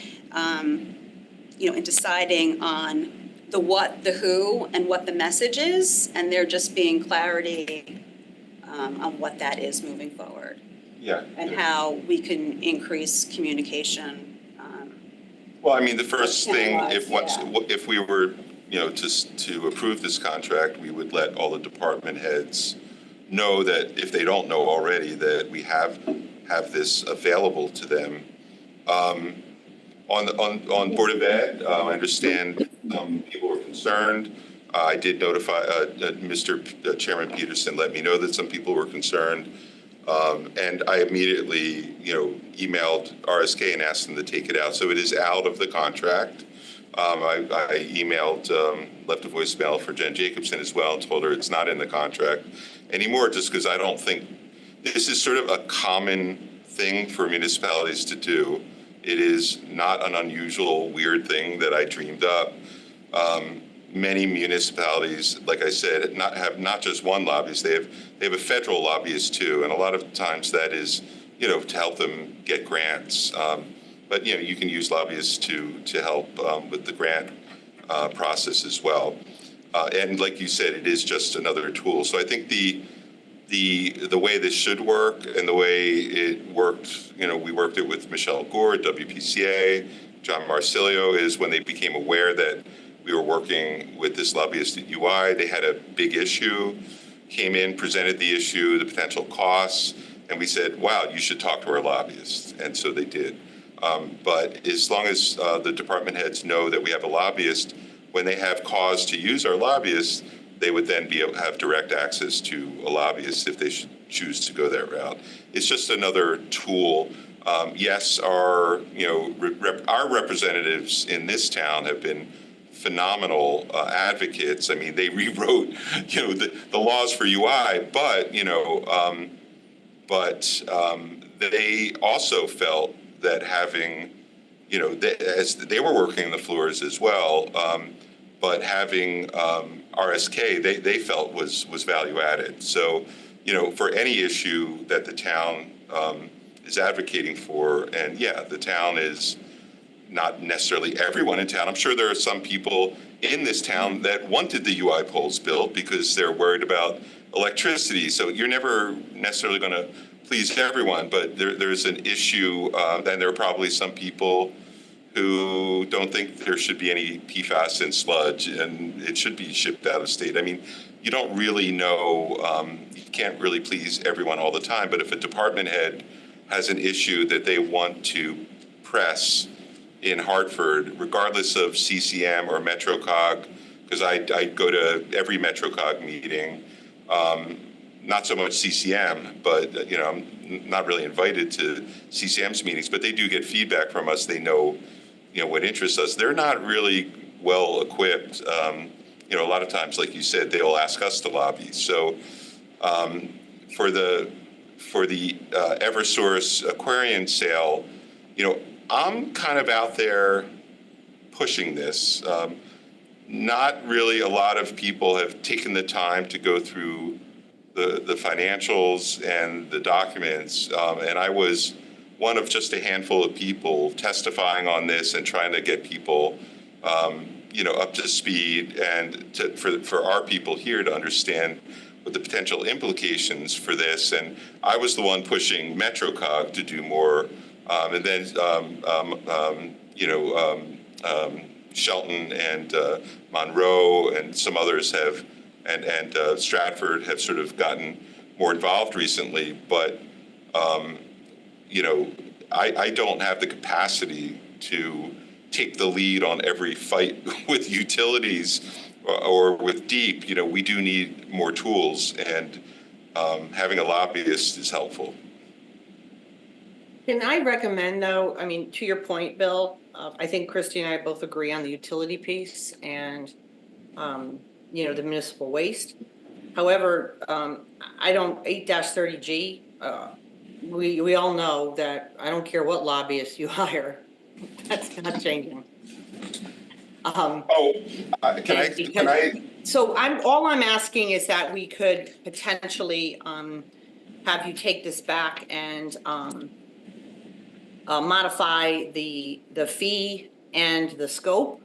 in deciding on the what, the who, and what the message is, and there just being clarity on what that is moving forward. Yeah. And how we can increase communication. Well, I mean, the first thing, if we were, to approve this contract, we would let all the department heads know that if they don't know already, that we have this available to them. On Board of Ed, I understand people were concerned. I did notify Mr. Chairman Peterson, let me know that some people were concerned. And I immediately, emailed RSK and asked them to take it out. So it is out of the contract. I emailed, left a voicemail for Jen Jacobson as well and told her it's not in the contract anymore, just because I don't think this is sort of a common thing for municipalities to do. It is not an unusual, weird thing that I dreamed up. Many municipalities, like I said, have not just one lobbyist, they have a federal lobbyist too, and a lot of times that is, to help them get grants. But you can use lobbyists to help with the grant process as well. And like you said, it is just another tool. So I think the way this should work and the way it worked, we worked it with Michelle Gore, WPCA, John Marsilio, is when they became aware that we were working with this lobbyist at UI, they had a big issue, came in, presented the issue, the potential costs, and we said, wow, you should talk to our lobbyist. And so they did. But as long as the department heads know that we have a lobbyist, when they have cause to use our lobbyist, they would then be able to have direct access to a lobbyist if they should choose to go that route. It's just another tool. Yes, our representatives in this town have been phenomenal advocates. I mean, they rewrote, the laws for UI, but they also felt that having, as they were working the floors as well, but having RSK, they felt was value added. So, for any issue that the town is advocating for, and yeah, the town is not necessarily everyone in town. I'm sure there are some people in this town that wanted the UI poles built because they're worried about electricity. So you're never necessarily going to please everyone, but there's an issue, and there are probably some people who don't think there should be any PFAS in sludge and it should be shipped out of state. I mean, you don't really know, you can't really please everyone all the time, but if a department head has an issue that they want to press in Hartford, regardless of CCM or MetroCog, because I go to every MetroCog meeting, not so much CCM, but I'm not really invited to CCM's meetings, but they do get feedback from us. They know, what interests us. They're not really well equipped. A lot of times, like you said, they'll ask us to lobby. So for the Eversource Aquarian sale, I'm kind of out there pushing this. Not really a lot of people have taken the time to go through the financials and the documents, and I was one of just a handful of people testifying on this and trying to get people, up to speed and for our people here to understand what the potential implications for this. And I was the one pushing MetroCog to do more, and then Shelton and Monroe and some others have, and Stratford have sort of gotten more involved recently. But I don't have the capacity to take the lead on every fight with utilities or with DEEP. We do need more tools, and having a lobbyist is helpful. Can I recommend, though, to your point, Bill, I think Christy and I both agree on the utility piece and, the municipal waste. However, 8-30G, we all know that I don't care what lobbyist you hire, that's not changing. Can I? So all I'm asking is that we could potentially have you take this back and modify the fee and the scope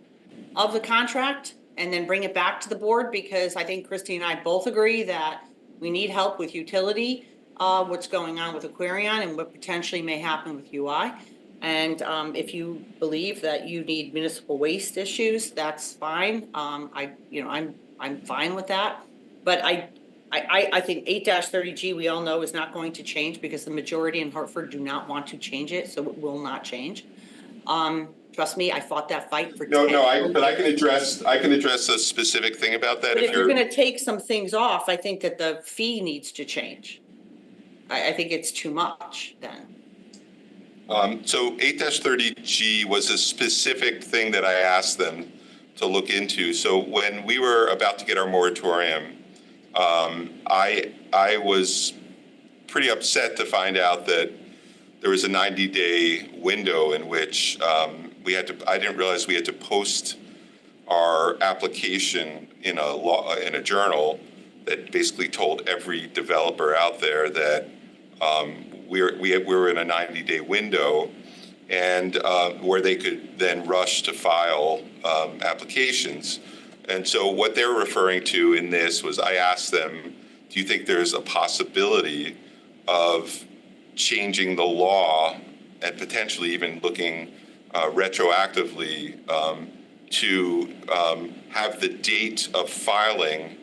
of the contract, and then bring it back to the board, because I think Christy and I both agree that we need help with utility, what's going on with Aquarion and what potentially may happen with UI. And if you believe that you need municipal waste issues, that's fine. I'm fine with that. But I think 8-30G, we all know, is not going to change because the majority in Hartford do not want to change it, so it will not change. Trust me, I fought that fight for 10 years. But I can address a specific thing about that. But if you're going to take some things off, I think that the fee needs to change. I think it's too much then. So 8-30G was a specific thing that I asked them to look into. So when we were about to get our moratorium, I was pretty upset to find out that there was a 90-day window in which I didn't realize we had to post our application in a journal that basically told every developer out there that we were in a 90-day window, and where they could then rush to file applications. And so what they're referring to in this was, I asked them, do you think there's a possibility of changing the law and potentially even looking retroactively to have the date of filing,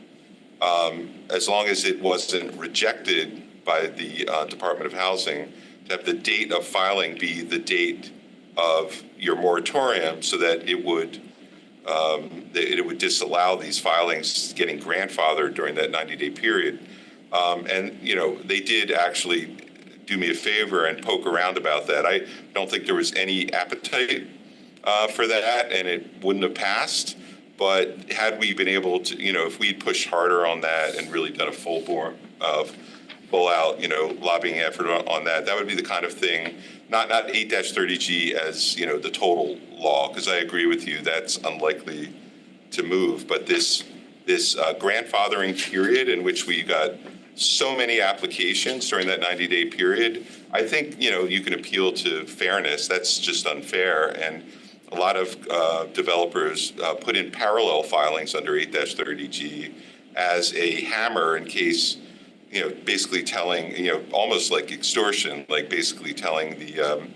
as long as it wasn't rejected by the Department of Housing, to have the date of filing be the date of your moratorium, so that it would disallow these filings getting grandfathered during that 90-day period. And they did actually do me a favor and poke around about that. I don't think there was any appetite for that, and it wouldn't have passed. But had we been able to, if we'd pushed harder on that and really done a full-out, lobbying effort on that, that would be the kind of thing, not 8-30G as, the total law, because I agree with you, that's unlikely to move. But this grandfathering period in which we got so many applications during that 90-day period, I think, you can appeal to fairness. That's just unfair. And a lot of developers put in parallel filings under 8-30G as a hammer in case, basically telling, almost like extortion, like basically telling the,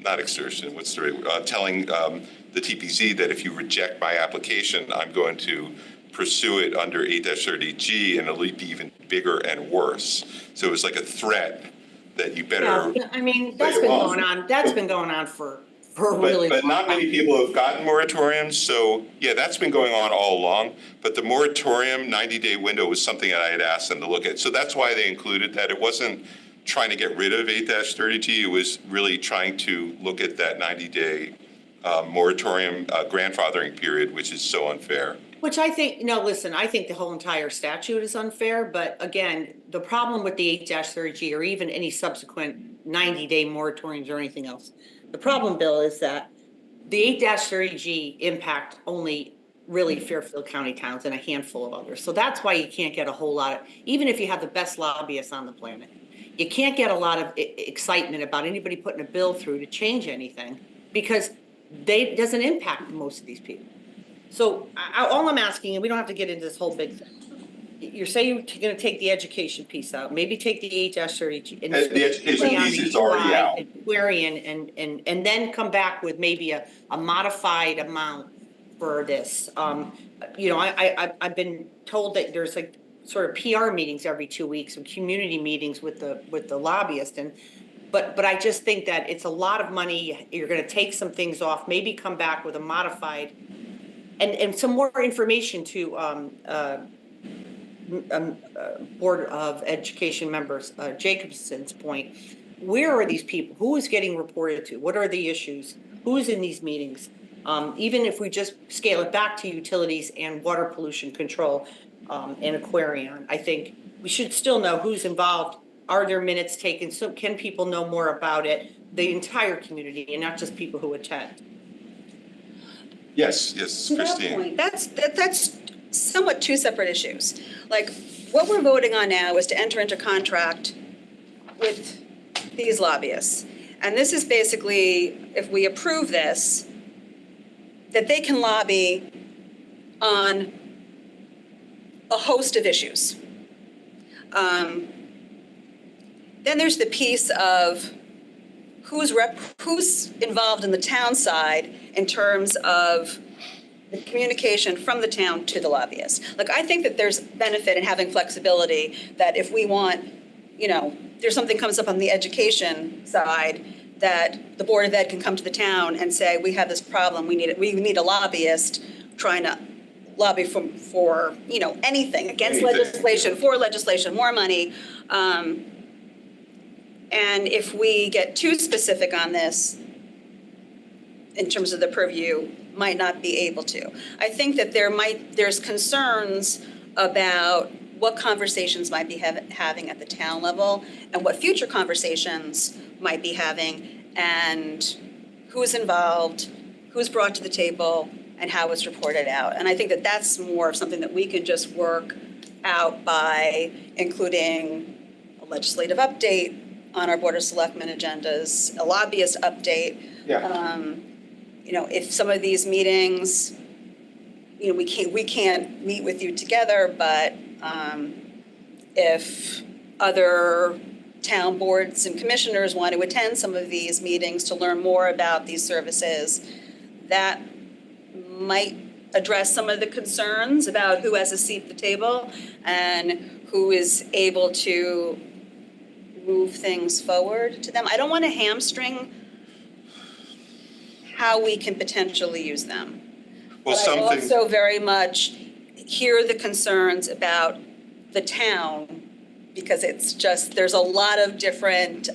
not extortion, what's the right, telling the TPC that if you reject my application, I'm going to pursue it under 8-30G and it'll be even bigger and worse. So it was like a threat that you better. Yeah, I mean, that's been going on, for a really But long not many time. people have gotten moratoriums, so yeah, that's been going on all along. But the moratorium 90-day window was something that I had asked them to look at. So that's why they included that. It wasn't trying to get rid of 8-30G, it was really trying to look at that 90-day moratorium grandfathering period, which is so unfair. Which I think, no, listen, I think the whole entire statute is unfair, but again, the problem with the 8-30G or even any subsequent 90-day moratoriums or anything else, the problem, Bill, is that the 8-30G impact only really Fairfield County towns and a handful of others. So that's why you can't get a whole lot of, even if you have the best lobbyists on the planet, you can't get a lot of excitement about anybody putting a bill through to change anything because it doesn't impact most of these people. So all I'm asking, and we don't have to get into this whole big thing, you're saying you're going to take the education piece out, maybe take the 8-30G. The education piece is already out. And then come back with maybe a modified amount for this. I've been told that there's like sort of PR meetings every 2 weeks and community meetings with the lobbyist. But I just think that it's a lot of money. You're going to take some things off, maybe come back with a modified and some more information to Board of Education members, Jacobson's point. Where are these people? Who is getting reported to? What are the issues? Who's in these meetings? Even if we just scale it back to utilities and water pollution control and Aquarion, I think we should still know who's involved. Are there minutes taken? So can people know more about it? The entire community and not just people who attend. Yes, To Christine. that point, that's somewhat two separate issues. Like, what we're voting on now is to enter into contract with these lobbyists. And this is basically, if we approve this, that they can lobby on a host of issues. Then there's the piece of who's involved in the town side in terms of the communication from the town to the lobbyists. Like, I think that there's benefit in having flexibility that if we want, there's something comes up on the education side, that the Board of Ed can come to the town and say, we have this problem, we need a lobbyist trying to lobby for anything, against legislation, for legislation, more money. And if we get too specific on this, in terms of the purview, might not be able to. I think that there's concerns about what conversations might be having at the town level and what future conversations might be having and who's involved, who's brought to the table, and how it's reported out. And I think that that's more of something that we can just work out by including a legislative update on our Board of Selectmen agendas, a lobbyist update. Yeah. If some of these meetings, we can't meet with you together, but if other town boards and commissioners want to attend some of these meetings to learn more about these services, that might address some of the concerns about who has a seat at the table and who is able to move things forward to them. I don't want to hamstring how we can potentially use them. Well, but I also very much hear the concerns about the town because it's just, there's a lot of different,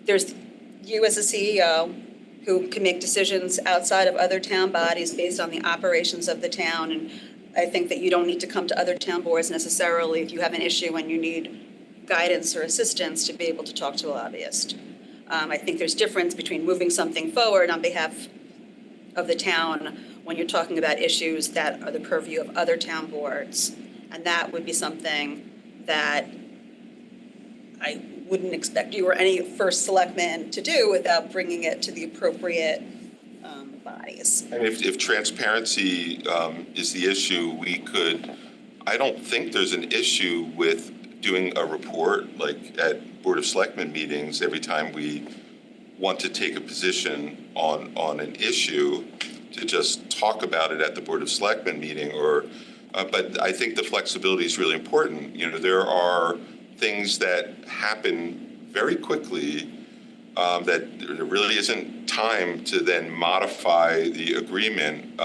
there's you as a CEO who can make decisions outside of other town bodies based on the operations of the town. And I think that you don't need to come to other town boards necessarily if you have an issue and you need guidance or assistance to be able to talk to a lobbyist. I think there's difference between moving something forward on behalf of the town when you're talking about issues that are the purview of other town boards. And that would be something that wouldn't expect you or any first selectman to do without bringing it to the appropriate bodies. And if transparency is the issue, I don't think there's an issue with doing a report like at Board of Selectmen meetings every time we want to take a position on an issue, to just talk about it at the Board of Selectmen meeting but I think the flexibility is really important. There are things that happen very quickly that there really isn't time to then modify the agreement.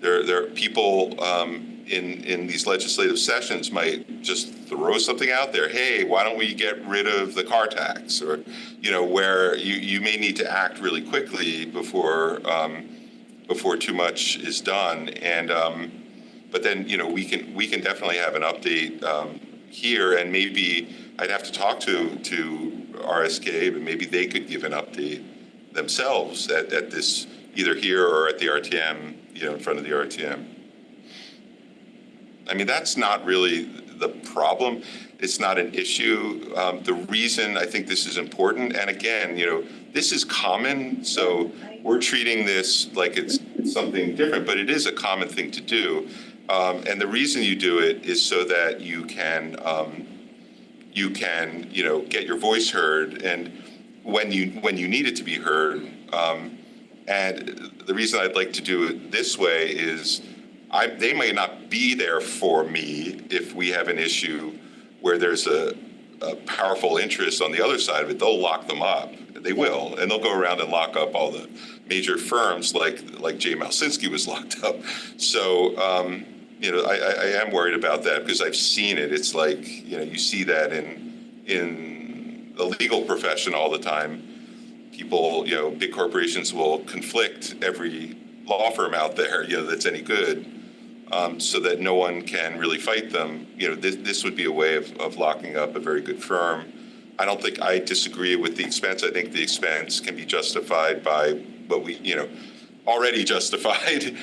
There are people in these legislative sessions might just throw something out there. Hey, why don't we get rid of the car tax? Or, where you may need to act really quickly before too much is done. And but then we can definitely have an update here, and maybe I'd have to talk to RSK, but maybe they could give an update themselves at this, either here or at the RTM, in front of the RTM. I mean, that's not really the problem. It's not an issue. The reason I think this is important, and again, this is common, so we're treating this like it's something different, but it is a common thing to do. And the reason you do it is so that you can get your voice heard, and when you need it to be heard. And the reason I'd like to do it this way is they may not be there for me if we have an issue where there's a powerful interest on the other side of it. They'll lock them up. They will, and they'll go around and lock up all the major firms like Jay Malsinski was locked up. So, I am worried about that because I've seen it. It's like, you see that in the legal profession all the time. People, big corporations will conflict every law firm out there, that's any good, so that no one can really fight them. This would be a way of locking up a very good firm. I don't think I disagree with the expense. I think the expense can be justified by what we, already justified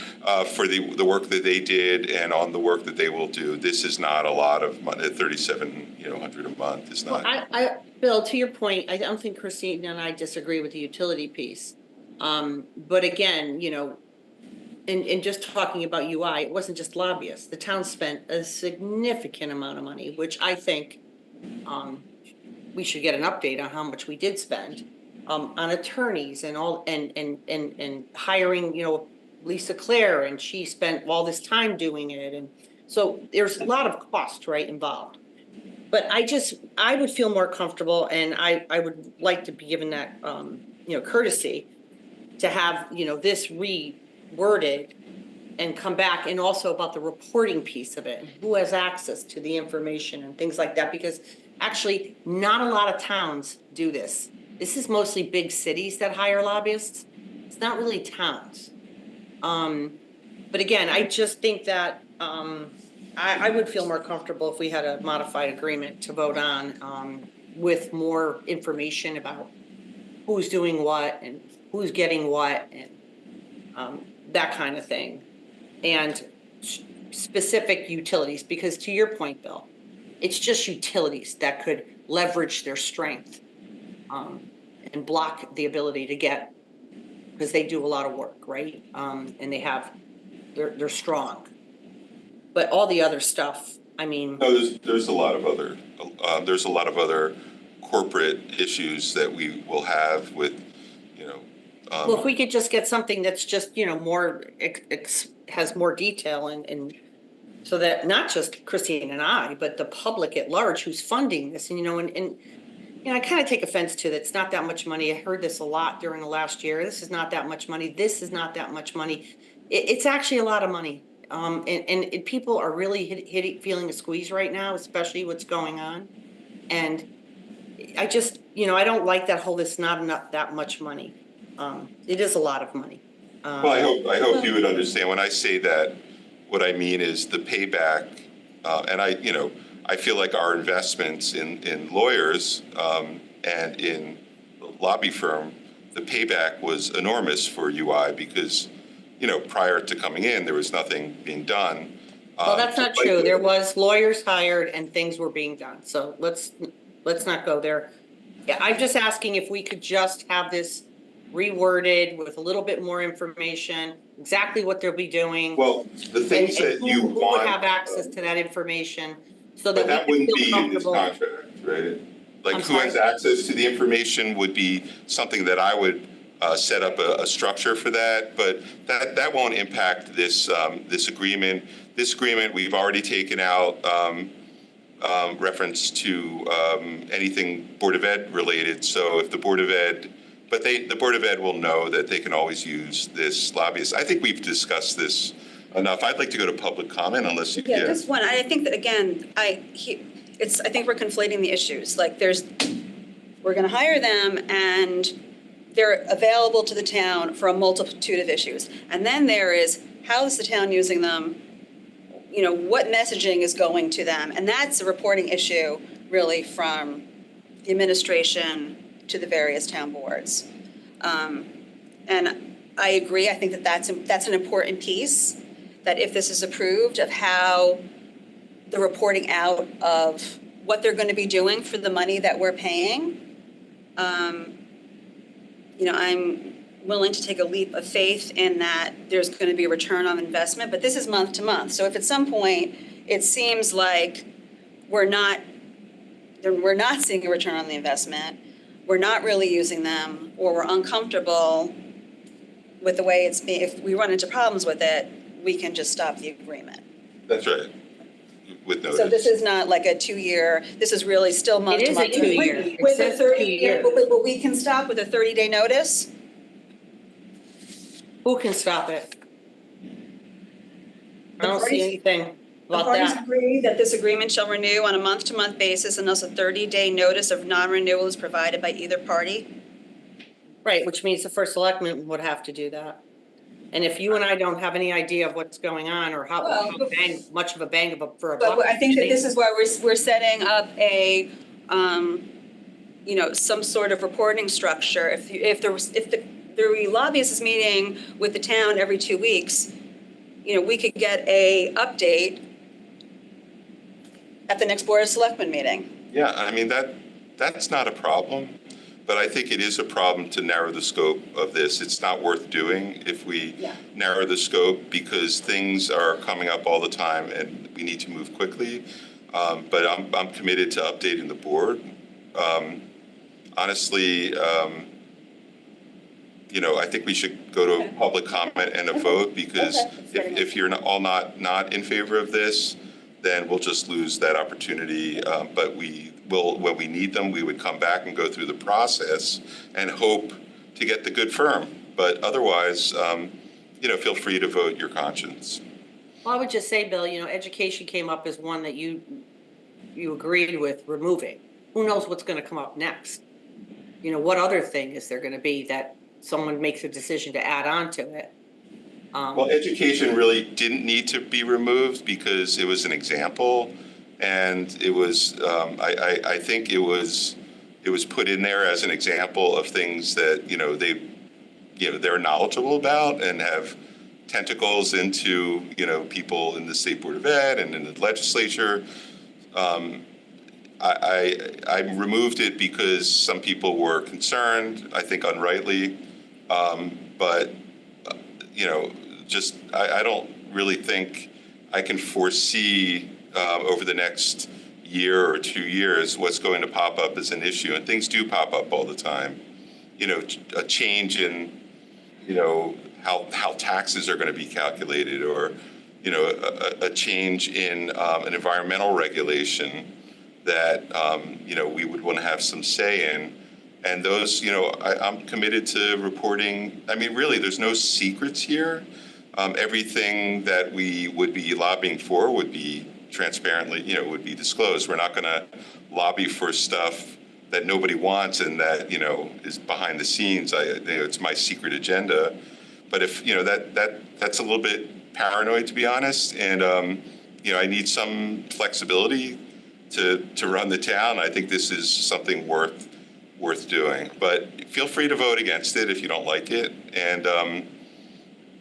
for the work that they did and on the work that they will do. This is not a lot of money. $3,700 a month is not. Well, Bill, to your point, I don't think Christine and I disagree with the utility piece. But again, in just talking about UI, it wasn't just lobbyists. The town spent a significant amount of money, which I think we should get an update on how much we did spend on attorneys and all, and hiring, Lisa Claire, and she spent all this time doing it. And so there's a lot of cost, right, involved. But I would feel more comfortable, and I would like to be given that, courtesy to have, this reworded and come back, and also about the reporting piece of it, and who has access to the information and things like that, because actually not a lot of towns do this. This is mostly big cities that hire lobbyists. It's not really towns. But again, I just think that I would feel more comfortable if we had a modified agreement to vote on with more information about who's doing what and who's getting what, and that kind of thing. And specific utilities, because to your point, Bill, it's just utilities that could leverage their strength and block the ability to get, because they do a lot of work, right? And they're strong. But all the other stuff, I mean. No, there's a lot of other corporate issues that we will have with, Well, if we could just get something that's just, more, has more detail, and so that not just Christine and I, but the public at large who's funding this, and I kind of take offense to that. It's not that much money. I heard this a lot during the last year. This is not that much money. This is not that much money. It's actually a lot of money. And people are really feeling a squeeze right now, especially what's going on. And I just, I don't like that whole, it's not that much money. It is a lot of money. Well, I hope you would understand when I say that, what I mean is the payback, and I feel like our investments in lawyers and in the lobby firm, the payback was enormous for UI because, prior to coming in, there was nothing being done. Well, that's not true. There was lawyers hired and things were being done. So let's not go there. Yeah, I'm just asking if we could just have this reworded with a little bit more information, exactly what they'll be doing. Well, the things and that who- you Who would want, have access to that information so but that that we wouldn't can be feel in this comfortable. contract, right? Like I'm who has sorry? access to the information would be something that I would set up a structure for that, but that won't impact this, this agreement. This agreement, we've already taken out reference to anything Board of Ed related. So if the Board of Ed, but the Board of Ed will know that they can always use this lobbyist. I think we've discussed this enough. I'd like to go to public comment unless you. Yeah, just one. I think that again, I think we're conflating the issues. Like we're going to hire them and they're available to the town for a multitude of issues. And then there is, how is the town using them? You know, what messaging is going to them? And that's a reporting issue really from the administration to the various town boards. And I agree, I think that that's an important piece, that if this is approved, of how the reporting out of what they're going to be doing for the money that we're paying. You know, I'm willing to take a leap of faith in that there's going to be a return on investment, but this is month to month. So if at some point it seems like we're not seeing a return on the investment, we're not really using them, or we're uncomfortable with the way it's being, if we run into problems with it, we can just stop the agreement. That's right. With notice. So this is not like a 2-year, this is really still month to month. It is a 2-year. It With a says 30-day, 2 years. but we can stop with a 30-day notice? Who can stop it? I The don't see parties- anything The about parties that. agree that this agreement shall renew on a month-to-month basis unless a 30-day notice of non-renewal is provided by either party? Right, which means the first selectman would have to do that. And if you and I don't have any idea of what's going on or how much of a bang for a buck. But I think that this is why we're setting up a, you know, some sort of reporting structure. If the lobbyist is meeting with the town every 2 weeks, you know, we could get a update at the next Board of Selectmen meeting. Yeah, I mean, that's not a problem, but I think it is a problem to narrow the scope of this. It's not worth doing if we narrow the scope, because things are coming up all the time and we need to move quickly. But I'm committed to updating the board. Honestly, you know, I think we should go to a public comment and a vote, because if you're all not in favor of this, then we'll just lose that opportunity. But we will, when we need them, we would come back and go through the process and hope to get the good firm. But otherwise, you know, feel free to vote your conscience. Well, I would just say, Bill, you know, education came up as one that you agreed with removing. Who knows what's going to come up next? You know, what other thing is there going to be that someone makes a decision to add on to it? Well, education really didn't need to be removed because it was an example, and it was. I think it was put in there as an example of things that they're knowledgeable about and have tentacles into people in the State Board of Ed and in the legislature. I removed it because some people were concerned, I think unrightly, but I don't really think I can foresee over the next year or 2 years what's going to pop up as an issue, and things do pop up all the time. A change in how taxes are going to be calculated, or a change in an environmental regulation that we would want to have some say in. And those, I'm committed to reporting. I mean, really, there's no secrets here. Everything that we would be lobbying for would be transparently, would be disclosed. We're not going to lobby for stuff that nobody wants and that, is behind the scenes. It's my secret agenda. But if, that's a little bit paranoid, to be honest. And, I need some flexibility to run the town. I think this is something worth doing. But feel free to vote against it if you don't like it. And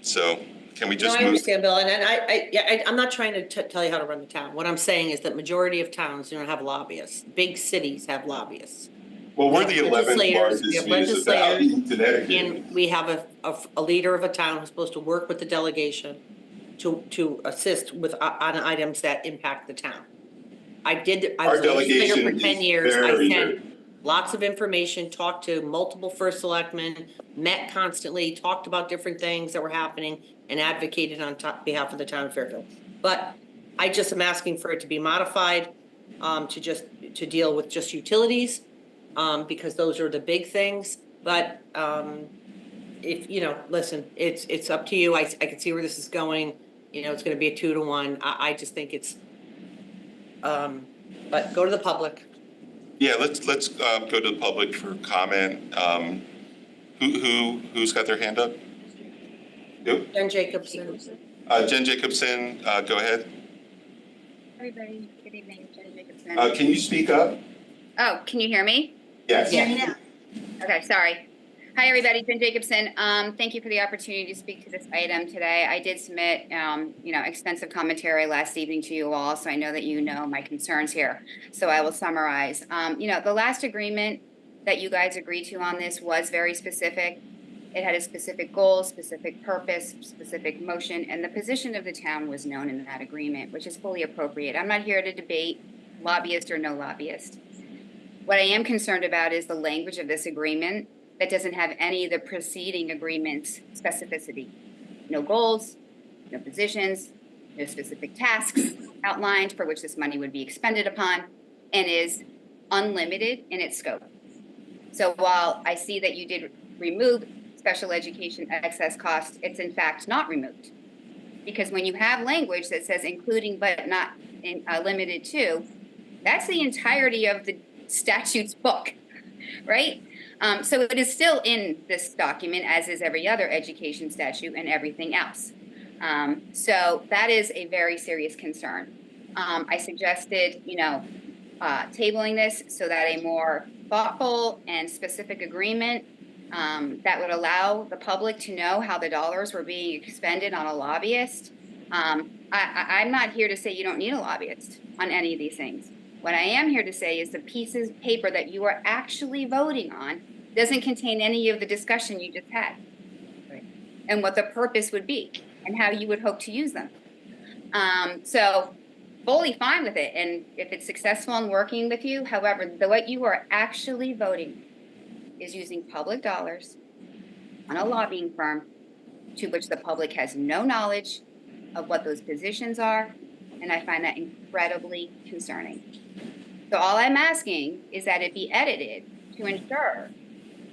so Can we No, just I move? understand, Bill, and I'm not trying to tell you how to run the town. What I'm saying is that majority of towns don't have lobbyists. Big cities have lobbyists. Well, we're We the have 11th legislators, largest we have municipality in legislators, Connecticut. and we have a leader of a town who's supposed to work with the delegation to assist with on items that impact the town. I was a legislator for 10 years. I sent lots of information, talked to multiple first selectmen, met constantly, talked about different things that were happening, and advocated on behalf of the town of Fairfield. But I just am asking for it to be modified to deal with just utilities, because those are the big things. But if, listen, it's up to you. I can see where this is going. It's going to be a 2-to-1. I just think it's, but go to the public. Yeah, let's go to the public for comment. Who's got their hand up? Yep. Jen Jacobson. Jen Jacobson, go ahead. Everybody, good evening, Jen Jacobson. Can you speak up? Oh, can you hear me? Yes. Yeah. Okay, sorry. Hi, everybody, Jen Jacobson. Thank you for the opportunity to speak to this item today. I did submit, extensive commentary last evening to you all, so I know that you know my concerns here. So I will summarize. The last agreement that you guys agreed to on this was very specific. It had a specific goal, specific purpose, specific motion, and the position of the town was known in that agreement, which is fully appropriate. I'm not here to debate lobbyist or no lobbyist. What I am concerned about is the language of this agreement that doesn't have any of the preceding agreements' specificity. No goals, no positions, no specific tasks outlined for which this money would be expended upon, and is unlimited in its scope. So while I see that you did remove special education excess costs, it's in fact not removed. Because when you have language that says including but not limited to, that's the entirety of the statute's book, right? So it is still in this document, as is every other education statute and everything else. So that is a very serious concern. I suggested, tabling this so that a more thoughtful and specific agreement that would allow the public to know how the dollars were being expended on a lobbyist. I'm not here to say you don't need a lobbyist on any of these things. What I am here to say is the pieces of paper that you are actually voting on doesn't contain any of the discussion you just had, right? And what the purpose would be and how you would hope to use them. So fully fine with it. And if it's successful in working with you, however, what you are actually voting is using public dollars on a lobbying firm to which the public has no knowledge of what those positions are. And I find that incredibly concerning. So all I'm asking is that it be edited to ensure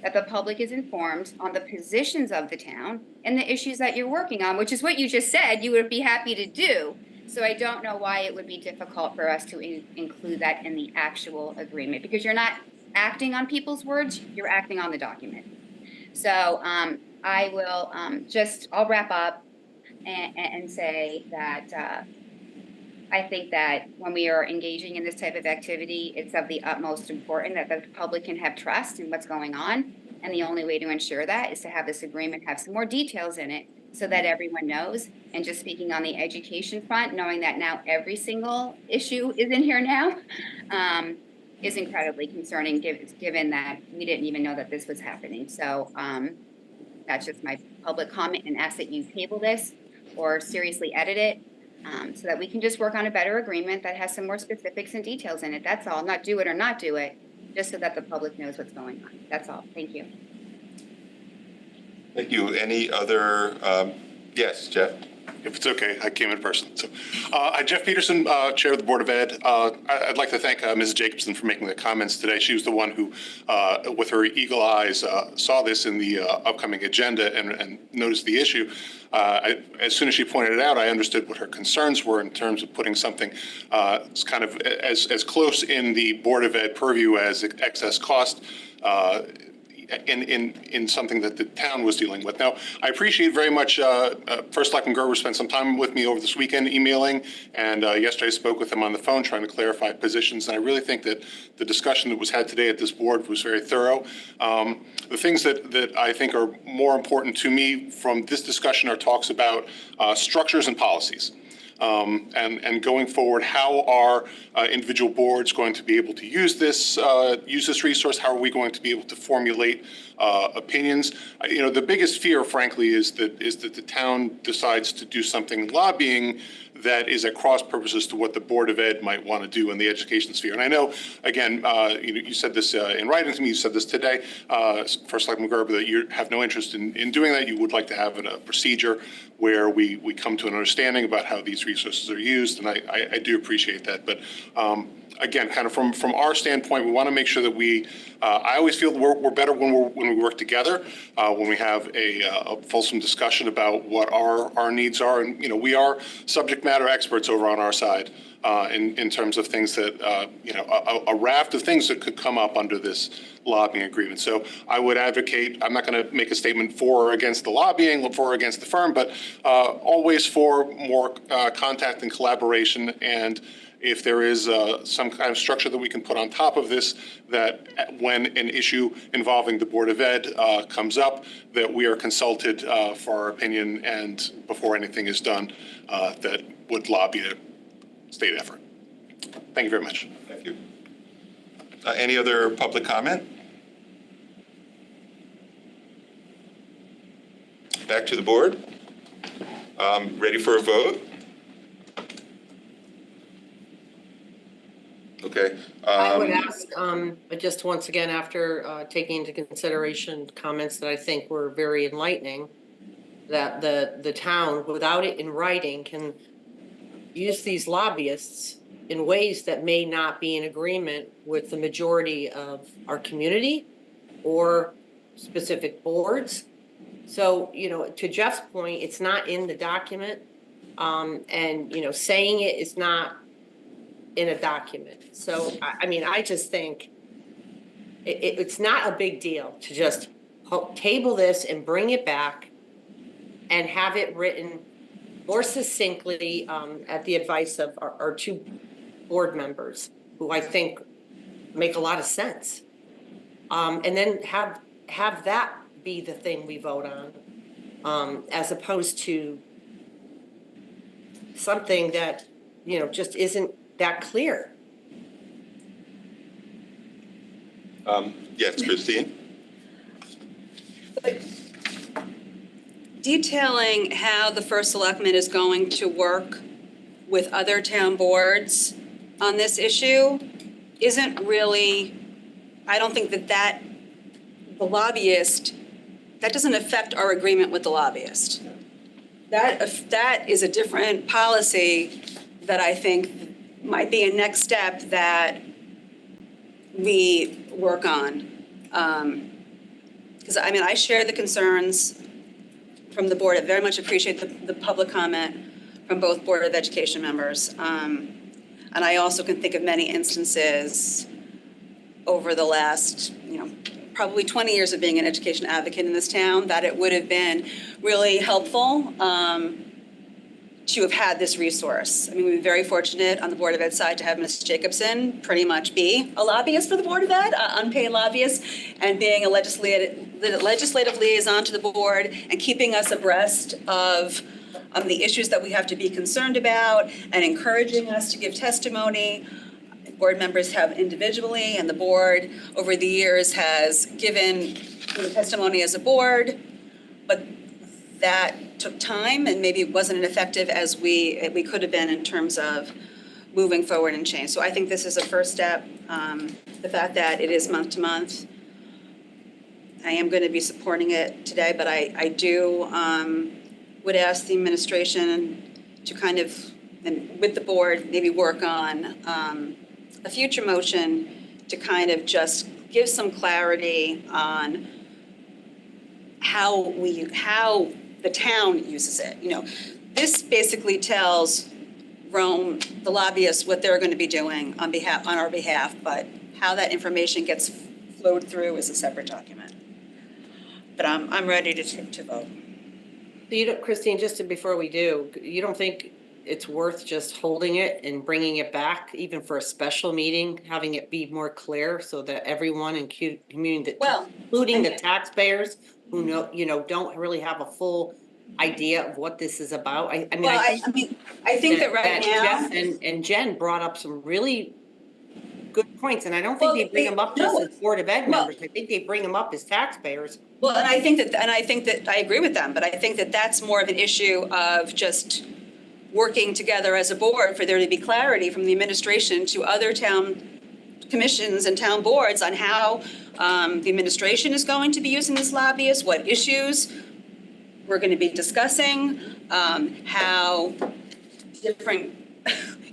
that the public is informed on the positions of the town and the issues that you're working on, which is what you just said you would be happy to do. So I don't know why it would be difficult for us to include that in the actual agreement, because you're not acting on people's words, you're acting on the document. So I will I'll wrap up and say that I think that when we are engaging in this type of activity, it's of the utmost importance that the public can have trust in what's going on. And the only way to ensure that is to have this agreement have some more details in it so that everyone knows. And just speaking on the education front, knowing that now every single issue is in here now is incredibly concerning given that we didn't even know that this was happening. So that's just my public comment, and ask that you table this or seriously edit it. So that we can just work on a better agreement that has some more specifics and details in it. That's all. Not do it or not do it, just so that the public knows what's going on. That's all. Thank you. Thank you. Any other, yes, Jeff? If it's okay, I came in person. So, Jeff Peterson, Chair of the Board of Ed. I'd like to thank Ms. Jacobson for making the comments today. She was the one who, with her eagle eyes, saw this in the upcoming agenda and noticed the issue. As soon as she pointed it out, I understood what her concerns were in terms of putting something kind of as close in the Board of Ed purview as excess cost. in something that the town was dealing with. Now, I appreciate very much, First Selectman Gerber spent some time with me over this weekend emailing, and yesterday I spoke with him on the phone trying to clarify positions, and I really think that the discussion that was had today at this board was very thorough. The things that I think are more important to me from this discussion are talks about structures and policies. And going forward, how are individual boards going to be able to use this resource? How are we going to be able to formulate opinions? The biggest fear, frankly, is that the town decides to do something lobbying that is at cross purposes to what the Board of Ed might want to do in the education sphere. And I know, again, you said this in writing to me, you said this today, First Selectman Gerber, that you have no interest in doing that. You would like to have a procedure where we come to an understanding about how these resources are used, and I do appreciate that. But again, kind of from our standpoint, we want to make sure that I always feel we're better when we work together, when we have a fulsome discussion about what our needs are. And, we are subject matter experts over on our side in terms of things that, a raft of things that could come up under this lobbying agreement. So I would advocate, I'm not going to make a statement for or against the lobbying, for or against the firm, but always for more contact and collaboration. And if there is some kind of structure that we can put on top of this, that when an issue involving the Board of Ed comes up, that we are consulted for our opinion, and before anything is done, that would lobby a state effort. Thank you very much. Thank you. Any other public comment? Back to the board. Ready for a vote? Okay. I would ask, just once again, after taking into consideration comments that I think were very enlightening, that the town, without it in writing, can use these lobbyists in ways that may not be in agreement with the majority of our community or specific boards. So, to Jeff's point, it's not in the document, and, saying it is not in a document. So, I just think it's not a big deal to just table this and bring it back and have it written more succinctly at the advice of our two board members, who I think make a lot of sense. And then have that be the thing we vote on, as opposed to something that, just isn't that clear. Yes, Christine? Detailing how the First Selectman is going to work with other town boards on this issue isn't really, I don't think that the lobbyist, that doesn't affect our agreement with the lobbyist. That is a different policy that I think might be a next step that we work on. Because I share the concerns from the board. I very much appreciate the public comment from both Board of Education members. And I also can think of many instances over the last, probably 20 years of being an education advocate in this town, that it would have been really helpful to have had this resource. We've been very fortunate on the Board of Ed side to have Ms. Jacobson pretty much be a lobbyist for the Board of Ed, unpaid lobbyist, and being a legislative liaison to the board and keeping us abreast of the issues that we have to be concerned about and encouraging us to give testimony. Board members have individually, and the board over the years has given testimony as a board, but that took time and maybe wasn't as effective as we could have been in terms of moving forward and change. So I think this is a first step. The fact that it is month to month, I am going to be supporting it today, but I do would ask the administration to kind of, and with the board, maybe work on a future motion to kind of just give some clarity on how the town uses it. This basically tells Rome, the lobbyists, what they're going to be doing on our behalf, but how that information gets flowed through is a separate document. but I'm ready to vote. So you don't, Christine, before we do, you don't think it's worth just holding it and bringing it back, even for a special meeting, having it be more clear so that everyone in community, including the taxpayers who don't really have a full idea of what this is about? I think that right now, Jeff and Jen brought up some really good points, and I don't think they bring them up just as Board of Ed members. I think they bring them up as taxpayers. Well, and I think that I agree with them, but I think that that's more of an issue of just working together as a board for there to be clarity from the administration to other town commissions and town boards on how the administration is going to be using this lobbyist, what issues we're going to be discussing, how different,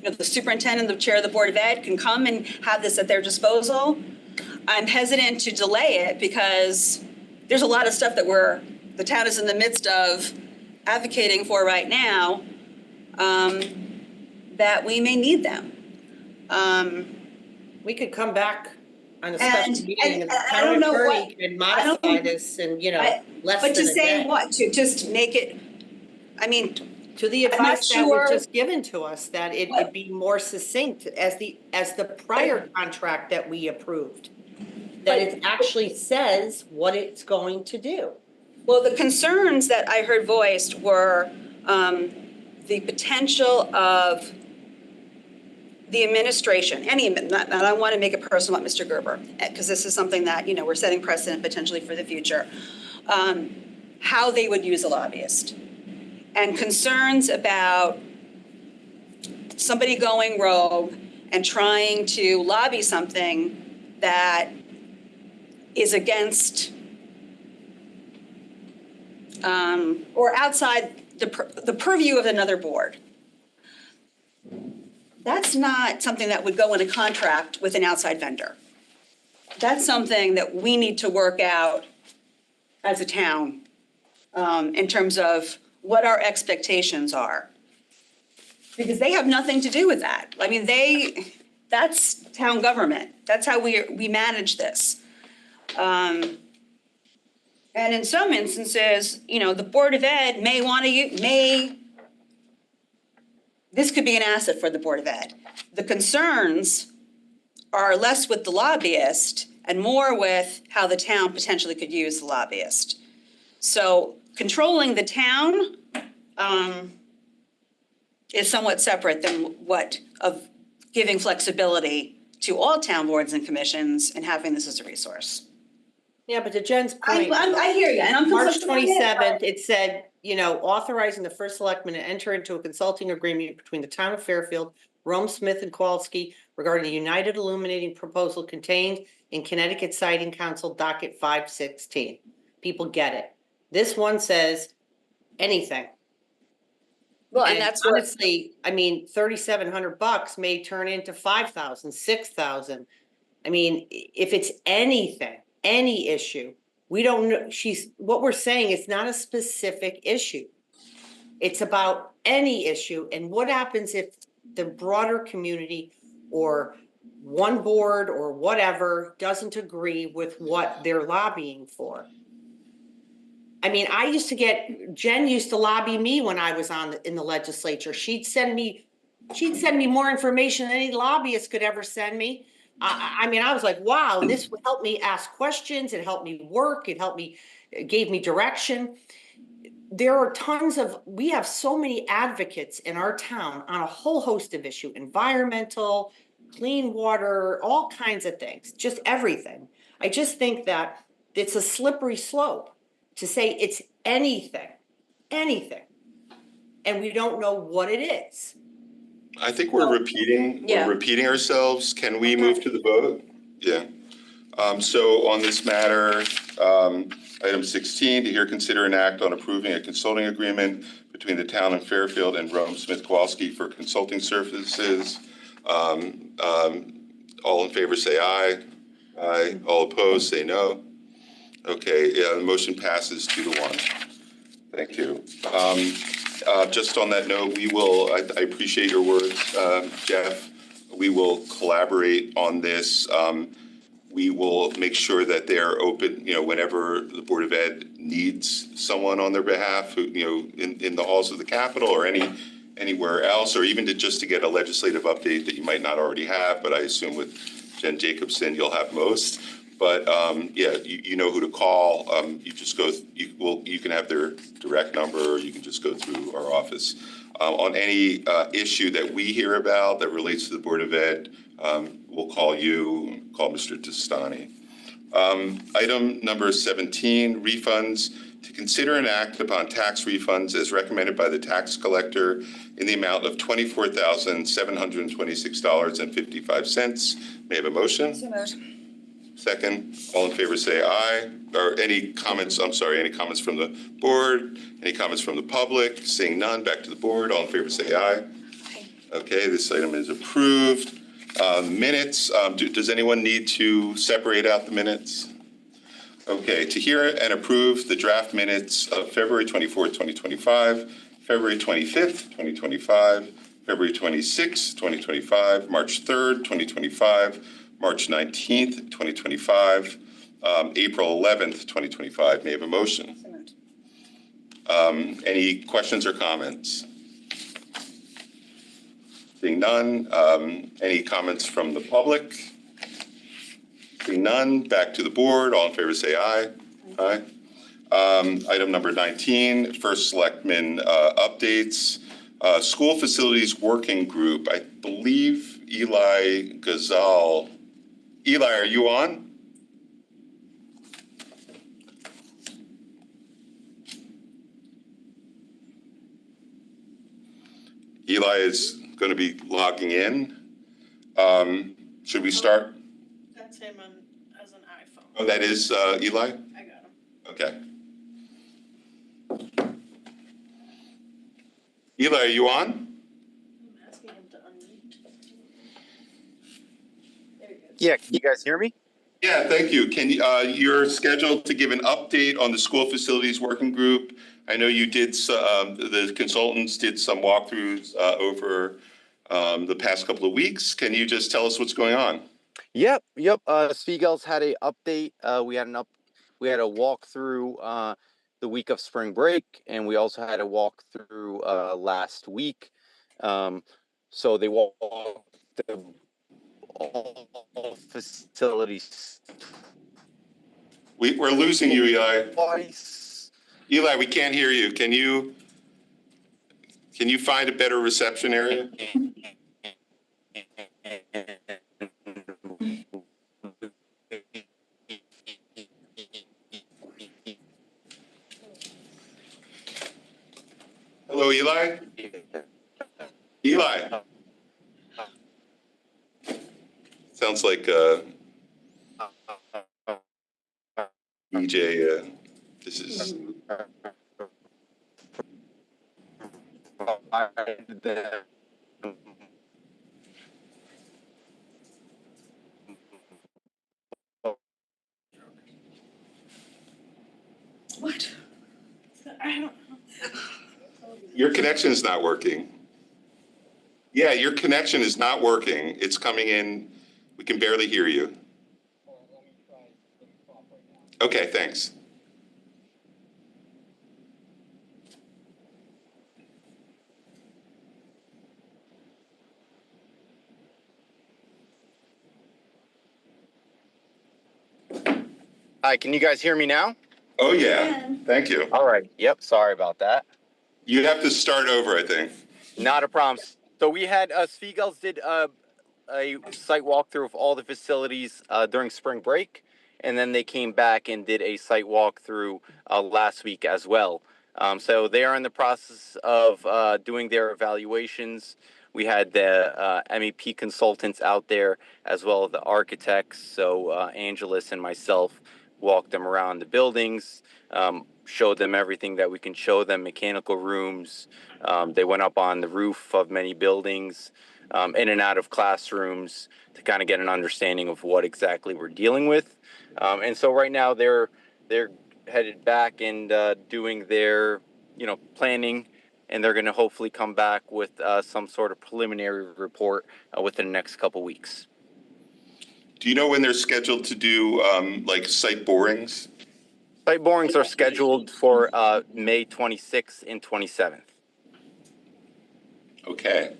the superintendent, the chair of the Board of Ed can come and have this at their disposal. I'm hesitant to delay it because there's a lot of stuff that the town is in the midst of advocating for right now, that we may need them. We could come back on a special meeting and the town attorney can modify this and, less than a day. But to say what? To just make it, to the advice that was just given to us, that it would be more succinct as the prior contract that we approved. That it actually says what it's going to do. Well, the concerns that I heard voiced were the potential of the administration, and I want to make it personal about Mr. Gerber, because this is something that, we're setting precedent potentially for the future, how they would use a lobbyist. And concerns about somebody going rogue and trying to lobby something that is against or outside the purview of another board. That's not something that would go in a contract with an outside vendor. That's something that we need to work out as a town in terms of what our expectations are. Because they have nothing to do with that. That's town government. That's how we manage this. And in some instances, the Board of Ed this could be an asset for the Board of Ed. The concerns are less with the lobbyist and more with how the town potentially could use the lobbyist. So controlling the town is somewhat separate than of giving flexibility to all town boards and commissions and having this as a resource. Yeah, but to Jen's point, I hear you, and I'm March 27th, it said, authorizing the first selectman to enter into a consulting agreement between the town of Fairfield, Rome, Smith, and Kowalski regarding the United Illuminating proposal contained in Connecticut Siting Council docket 516. People get it. This one says anything. Well, and that's honestly, $3,700 may turn into $5,000, $6,000. If it's anything, any issue, we don't know. What we're saying is not a specific issue. It's about any issue. And what happens if the broader community or one board or whatever doesn't agree with what they're lobbying for? Jen used to lobby me when I was in the legislature. She'd send me more information than any lobbyist could ever send me. I was like, wow, this would help me ask questions. It helped me work. It gave me direction. There are we have so many advocates in our town on a whole host of issues, environmental, clean water, all kinds of things, just everything. I just think that it's a slippery slope to say it's anything, and we don't know what it is. I think we're repeating ourselves. Can we move to the vote? Yeah. So on this matter, item 16, to hear, consider, and act on approving a consulting agreement between the town of Fairfield and Rome Smith Kowalski for consulting services. All in favor say aye. Aye. All opposed say no. Okay, the motion passes 2-1. Thank you. Just on that note, I appreciate your words, Jeff. We will collaborate on this. We will make sure that they're open, whenever the Board of Ed needs someone on their behalf, who, in the halls of the Capitol or anywhere else, or even just to get a legislative update that you might not already have, but I assume with Jen Jacobson, you'll have most. But yeah, you know who to call. You just go, you can have their direct number, or you can just go through our office. On any issue that we hear about that relates to the Board of Ed, we'll call you, call Mr. Testani. Item number 17, refunds. To consider and act upon tax refunds as recommended by the tax collector in the amount of $24,726.55. May I have a motion? So moved. Second. All in favor say aye. Or any comments, I'm sorry, any comments from the board? Any comments from the public? Seeing none, back to the board. All in favor say aye. Okay, this item is approved. Minutes, does anyone need to separate out the minutes? Okay, to hear and approve the draft minutes of February 24th, 2025, February 25th, 2025, February 26th, 2025, March 3rd, 2025, March 19th, 2025, April 11th, 2025. May I have a motion? Any questions or comments? Seeing none, any comments from the public? Seeing none, back to the board. All in favor say aye. Aye. Item number 19, first Selectmen updates. School Facilities Working Group, I believe Eli Gazal. Eli, are you on? Eli is going to be logging in. Should we start? That's him as an iPhone. Oh, that is Eli? I got him. Okay. Eli, are you on? I'm asking him to unmute. There he goes. Yeah, can you guys hear me? Yeah, thank you. Can you, you're scheduled to give an update on the School Facilities Working Group. I know you did, the consultants did some walkthroughs over the past couple of weeks. Can you just tell us what's going on? Yep. Seagulls had a update. We had a walkthrough the week of spring break, and we also had a walkthrough last week. So they walked all facilities. We're losing you, Eli. Twice. Eli, we can't hear you. Can you find a better reception area? Hello, Eli? Eli? Sounds like DJ, this is... What? I don't know. Your connection is not working. Yeah, your connection is not working. It's coming in. We can barely hear you. Okay, thanks. Hi, can you guys hear me now? Oh, yeah. Thank you. All right. Yep. Sorry about that. You have to start over, I think. Not a problem. So we had Seagulls did a site walkthrough of all the facilities during spring break, and then they came back and did a site walkthrough last week as well. So they are in the process of doing their evaluations. We had the MEP consultants out there as well as the architects. So Angeles and myself walked them around the buildings, showed them everything that we can show them, mechanical rooms. They went up on the roof of many buildings, in and out of classrooms to kind of get an understanding of what exactly we're dealing with. And so right now they're headed back and doing their, planning, and they're going to hopefully come back with some sort of preliminary report within the next couple weeks. Do you know when they're scheduled to do like site borings? Site borings are scheduled for May 26th and 27th. Okay.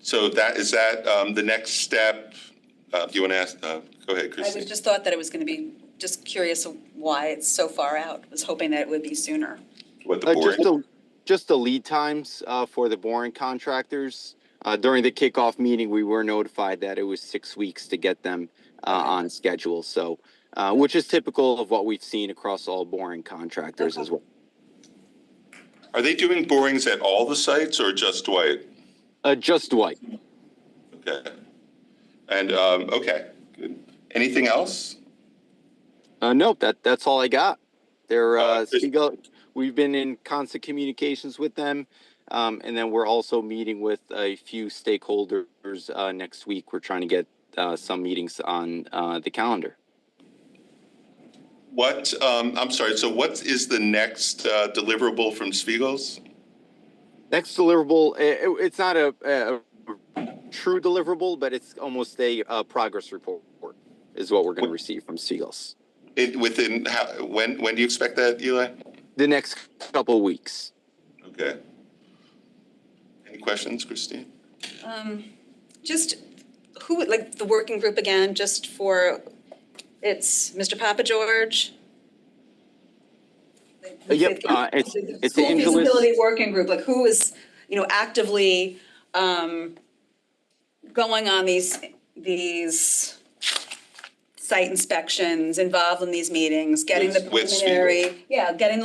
So is that the next step? Do you want to ask? Go ahead, I Christine. was just thought that it was going to be, just curious of why it's so far out. Was hoping that it would be sooner. What, the boring? Just the lead times for the boring contractors. During the kickoff meeting, we were notified that it was 6 weeks to get them on schedule. So, which is typical of what we've seen across all boring contractors as well. Are they doing borings at all the sites or just Dwight? Just Dwight. Okay. And, okay, good. Anything else? Nope, that's all I got. We've been in constant communications with them. And then we're also meeting with a few stakeholders next week. We're trying to get some meetings on the calendar. I'm sorry, so what is the next deliverable from Spiegel's? Next deliverable, it's not a true deliverable, but it's almost a progress report is what we're going to receive from Spiegel's. When do you expect that, Eli? The next couple of weeks. Okay. Any questions, Christine? Just who, like the working group again, just for, it's Mr. Papa George? Yep, it's the School Angelus. feasibility working group, like who is, actively going on these site inspections, involved in these meetings, getting the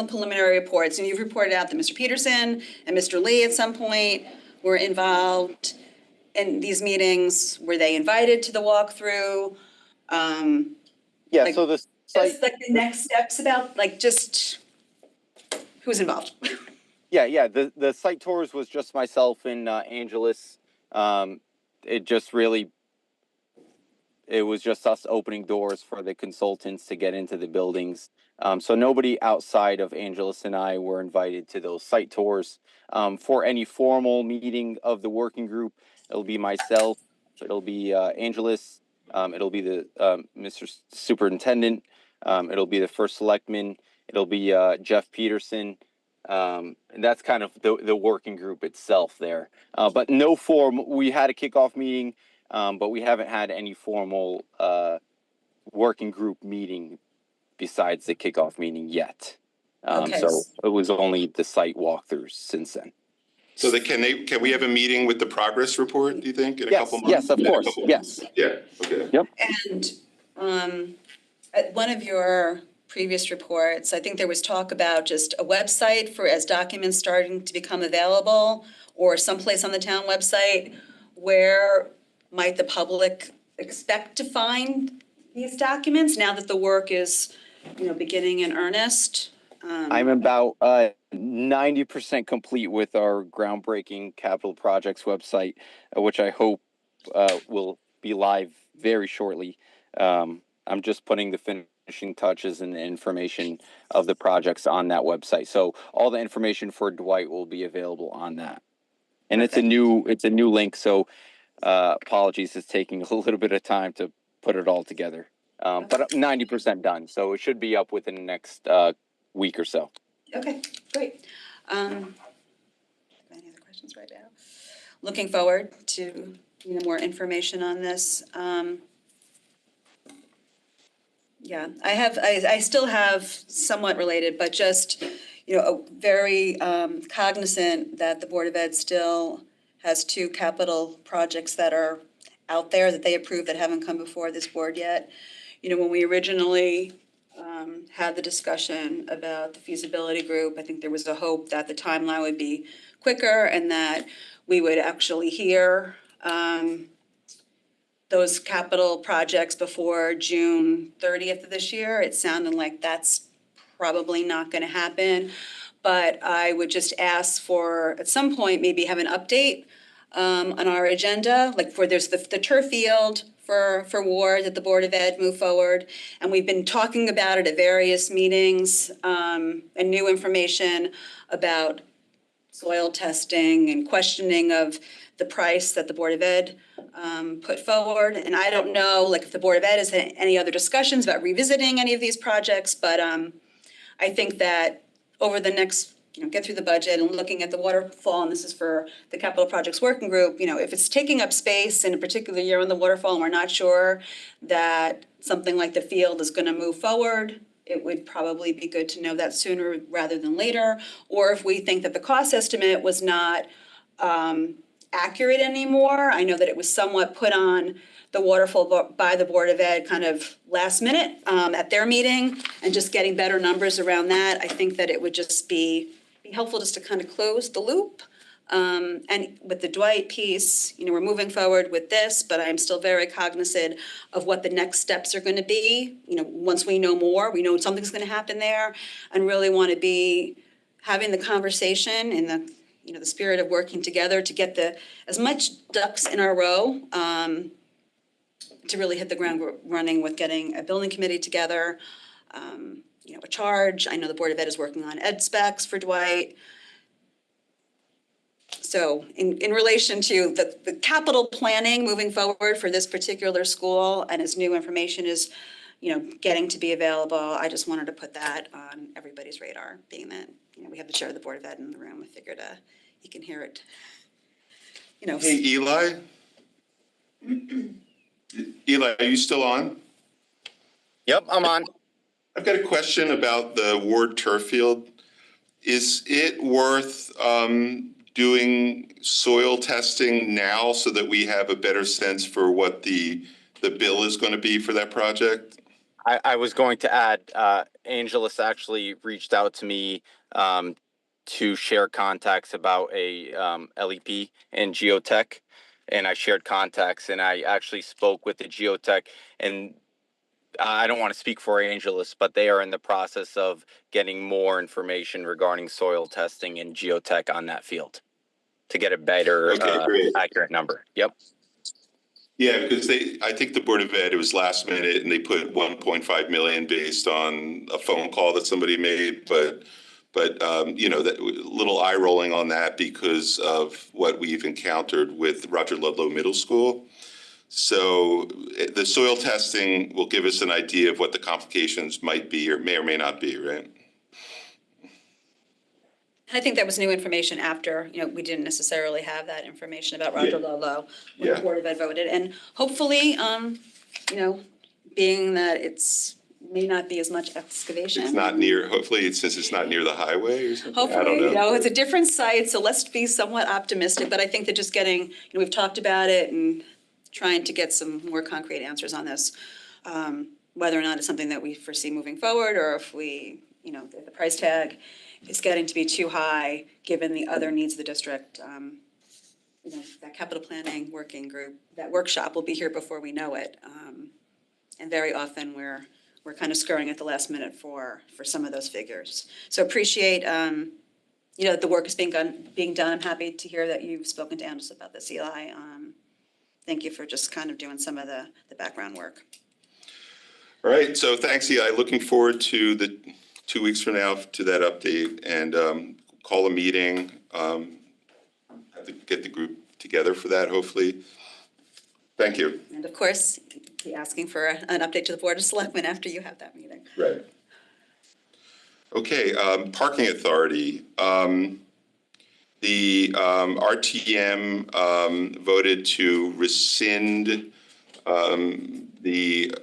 preliminary reports. And you've reported out that Mr. Peterson and Mr. Lee at some point were involved in these meetings. Were they invited to the walkthrough? So the site, just like the next steps about, like, just who's involved? Yeah. The site tours was just myself and Angelus. It was just us opening doors for the consultants to get into the buildings. So nobody outside of Angelus and I were invited to those site tours. For any formal meeting of the working group, it'll be myself, it'll be Angelus, it'll be the Mr. Superintendent, it'll be the first selectman, it'll be Jeff Peterson. And that's kind of the working group itself there. But no form, we had a kickoff meeting, but we haven't had any formal working group meeting besides the kickoff meeting yet. So it was only the site walkthroughs since then. So can we have a meeting with the progress report, do you think, in a couple months? Yes, of course, yes. Yeah, okay. Yep. And at one of your previous reports, I think there was talk about just a website for as documents starting to become available, or someplace on the town website. Where might the public expect to find these documents now that the work is, beginning in earnest? I'm about 90% complete with our groundbreaking capital projects website, which I hope will be live very shortly. I'm just putting the finishing touches and the information of the projects on that website. So all the information for Dwight will be available on that. And it's a new link. So apologies, it's taking a little bit of time to put it all together. But I'm 90% done. So it should be up within the next week or so. Okay, great. Any other questions right now? Looking forward to more information on this. I still have somewhat related, but just, very cognizant that the Board of Ed still has 2 capital projects that are out there that they approved that haven't come before this board yet. When we originally had the discussion about the feasibility group, I think there was a hope that the timeline would be quicker and that we would actually hear those capital projects before June 30th of this year. It sounded like that's probably not going to happen, but I would just ask for, at some point, maybe have an update on our agenda, like there's the turf field for Ward that the Board of Ed move forward. And we've been talking about it at various meetings, and new information about soil testing and questioning of the price that the Board of Ed put forward. And I don't know, if the Board of Ed has had any other discussions about revisiting any of these projects, but I think that over the next, get through the budget and looking at the waterfall, and this is for the capital projects working group, if it's taking up space in a particular year on the waterfall and we're not sure that something like the field is gonna move forward, it would probably be good to know that sooner rather than later. Or if we think that the cost estimate was not accurate anymore. I know that it was somewhat put on the waterfall by the Board of Ed kind of last minute at their meeting, and just getting better numbers around that. I think that it would just be helpful just to kind of close the loop. And with the Dwight piece, we're moving forward with this, but I'm still very cognizant of what the next steps are going to be. Once we know more, we know something's going to happen there, and really want to be having the conversation in the spirit of working together to get as much ducks in a row to really hit the ground running with getting a building committee together, a charge. I know the Board of Ed is working on ed specs for Dwight. So in relation to the capital planning moving forward for this particular school, and as new information is, getting to be available, I just wanted to put that on everybody's radar, being that, we have the chair of the Board of Ed in the room. I figured he can hear it. Hey, Eli? Eli, are you still on? Yep, I'm on. I've got a question about the Ward turf field. Is it worth doing soil testing now so that we have a better sense for what the bill is going to be for that project? I was going to add, Angelus actually reached out to me to share contacts about a LEP and geotech, and I shared contacts, and I actually spoke with the geotech, and I don't want to speak for Angelus, but they are in the process of getting more information regarding soil testing and geotech on that field to get a better, accurate number. Yep. Yeah, because I think the Board of Ed, it was last minute, and they put 1.5 million based on a phone call that somebody made, but that little eye rolling on that because of what we've encountered with Roger Ludlow Middle School. So the soil testing will give us an idea of what the complications might be or may not be, right? I think that was new information after, we didn't necessarily have that information about Roger Ludlow when the Board of Ed voted. And hopefully, being that may not be as much excavation. It's not near, hopefully, since it's not near the highway or something. Hopefully, it's a different site, so let's be somewhat optimistic. But I think that just getting, we've talked about it and trying to get some more concrete answers on this, whether or not it's something that we foresee moving forward, or if if the price tag is getting to be too high, given the other needs of the district. That capital planning working group, that workshop will be here before we know it. And very often we're kind of scurrying at the last minute for some of those figures. So appreciate, that the work is being done. I'm happy to hear that you've spoken to Anders about this, Eli. Thank you for just kind of doing some of the background work. All right, so thanks, Eli. Looking forward to the 2 weeks from now to that update, and call a meeting. Have to get the group together for that, hopefully. Thank you. And of course, be asking for an update to the Board of Selectmen after you have that meeting. Right. Okay, parking authority. The RTM voted to rescind the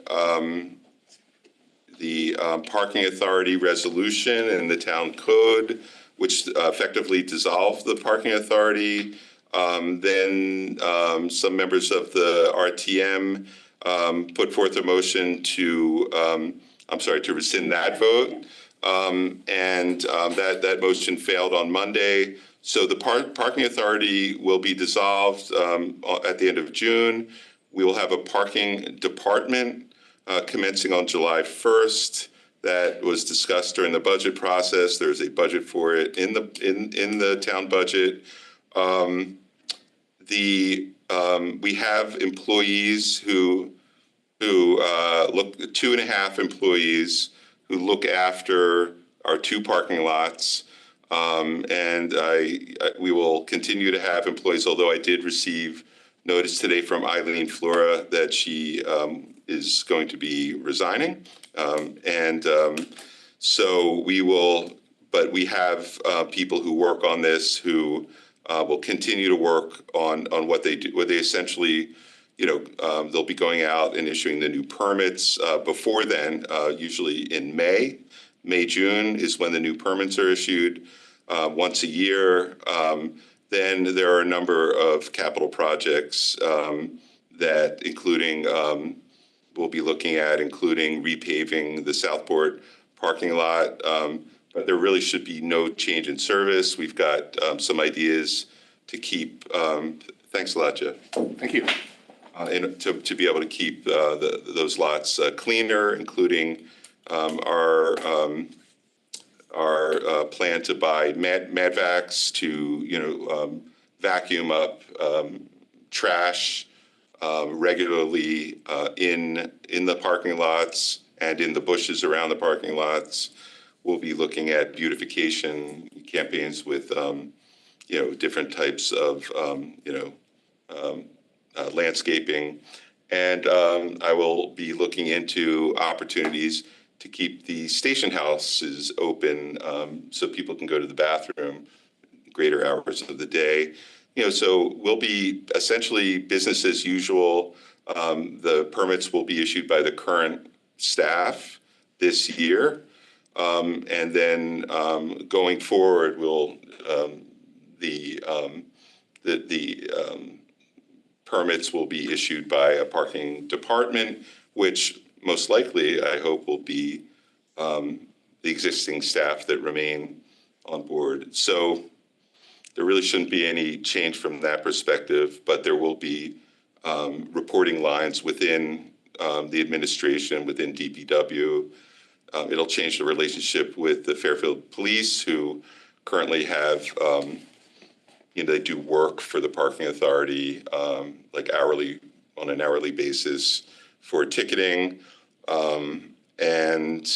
parking authority resolution in the town code, which effectively dissolved the parking authority. Then some members of the RTM put forth a motion to rescind that vote. That motion failed on Monday. So the parking authority will be dissolved at the end of June. We will have a parking department commencing on July 1st. That was discussed during the budget process. There's a budget for it in the town budget. We have employees who look 2.5 employees who look after our 2 parking lots. We will continue to have employees, although I did receive notice today from Eileen Flora that she is going to be resigning. So but we have people who work on this who will continue to work on what they do, what they essentially, they'll be going out and issuing the new permits. Before then, usually in May, June is when the new permits are issued once a year. Then there are a number of capital projects that we'll be looking at, including repaving the Southport parking lot. But there really should be no change in service. We've got some ideas to keep, thanks a lot, Jeff. Thank you. And to be able to keep those lots cleaner, including our plan to buy Madvacs to, vacuum up trash regularly in the parking lots and in the bushes around the parking lots. We'll be looking at beautification campaigns with, different types of, landscaping. And I will be looking into opportunities to keep the station houses open so people can go to the bathroom greater hours of the day. So we'll be essentially business as usual. The permits will be issued by the current staff this year. And then going forward, the permits will be issued by a parking department, which most likely, I hope, will be the existing staff that remain on board. So there really shouldn't be any change from that perspective, but there will be reporting lines within the administration, within DPW. It'll change the relationship with the Fairfield Police, who currently have, they do work for the parking authority, like on an hourly basis for ticketing. And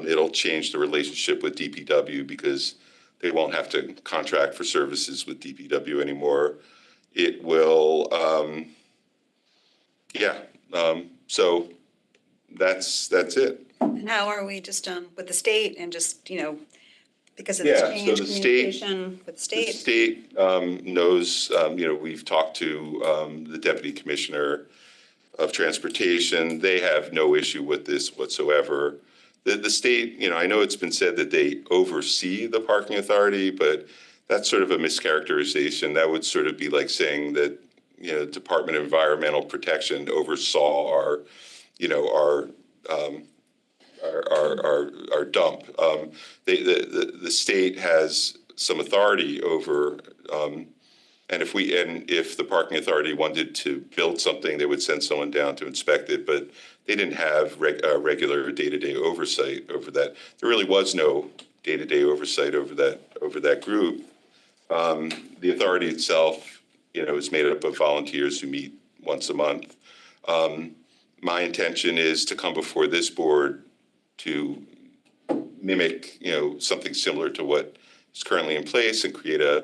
it'll change the relationship with DPW because they won't have to contract for services with DPW anymore. It will, so that's it. And how are we just with the state and just, because of this change, so communication with the state? The state knows, we've talked to the Deputy Commissioner of Transportation. They have no issue with this whatsoever. The state, I know it's been said that they oversee the parking authority, but that's sort of a mischaracterization. That would sort of be like saying that, Department of Environmental Protection oversaw our dump. The state has some authority over, and if the parking authority wanted to build something, they would send someone down to inspect it, but they didn't have regular day-to-day oversight over that. There really was no day-to-day oversight over that group. The authority itself, is made up of volunteers who meet once a month. My intention is to come before this board to mimic, something similar to what is currently in place and create an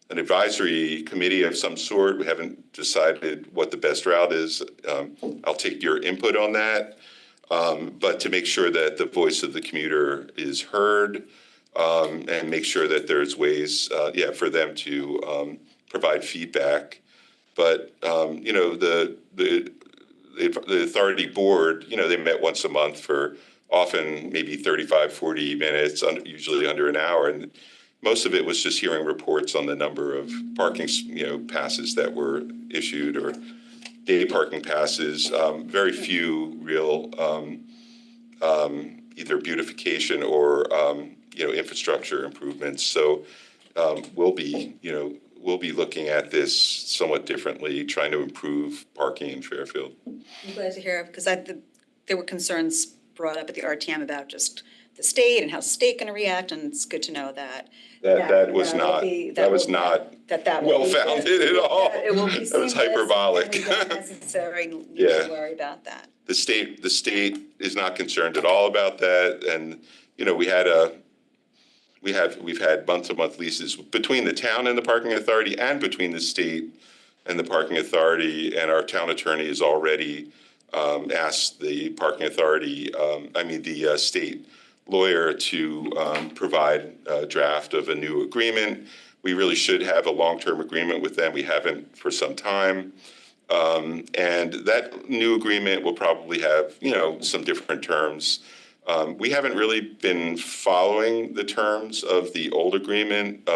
advisory committee of some sort. We haven't decided what the best route is. I'll take your input on that, but to make sure that the voice of the commuter is heard and make sure that there's ways, for them to provide feedback. But, the authority board, they met once a month for often maybe 35, 40 minutes, usually under an hour. And most of it was just hearing reports on the number of parking, passes that were issued or day parking passes. Very few real either beautification or, infrastructure improvements. So we'll be looking at this somewhat differently, trying to improve parking in Fairfield. I'm glad to hear, because there were concerns brought up at the RTM about just the state and how the state going to react, and it's good to know that. That was not well founded at all. It will be that was hyperbolic. We don't necessarily need to worry about that. The state is not concerned at all about that, and we've had month-to-month leases between the town and the parking authority, and between the state and the parking authority. And our town attorney has already asked the parking authority, the state lawyer to provide a draft of a new agreement. We really should have a long-term agreement with them. We haven't for some time. And that new agreement will probably have, some different terms. We haven't really been following the terms of the old agreement,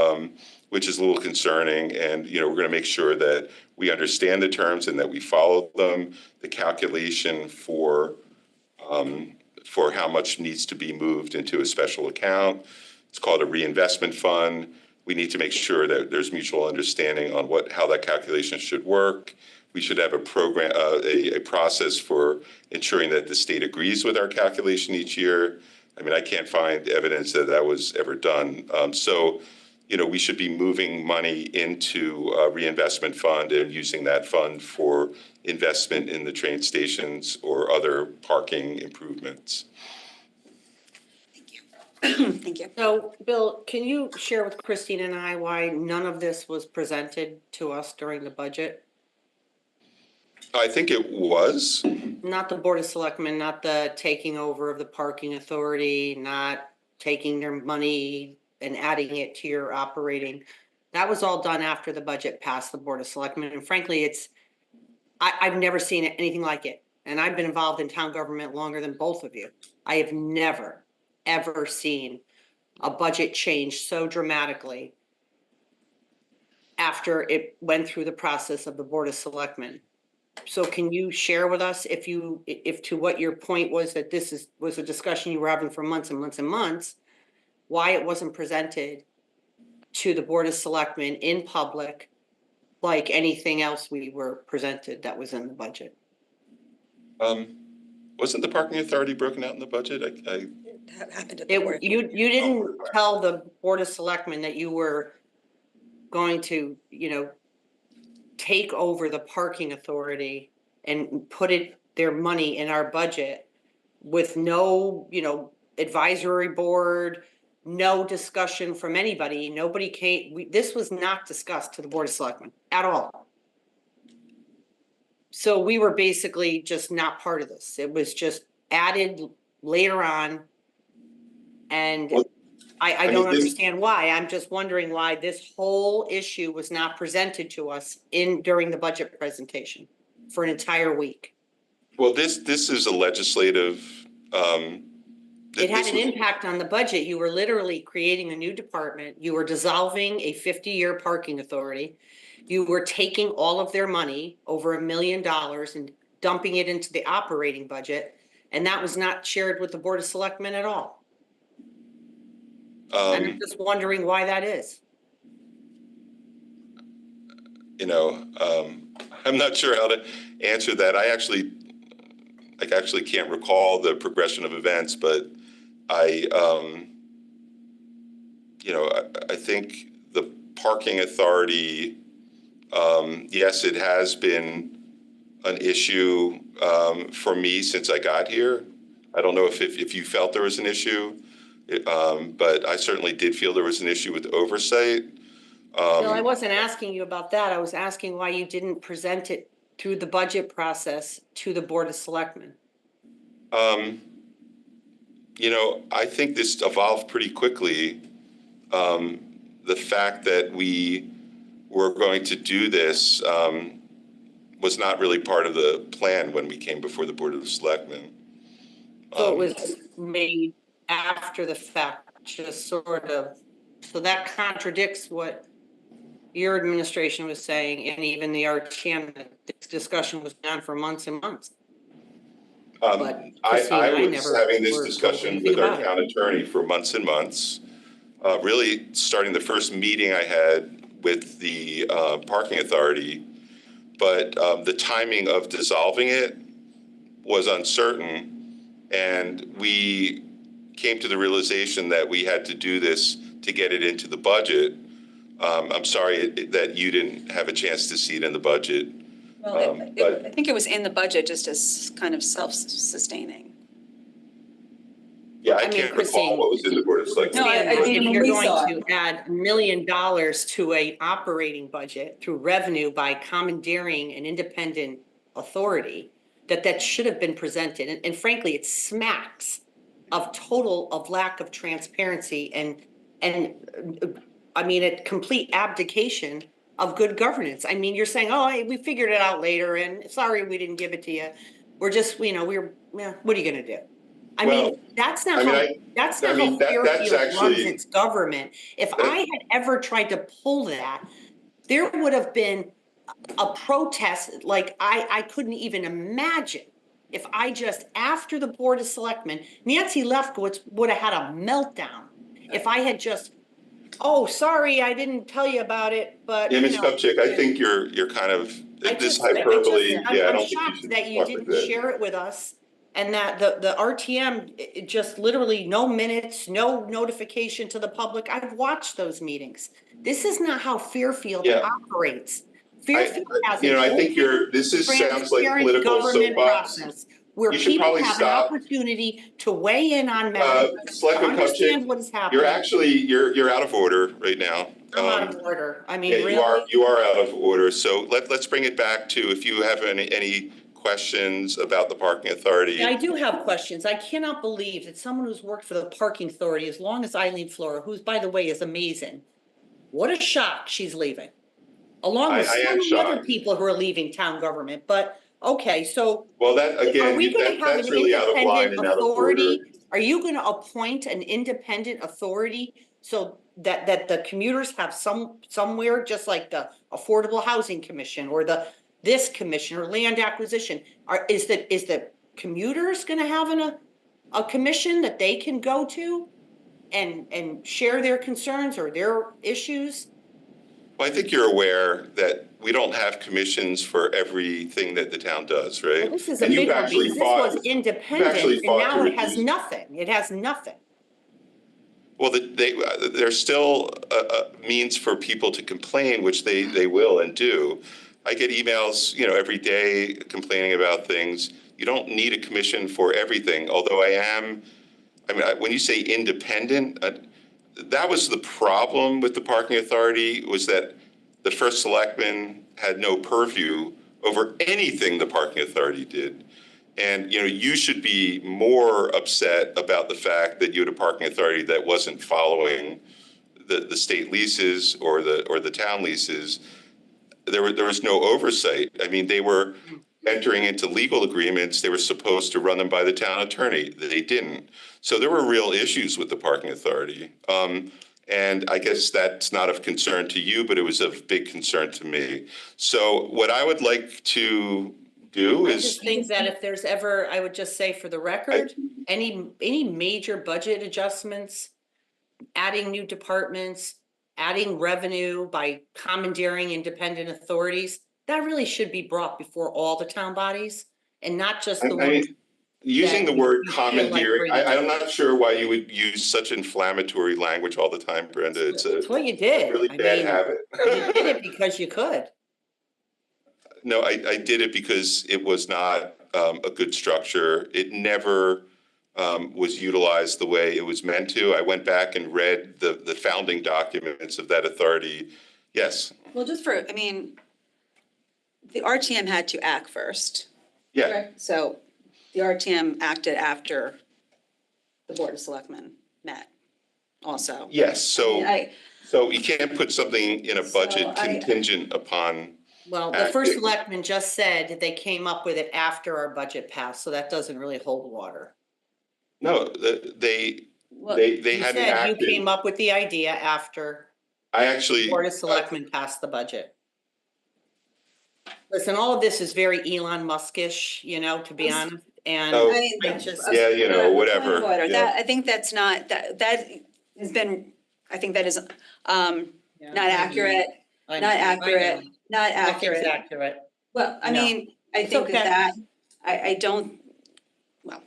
which is a little concerning. And, we're going to make sure that we understand the terms and that we follow them. The calculation for how much needs to be moved into a special account. It's called a reinvestment fund. We need to make sure that there's mutual understanding on how that calculation should work. We should have a program, a process for ensuring that the state agrees with our calculation each year. I mean, I can't find evidence that that was ever done. So, we should be moving money into a reinvestment fund and using that fund for investment in the train stations or other parking improvements. Thank you. So, Bill, can you share with Christine and I why none of this was presented to us during the budget? I think it was. Not the Board of Selectmen, not the taking over of the parking authority, not taking their money and adding it to your operating. That was all done after the budget passed the Board of Selectmen. And frankly, I've never seen anything like it. And I've been involved in town government longer than both of you. I have never, ever seen a budget change so dramatically after it went through the process of the Board of Selectmen. So can you share with us if to what your point was that this was a discussion you were having for months and months and months, why it wasn't presented to the Board of Selectmen in public like anything else we were presented that was in the budget? Wasn't the parking authority broken out in the budget? That happened at the board. You didn't tell the Board of Selectmen that you were going to, take over the parking authority and put their money in our budget with no, advisory board, no discussion from anybody. Nobody came. This was not discussed to the Board of Selectmen at all. So we were basically just not part of this. It was just added later on. And I don't understand why. I'm just wondering why this whole issue was not presented to us during the budget presentation for an entire week. Well, this is a legislative. It had an impact on the budget. You were literally creating a new department. You were dissolving a 50-year parking authority. You were taking all of their money, over $1 million, and dumping it into the operating budget. And that was not shared with the Board of Selectmen at all. And I'm just wondering why that is. I'm not sure how to answer that. I actually can't recall the progression of events, but I think the parking authority, yes, it has been an issue for me since I got here. I don't know if you felt there was an issue. But I certainly did feel there was an issue with oversight. No, I wasn't asking you about that. I was asking why you didn't present it through the budget process to the Board of Selectmen. I think this evolved pretty quickly. The fact that we were going to do this was not really part of the plan when we came before the Board of Selectmen. So it was made after the fact, just sort of, so that contradicts what your administration was saying, and even the RTM, that this discussion was on for months and months. But I was having this discussion with our town attorney for months and months, really starting the first meeting I had with the parking authority, but the timing of dissolving it was uncertain, and we came to the realization that we had to do this to get it into the budget. I'm sorry that you didn't have a chance to see it in the budget. Well, I think it was in the budget just as kind of self-sustaining. Yeah, I can't recall what was in the Board of Selectmen. If you're going to add $1 million to an operating budget through revenue by commandeering an independent authority, that should have been presented. And frankly, it smacks of lack of transparency and I mean, a complete abdication of good governance. I mean, you're saying, oh, we figured it out later and sorry, we didn't give it to you. We're just, you know, what are you gonna do? I mean, that's not how that's Fairfield runs actually its government. If I had ever tried to pull that, there would have been a protest like I couldn't even imagine. If I just, after the Board of Selectmen, Nancy Lefkowitz would have had a meltdown. If I had just, oh, sorry, I didn't tell you about it, but. Yeah, you Ms. know, Kupchak, I think you're kind of, this I'm don't think you shocked should that you talk like didn't that. share it with us and that the RTM, it just literally no minutes, no notification to the public. I've watched those meetings. This is not how Fairfield operates. Fairfield has an I think open, sounds like transparent political government soapbox. process where You should people probably have stop. an opportunity to weigh in on matters, to Selectman understand Kupchak, what is happening. you're out of order right now. I'm out of order. I mean, Yeah, really? you are out of order. So let's bring it back to, if you have any questions about the parking authority. Yeah, I do have questions. I cannot believe that someone who's worked for the parking authority as long as Eileen Flora, who's, by the way, is amazing. What a shock she's leaving. Along with so many other people who are leaving town government, but okay, so. Well, that again, are we gonna have that's an really out of line independent and out of order. authority? Are you gonna appoint an independent authority so that the commuters have somewhere, just like the Affordable Housing Commission or this commission or land acquisition? Is the commuters gonna have a commission that they can go to and share their concerns or their issues? Well, I think you're aware that we don't have commissions for everything that the town does, right? Well, this is a big one because this was independent and now it has nothing. It has nothing. Well, there's still a means for people to complain, which they will and do. I get emails, every day complaining about things. You don't need a commission for everything, although when you say independent, that was the problem with the parking authority, was that the first selectman had no purview over anything the parking authority did. And, you should be more upset about the fact that you had a parking authority that wasn't following the state leases or the town leases. There was no oversight. I mean, they were entering into legal agreements. They were supposed to run them by the town attorney. They didn't. So there were real issues with the parking authority. And I guess that's not of concern to you, but it was of big concern to me. So what I would like to do I is. just think that if there's ever, I would just say for the record, any major budget adjustments, adding new departments, adding revenue by commandeering independent authorities, that really should be brought before all the town bodies and not just the ones. Using the word commandeering, like I'm not sure why you would use such inflammatory language all the time, Brenda. It's what you did. Really bad habit. You did it because you could. No, I did it because it was not a good structure. It never was utilized the way it was meant to. I went back and read the founding documents of that authority. Yes. Well, the RTM had to act first. Yeah. So the RTM acted after the Board of Selectmen met also. Yes, so you can't put something in a budget contingent upon. Well, the first selectman just said they came up with it after our budget passed, so that doesn't really hold water. No, they hadn't acted. You came up with the idea after. I actually. The Board of Selectmen passed the budget. Listen, all of this is very Elon Musk-ish, to be honest, and whatever. I think that's not, that has been, I think that is not accurate, not accurate. Nothing's accurate. Well, I mean, I think I don't, well,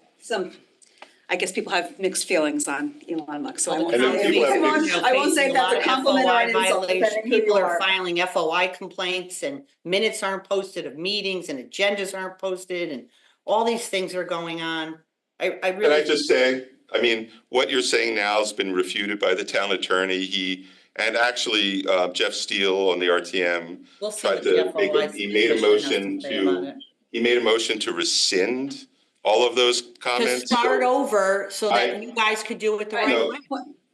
I guess people have mixed feelings on Elon Musk, so I won't say if that's a compliment or an insult, depending who you People are are. filing FOI complaints and minutes aren't posted of meetings and agendas aren't posted and all these things are going on. I really. Can I just say, what you're saying now has been refuted by the town attorney. And actually, Jeff Steele on the RTM tried to he made a motion to rescind all of those To comments? start over so I- that you guys could do it the right No. way.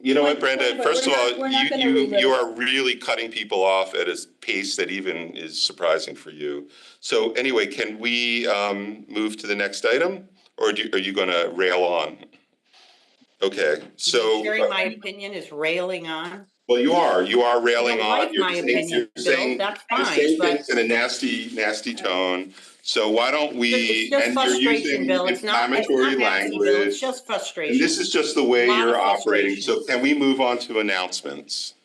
You know what, Brenda? But First of we're all, not gonna you read it. are really cutting people off at a pace that even is surprising for you. So anyway, can we move to the next item, or are you going to rail on? Okay, so Sharing my opinion is railing on. well, you are I railing don't on. like my opinion, Bill, that's you're fine, saying but things in a nasty tone. So why don't we? it's just And you're frustration, using Bill. It's not inflammatory nasty, Bill. language. It's just frustration. And this is just the way A lot of you're operating. So frustration. can we move on to announcements?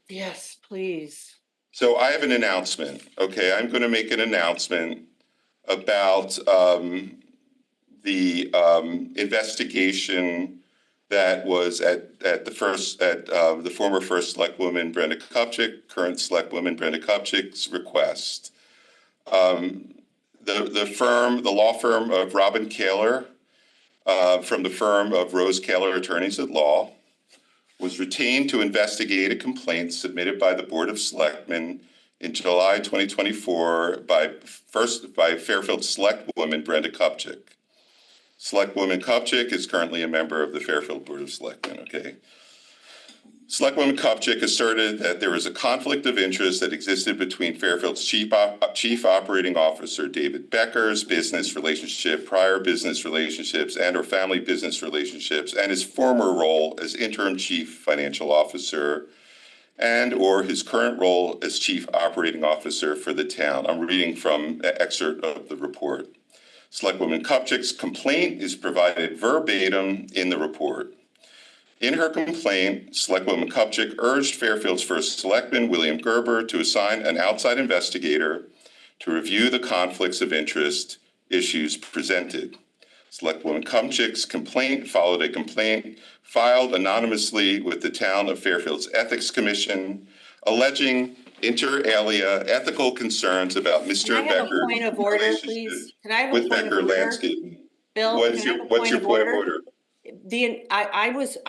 Yes, please. So I have an announcement. Okay, I'm going to make an announcement about the investigation that was at the former first Selectwoman Brenda Kupchik, current Selectwoman Brenda Kupchik's request. The law firm of Robin Kaler, from the firm of Rose Kaler Attorneys at Law, was retained to investigate a complaint submitted by the Board of Selectmen in July 2024 by Fairfield Selectwoman Brenda Kupchik. Selectwoman Kupchik is currently a member of the Fairfield Board of Selectmen, okay? Selectwoman Kupchik asserted that there was a conflict of interest that existed between Fairfield's Chief Operating Officer David Becker's business relationship, prior business relationships, and/or family business relationships, and his former role as interim Chief Financial Officer, and/or his current role as Chief Operating Officer for the town. I'm reading from an excerpt of the report. Selectwoman Kupchik's complaint is provided verbatim in the report. In her complaint, Selectwoman Kupchik urged Fairfield's first selectman, William Gerber, to assign an outside investigator to review the conflicts of interest issues presented. Selectwoman Kupchik's complaint followed a complaint filed anonymously with the Town of Fairfield's Ethics Commission, alleging inter alia ethical concerns about Mr. Can I have a Becker's point of order, relationship please? Can I have a with point of Becker order? Landscaping. Bill, What's can I your have a point of point of order? order?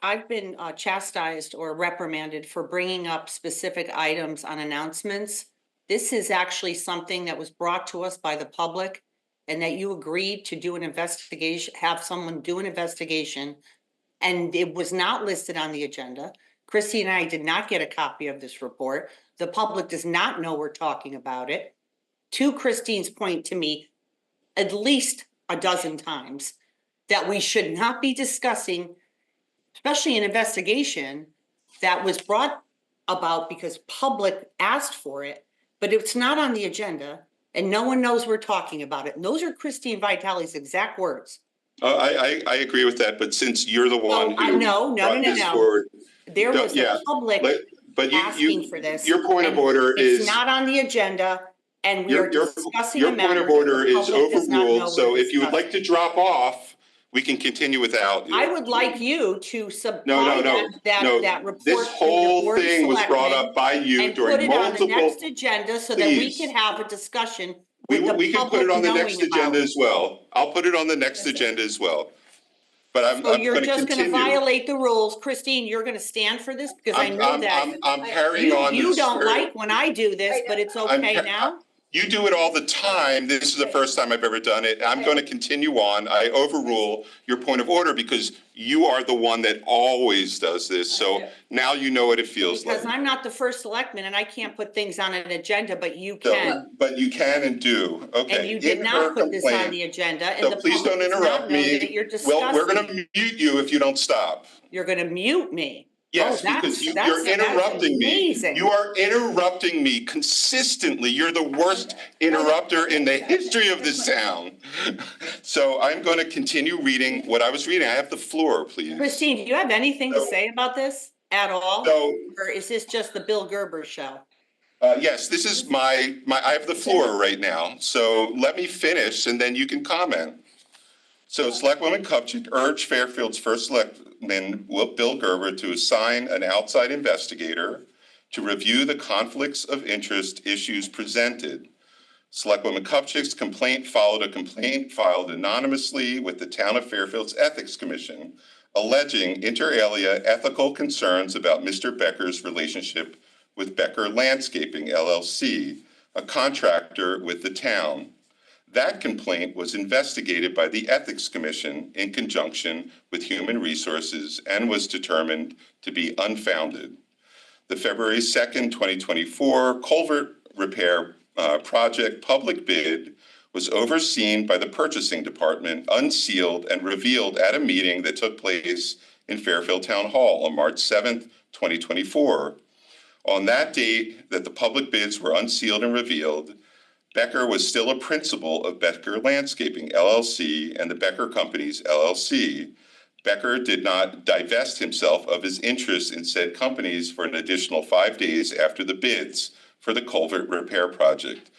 I've been chastised or reprimanded for bringing up specific items on announcements. This is actually something that was brought to us by the public and that you agreed to do an investigation, have someone do an investigation, and it was not listed on the agenda. Christy and I did not get a copy of this report. The public does not know we're talking about it. To Christine's point to me, at least a dozen times, that we should not be discussing, especially an investigation that was brought about because public asked for it, but it's not on the agenda and no one knows we're talking about it. And those are Christine Vitale's exact words. I agree with that, but since you're the one who No. brought this forward. There was Yeah, a public but asking for this. Your point of and order is. It's not on the agenda and we are discussing a Your point matter of order that the is public does not know overruled, so we're if you would like to drop off, we can continue without you. I would like you to supply No. that report. This to the whole Board of thing was brought Selectmen up by you and during put it on the multiple. next agenda so that we Please. can have a discussion We with the can put it public on the knowing next about agenda it. as well. I'll put it on the next agenda as well. But I'm So going you're to just gonna continue. violate the rules. Christine, you're gonna stand for this because I know that I'm carrying on you this don't spirit. like when I do this, but it's okay now. You do it all the time. This is the first time I've ever done it. I'm going to continue on. I overrule your point of order because you are the one that always does this. So now you know what it feels like. Because I'm not the first selectman and I can't put things on an agenda, but you can. But you can and do. Okay. And you did In not her put this on complaint- the agenda and So the please public don't does not interrupt know me. that you're Well, we're going discussing. to mute you if you don't stop. You're gonna mute me. Yes, Oh, because you're that's interrupting me. amazing. You are interrupting me consistently. You're the worst interrupter in the history of this town. So I'm going to continue reading what I was reading. I have the floor, please. Christine, do you have anything to say about this at all? So- Or is this just the Bill Gerber show? Yes, this is I have the floor right now. So let me finish and then you can comment. So Selectwoman Kupchik urged Fairfield's first selectman, Bill Gerber, to assign an outside investigator to review the conflicts of interest issues presented. Selectwoman Kupchik's complaint followed a complaint filed anonymously with the Town of Fairfield's Ethics Commission, alleging inter alia ethical concerns about Mr. Becker's relationship with Becker Landscaping LLC, a contractor with the town. That complaint was investigated by the Ethics Commission in conjunction with Human Resources and was determined to be unfounded. The February 2nd, 2024 culvert repair project public bid was overseen by the purchasing department, unsealed, and revealed at a meeting that took place in Fairfield Town Hall on March 7th, 2024. On that date that the public bids were unsealed and revealed, Becker was still a principal of Becker Landscaping, LLC, and the Becker Companies, LLC. Becker did not divest himself of his interest in said companies for an additional 5 days after the bids for the culvert repair project,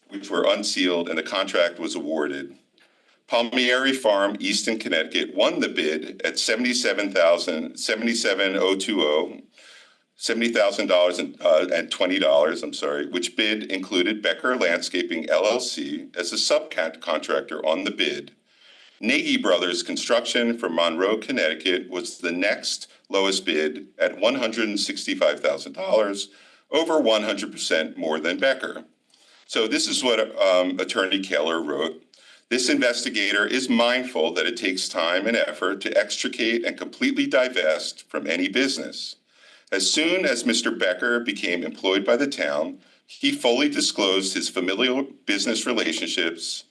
which were unsealed and the contract was awarded. Palmieri Farm, Easton, Connecticut, won the bid at $70,020, which bid included Becker Landscaping LLC as a subcontractor on the bid. Nagy Brothers Construction from Monroe, Connecticut was the next lowest bid at $165,000, over 100% more than Becker. So this is what Attorney Kaler wrote. This investigator is mindful that it takes time and effort to extricate and completely divest from any business. As soon as Mr. Becker became employed by the town, he fully disclosed his familial business relationships.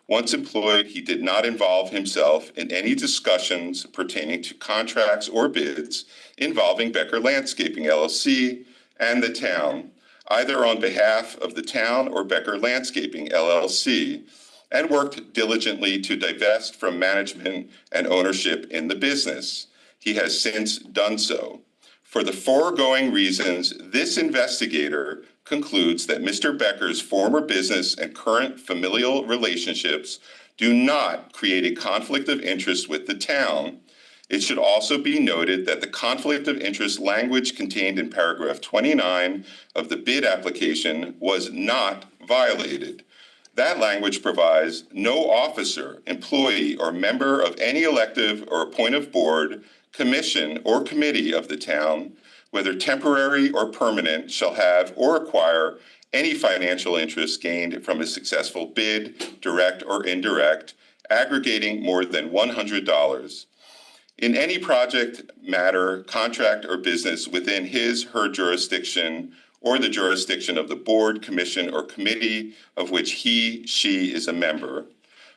Once employed, he did not involve himself in any discussions pertaining to contracts or bids involving Becker Landscaping LLC and the town, either on behalf of the town or Becker Landscaping LLC, and worked diligently to divest from management and ownership in the business. He has since done so. For the foregoing reasons, this investigator concludes that Mr. Becker's former business and current familial relationships do not create a conflict of interest with the town. It should also be noted that the conflict of interest language contained in paragraph 29 of the bid application was not violated. That language provides no officer, employee, or member of any elective or appointive board, commission, or committee of the town, whether temporary or permanent, shall have or acquire any financial interest gained from a successful bid, direct or indirect, aggregating more than $100 in any project, matter, contract, or business within his/her jurisdiction or the jurisdiction of the board, commission, or committee of which he/she is a member.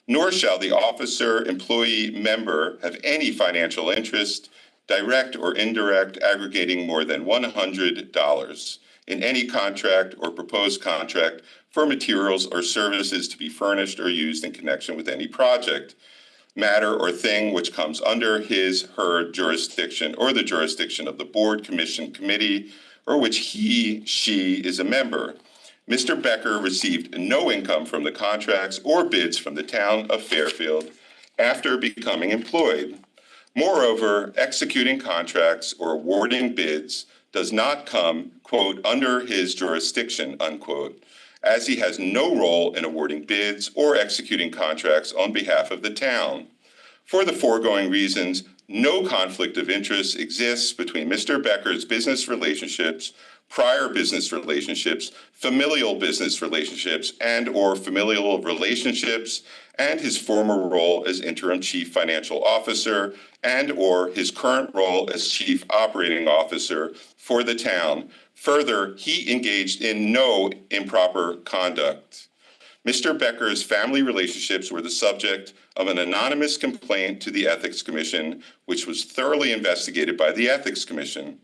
Nor shall the officer, employee, member have any financial interest, direct or indirect, aggregating more than $100 in any contract or proposed contract for materials or services to be furnished or used in connection with any project, matter, or thing which comes under his/her jurisdiction or the jurisdiction of the board, commission, committee, or which he/she is a member. Mr. Becker received no income from the contracts or bids from the town of Fairfield after becoming employed. Moreover, executing contracts or awarding bids does not come, quote, under his jurisdiction, unquote, as he has no role in awarding bids or executing contracts on behalf of the town. For the foregoing reasons, no conflict of interest exists between Mr. Becker's business relationships, prior business relationships, familial business relationships, and/or familial relationships, and his former role as interim chief financial officer, and/or his current role as chief operating officer for the town. Further, he engaged in no improper conduct. Mr. Becker's family relationships were the subject of an anonymous complaint to the Ethics Commission, which was thoroughly investigated by the Ethics Commission.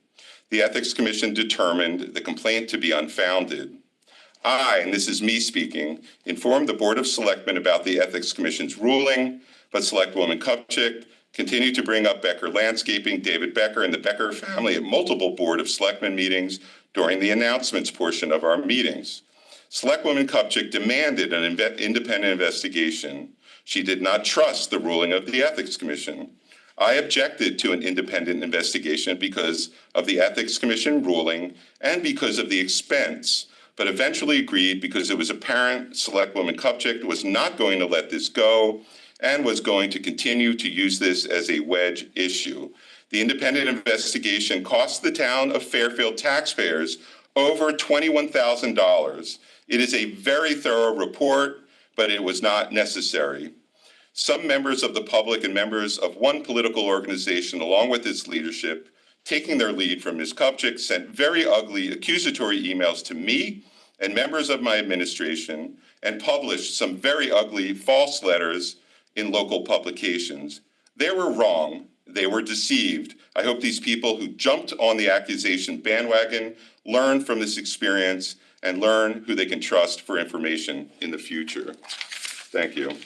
The Ethics Commission determined the complaint to be unfounded. I, and this is me speaking, informed the Board of Selectmen about the Ethics Commission's ruling, but Selectwoman Kupchik continued to bring up Becker Landscaping, David Becker, and the Becker family at multiple Board of Selectmen meetings during the announcements portion of our meetings. Selectwoman Kupchik demanded an independent investigation. She did not trust the ruling of the Ethics Commission. I objected to an independent investigation because of the Ethics Commission ruling and because of the expense, but eventually agreed because it was apparent Selectwoman Kupchik was not going to let this go and was going to continue to use this as a wedge issue. The independent investigation cost the town of Fairfield taxpayers over $21,000. It is a very thorough report but it was not necessary. Some members of the public and members of one political organization, along with its leadership, taking their lead from Ms. Kupchik, sent very ugly accusatory emails to me and members of my administration and published some very ugly false letters in local publications. They were wrong. They were deceived. I hope these people who jumped on the accusation bandwagon learn from this experience and learn who they can trust for information in the future. Thank you.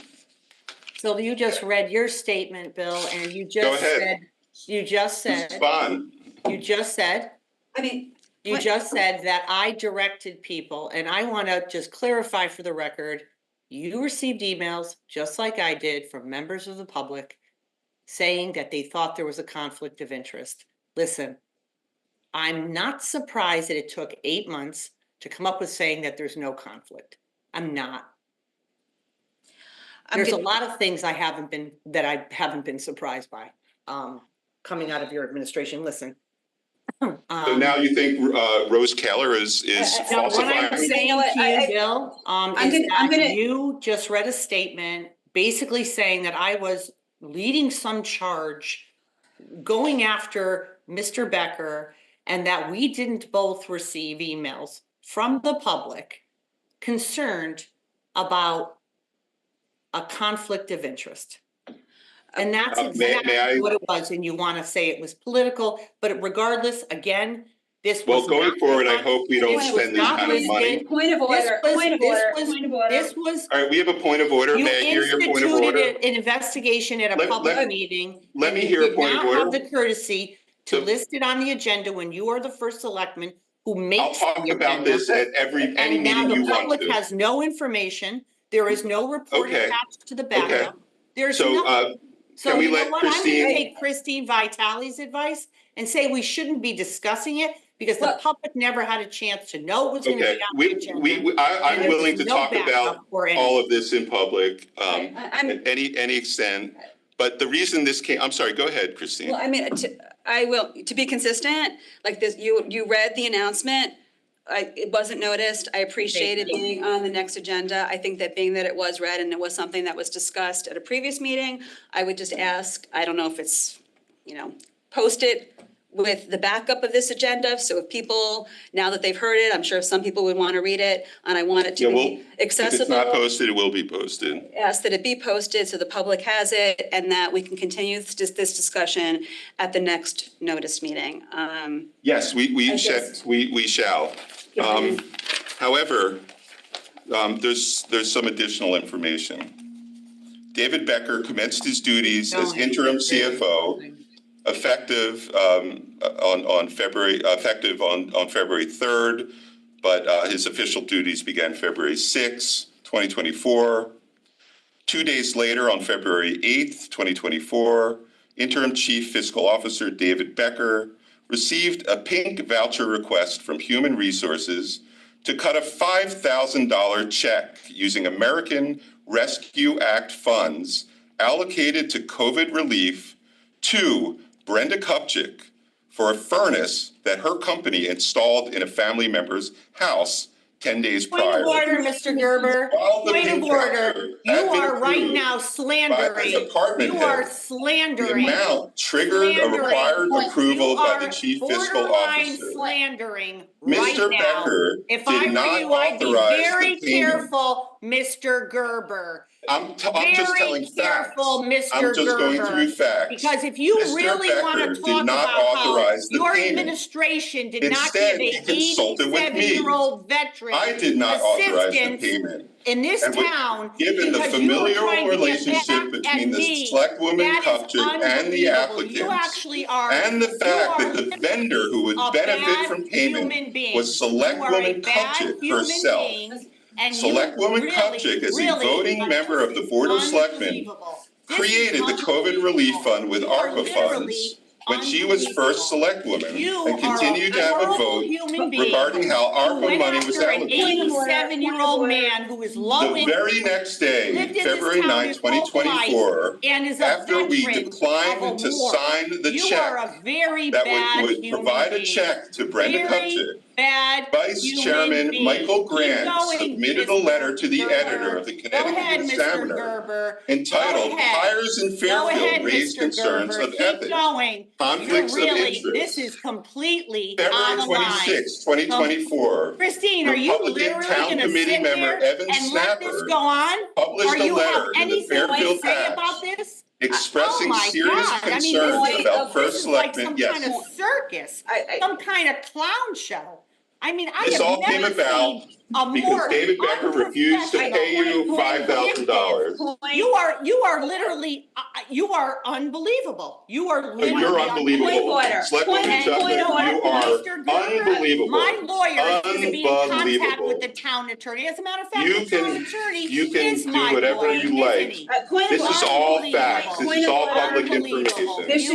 So you just read your statement, Bill, and you Go just ahead. said, you just said, Respond. you just said, I mean, you just said that I directed people, and I want to just clarify for the record, you received emails, just like I did, from members of the public saying that they thought there was a conflict of interest. Listen, I'm not surprised that it took 8 months to come up with saying that there's no conflict. I'm not. There's a lot of things I haven't been surprised by, coming out of your administration. Listen. So now you think Rose Keller is No, what I'm falsifying? saying to you, Bill, is that you just read a statement basically saying that I was leading some charge going after Mr. Becker and that we didn't both receive emails from the public concerned about a conflict of interest. And that's exactly what it was, and you want to say it was political, but regardless, again, this was Well, going forward, I hope we don't spend this kind of money. Point of order, point of order. This was. All right, we have a point of order. May I hear your point of order? You instituted an investigation at a public meeting. Let me hear a point of order. You did not have the courtesy to list it on the agenda when you are the first selectman who makes the agenda. I'll talk about this at any meeting you want to. And now the public has no information. There is no report attached to the backup. There's nothing. So can we you know let what? I'm Christine? gonna take Christine Vitale's advice and say we shouldn't be discussing it because the public never had a chance to know it was gonna be on the agenda. I'm willing to talk about or all of this in public, at any extent. But the reason this came, I'm sorry, go ahead, Christine. Well, I mean, to be consistent, like this, you read the announcement. It wasn't noticed. I appreciate it being on the next agenda. I think that being that it was read and it was something that was discussed at a previous meeting, I would just ask, I don't know if it's, posted with the backup of this agenda. So if people, now that they've heard it, I'm sure some people would want to read it and I want it to be accessible. If it's not posted, it will be posted. Ask that it be posted so the public has it and that we can continue this discussion at the next notice meeting. Yes, we shall. However, there's some additional information. David Becker commenced his duties as interim CFO effective on February 3rd, but his official duties began February 6, 2024. 2 days later, on February 8th, 2024, interim chief fiscal officer David Becker received a pink voucher request from Human Resources to cut a $5,000 check using American Rescue Act funds allocated to COVID relief to Brenda Kupchik for a furnace that her company installed in a family member's house 10 days prior. Point of order, Mr. Gerber. Point of order. You are right now slandering. You are slandering. The amount triggered a required approval by the chief fiscal officer. Slandering right Mr. now. Becker If I did were not you, I'd be authorize very the payment. careful, Mr. Gerber. I'm just telling facts. Careful, Mr. I'm just Gerber, going through facts. Because if you Mr. really want Becker to did talk not about how authorize the your payment. administration did Instead, not he give consulted with me. 87-year-old veteran I did not authorize the assistance payment. in this And town, given the because you were familial trying to get relationship back between at the me. Selectwoman That is Kupchik and the unbelievable. You applicants, actually are. and the you fact are that the vendor who would a benefit bad from human payment being. was You are a Selectwoman bad Kupchik human herself. being, and Selectwoman you Kupchik, as a really, voting member of the Board of Selectmen, created the COVID relief fund with ARPA funds when she was first Selectwoman and continued to have a vote regarding how ARPA money was allocated. An 87-year-old man who is low The income. very next day, lived in February this town 9, his whole life 2024, and is a after we veteran declined of a to war. sign the You check are a very that bad would human provide a being. check to Brenda Very Kupchik bad Vice human Chairman being. Michael Keep Grant going, submitted a Mr. letter to the Gerber. editor of the Go Connecticut ahead, Mr. Examiner Gerber. entitled Go ahead. Hires in Go ahead, Fairfield Raise Mr. Concerns Gerber. of Keep Ethics, going. Conflicts of You're really, Interest. this is completely February out of line. 26, 2024. Christine, are you Republican literally Town gonna Committee sit member here Evan and let this Snapper go on? published Or a you have letter in the anything to Fairfield say Patch about this? expressing Oh my serious God, I mean, concerns this about this first is like selectmen. some Yes. kind of circus, some kind of clown show. I mean, I This have all came never about seen a because more David Becker refused to pay you $5,000. You are literally, you are unbelievable. You are literally. You're unbelievable. Selectwoman Chutman, you are Mr. Gerber, unbelievable. my lawyer is going to be in contact Unbelievable. with the town attorney. As a matter of fact, You the town can attorney do is my whatever lawyer, you isn't like. he? This is all facts. This is all public Unbelievable. information.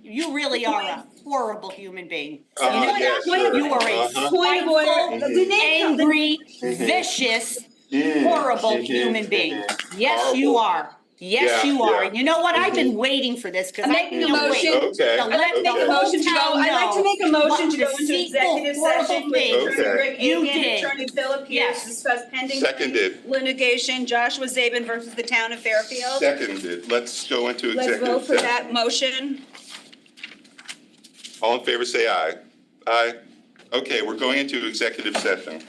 You really are a horrible human being. Yeah, sure. You are a spiteful, angry, vicious, horrible human being. Yes, you are. Yes, Yeah, you are. yeah. And you know what? I've been waiting for this because I'm I making a can't wait motion. Okay. to let the Okay. whole to go, town I'd like to know make a motion what to go into deceitful, executive horrible session with things Attorney Okay. Rick you Aiken, did. Attorney Philip Pierce, Yes. to discuss pending Seconded. litigation, Joshua Zabin versus the town of Fairfield. Seconded. Let's go into Let's executive vote for session. that motion. All in favor, say aye. Aye. Okay, we're going into executive session.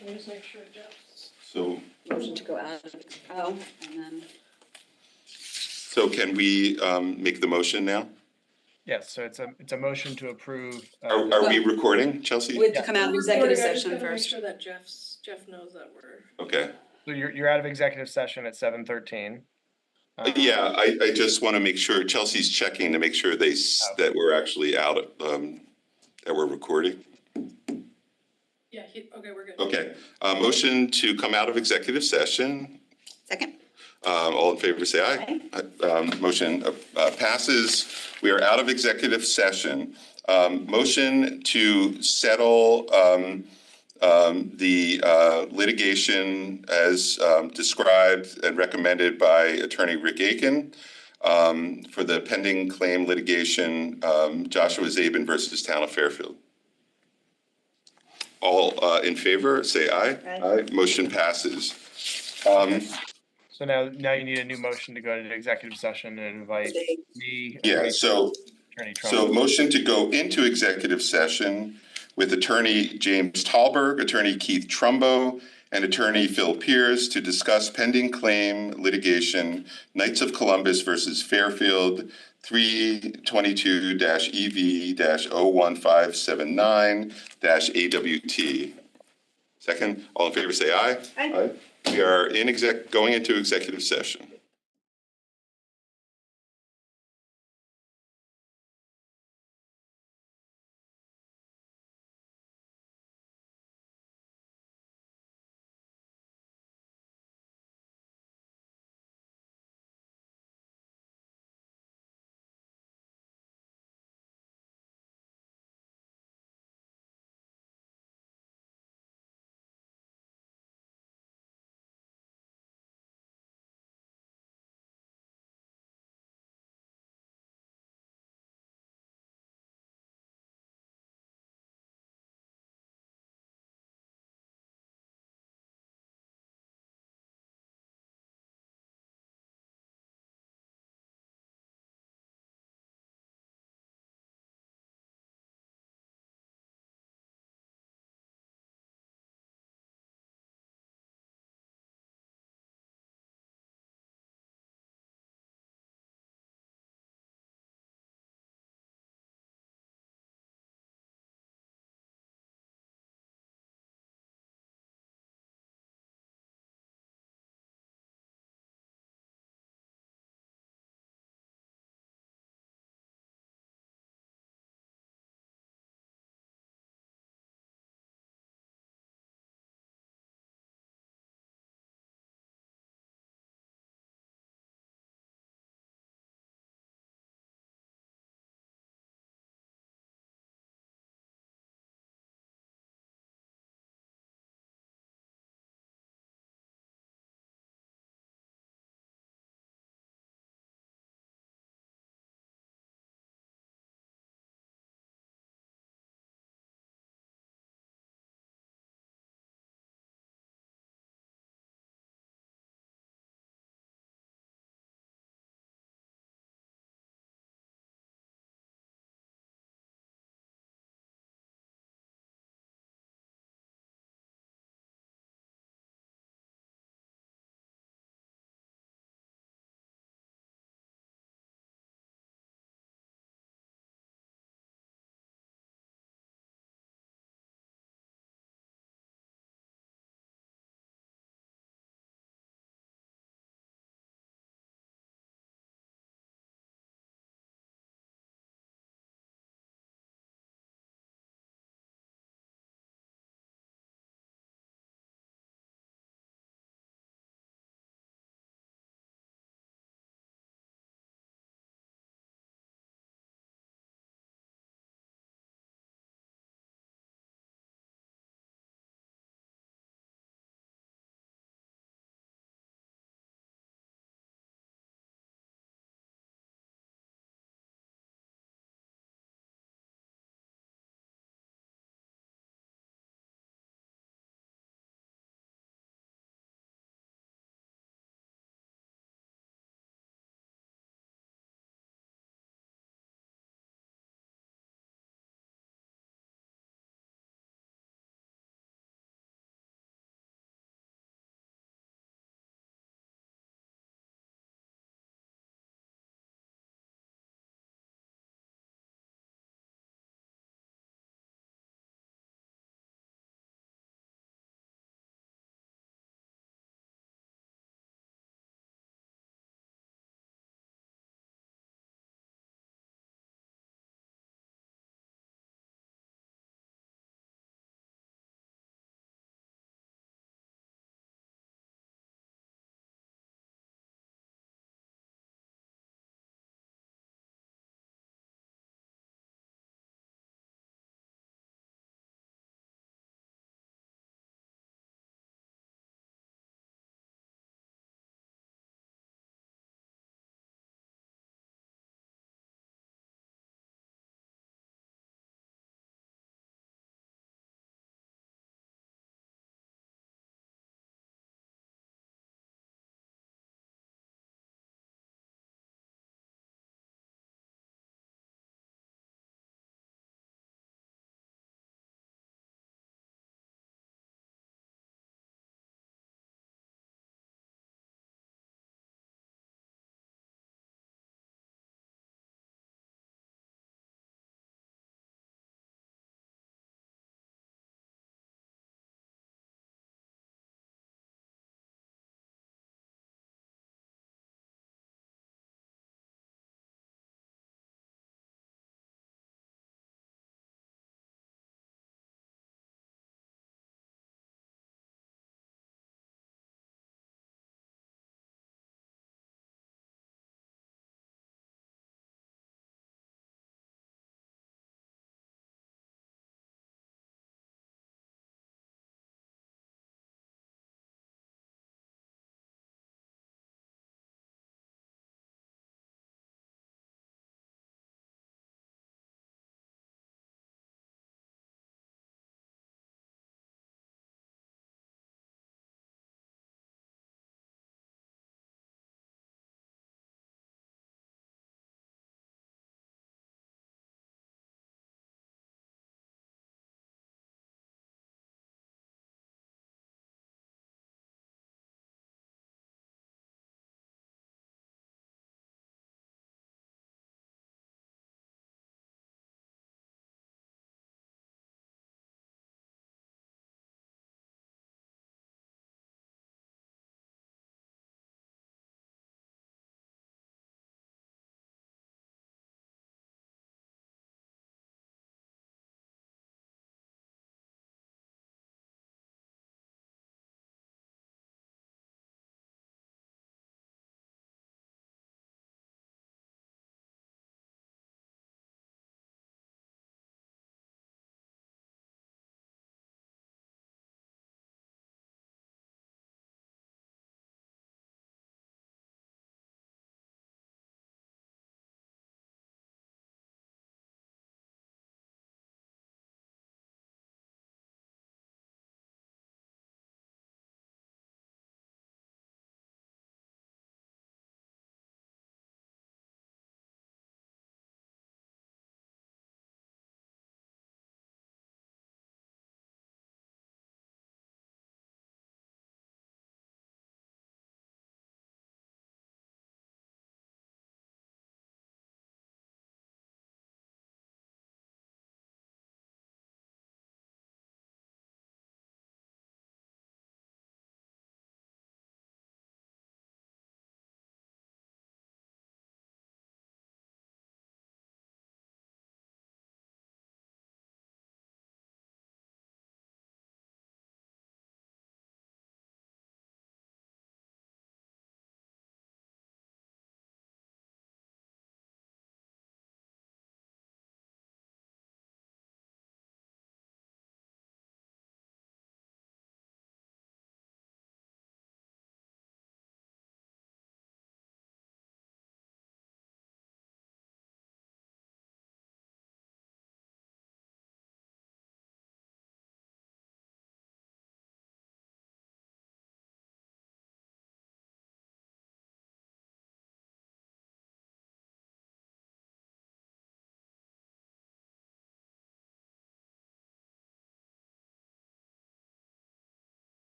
Let me just make sure Jeff's. So, Motion to go out of, and then. so can we make the motion now? Yes, so it's a motion to approve. Are we recording, Chelsea? With to come out of executive I just session gotta make first. sure that Jeff knows that we're. Okay. So you're out of executive session at 7:13. Yeah, I just want to make sure, Chelsea's checking to make sure that we're actually out, that we're recording. Yeah, okay, we're good. Okay, motion to come out of executive session. Second. All in favor, say aye. Motion passes. We are out of executive session. Motion to settle the litigation as described and recommended by Attorney Rick Aiken for the pending claim litigation, Joshua Zabin versus Town of Fairfield. All in favor, say aye. Aye. Motion passes. So now you need a new motion to go to executive session and invite me. Yeah, so Attorney Trump. motion to go into executive session with Attorney James Talberg, Attorney Keith Trumbo, and Attorney Phil Pierce to discuss pending claim litigation, Knights of Columbus versus Fairfield, 322-EV-01579-AWT. Second, all in favor say aye. Aye. We are going into executive session.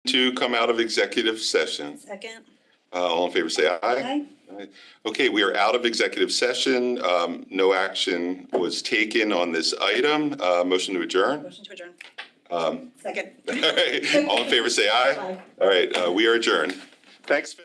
to come out of executive session. Second. All in favor, say aye. Aye. Aye. Okay, we are out of executive session. No action was taken on this item. Motion to adjourn. Motion to adjourn. Um, Second. All right, all in favor, say aye. Aye. All right, we are adjourned. Thanks, Phil.